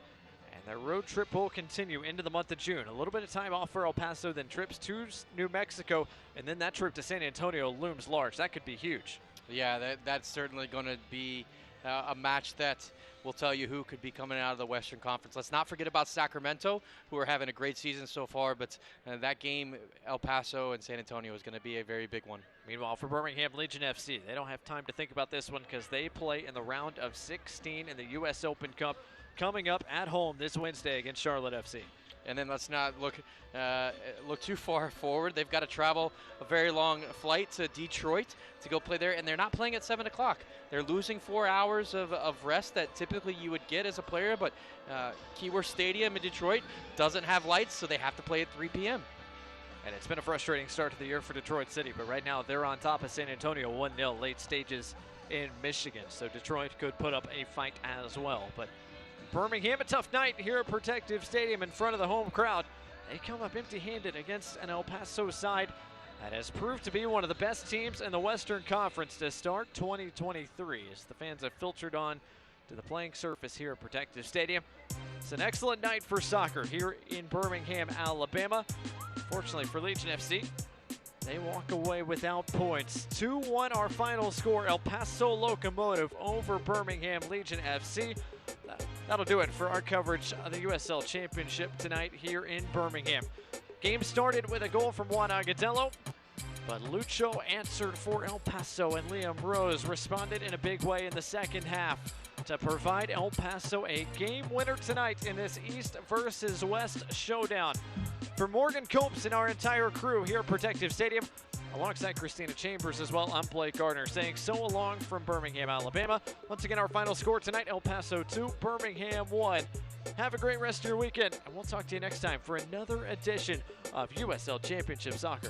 And their road trip will continue into the month of June. A little bit of time off for El Paso, then trips to New Mexico, and then that trip to San Antonio looms large. That could be huge. Yeah, that's certainly going to be a match that will tell you who could be coming out of the Western Conference. Let's not forget about Sacramento, who are having a great season so far, but that game, El Paso and San Antonio, is going to be a very big one. Meanwhile, for Birmingham Legion FC, they don't have time to think about this one because they play in the round of 16 in the U.S. Open Cup coming up at home this Wednesday against Charlotte FC. And then let's not look too far forward. They've got to travel a very long flight to Detroit to go play there, and they're not playing at 7 o'clock. They're losing 4 hours of rest that typically you would get as a player, but Keyworth Stadium in Detroit doesn't have lights, so they have to play at 3 p.m. And it's been a frustrating start to the year for Detroit City, but right now they're on top of San Antonio 1-0 late stages in Michigan, so Detroit could put up a fight as well. But Birmingham, a tough night here at Protective Stadium in front of the home crowd. They come up empty-handed against an El Paso side that has proved to be one of the best teams in the Western Conference to start 2023 as the fans have filtered on to the playing surface here at Protective Stadium. It's an excellent night for soccer here in Birmingham, Alabama. Fortunately for Legion FC, they walk away without points. 2-1 our final score, El Paso Locomotive over Birmingham Legion FC. That'll do it for our coverage of the USL Championship tonight here in Birmingham. Game started with a goal from Juan Agudelo, but Lucho answered for El Paso, and Liam Rose responded in a big way in the second half to provide El Paso a game winner tonight in this East versus West showdown. For Morgan Copes and our entire crew here at Protective Stadium, alongside Christina Chambers as well, I'm Blake Gardner saying so long from Birmingham, Alabama. Once again, our final score tonight, El Paso 2, Birmingham 1. Have a great rest of your weekend, and we'll talk to you next time for another edition of USL Championship Soccer.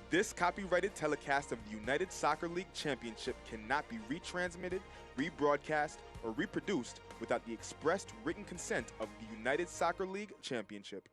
This copyrighted telecast of the United Soccer League Championship cannot be retransmitted, rebroadcast, or reproduced without the expressed written consent of the United Soccer League Championship.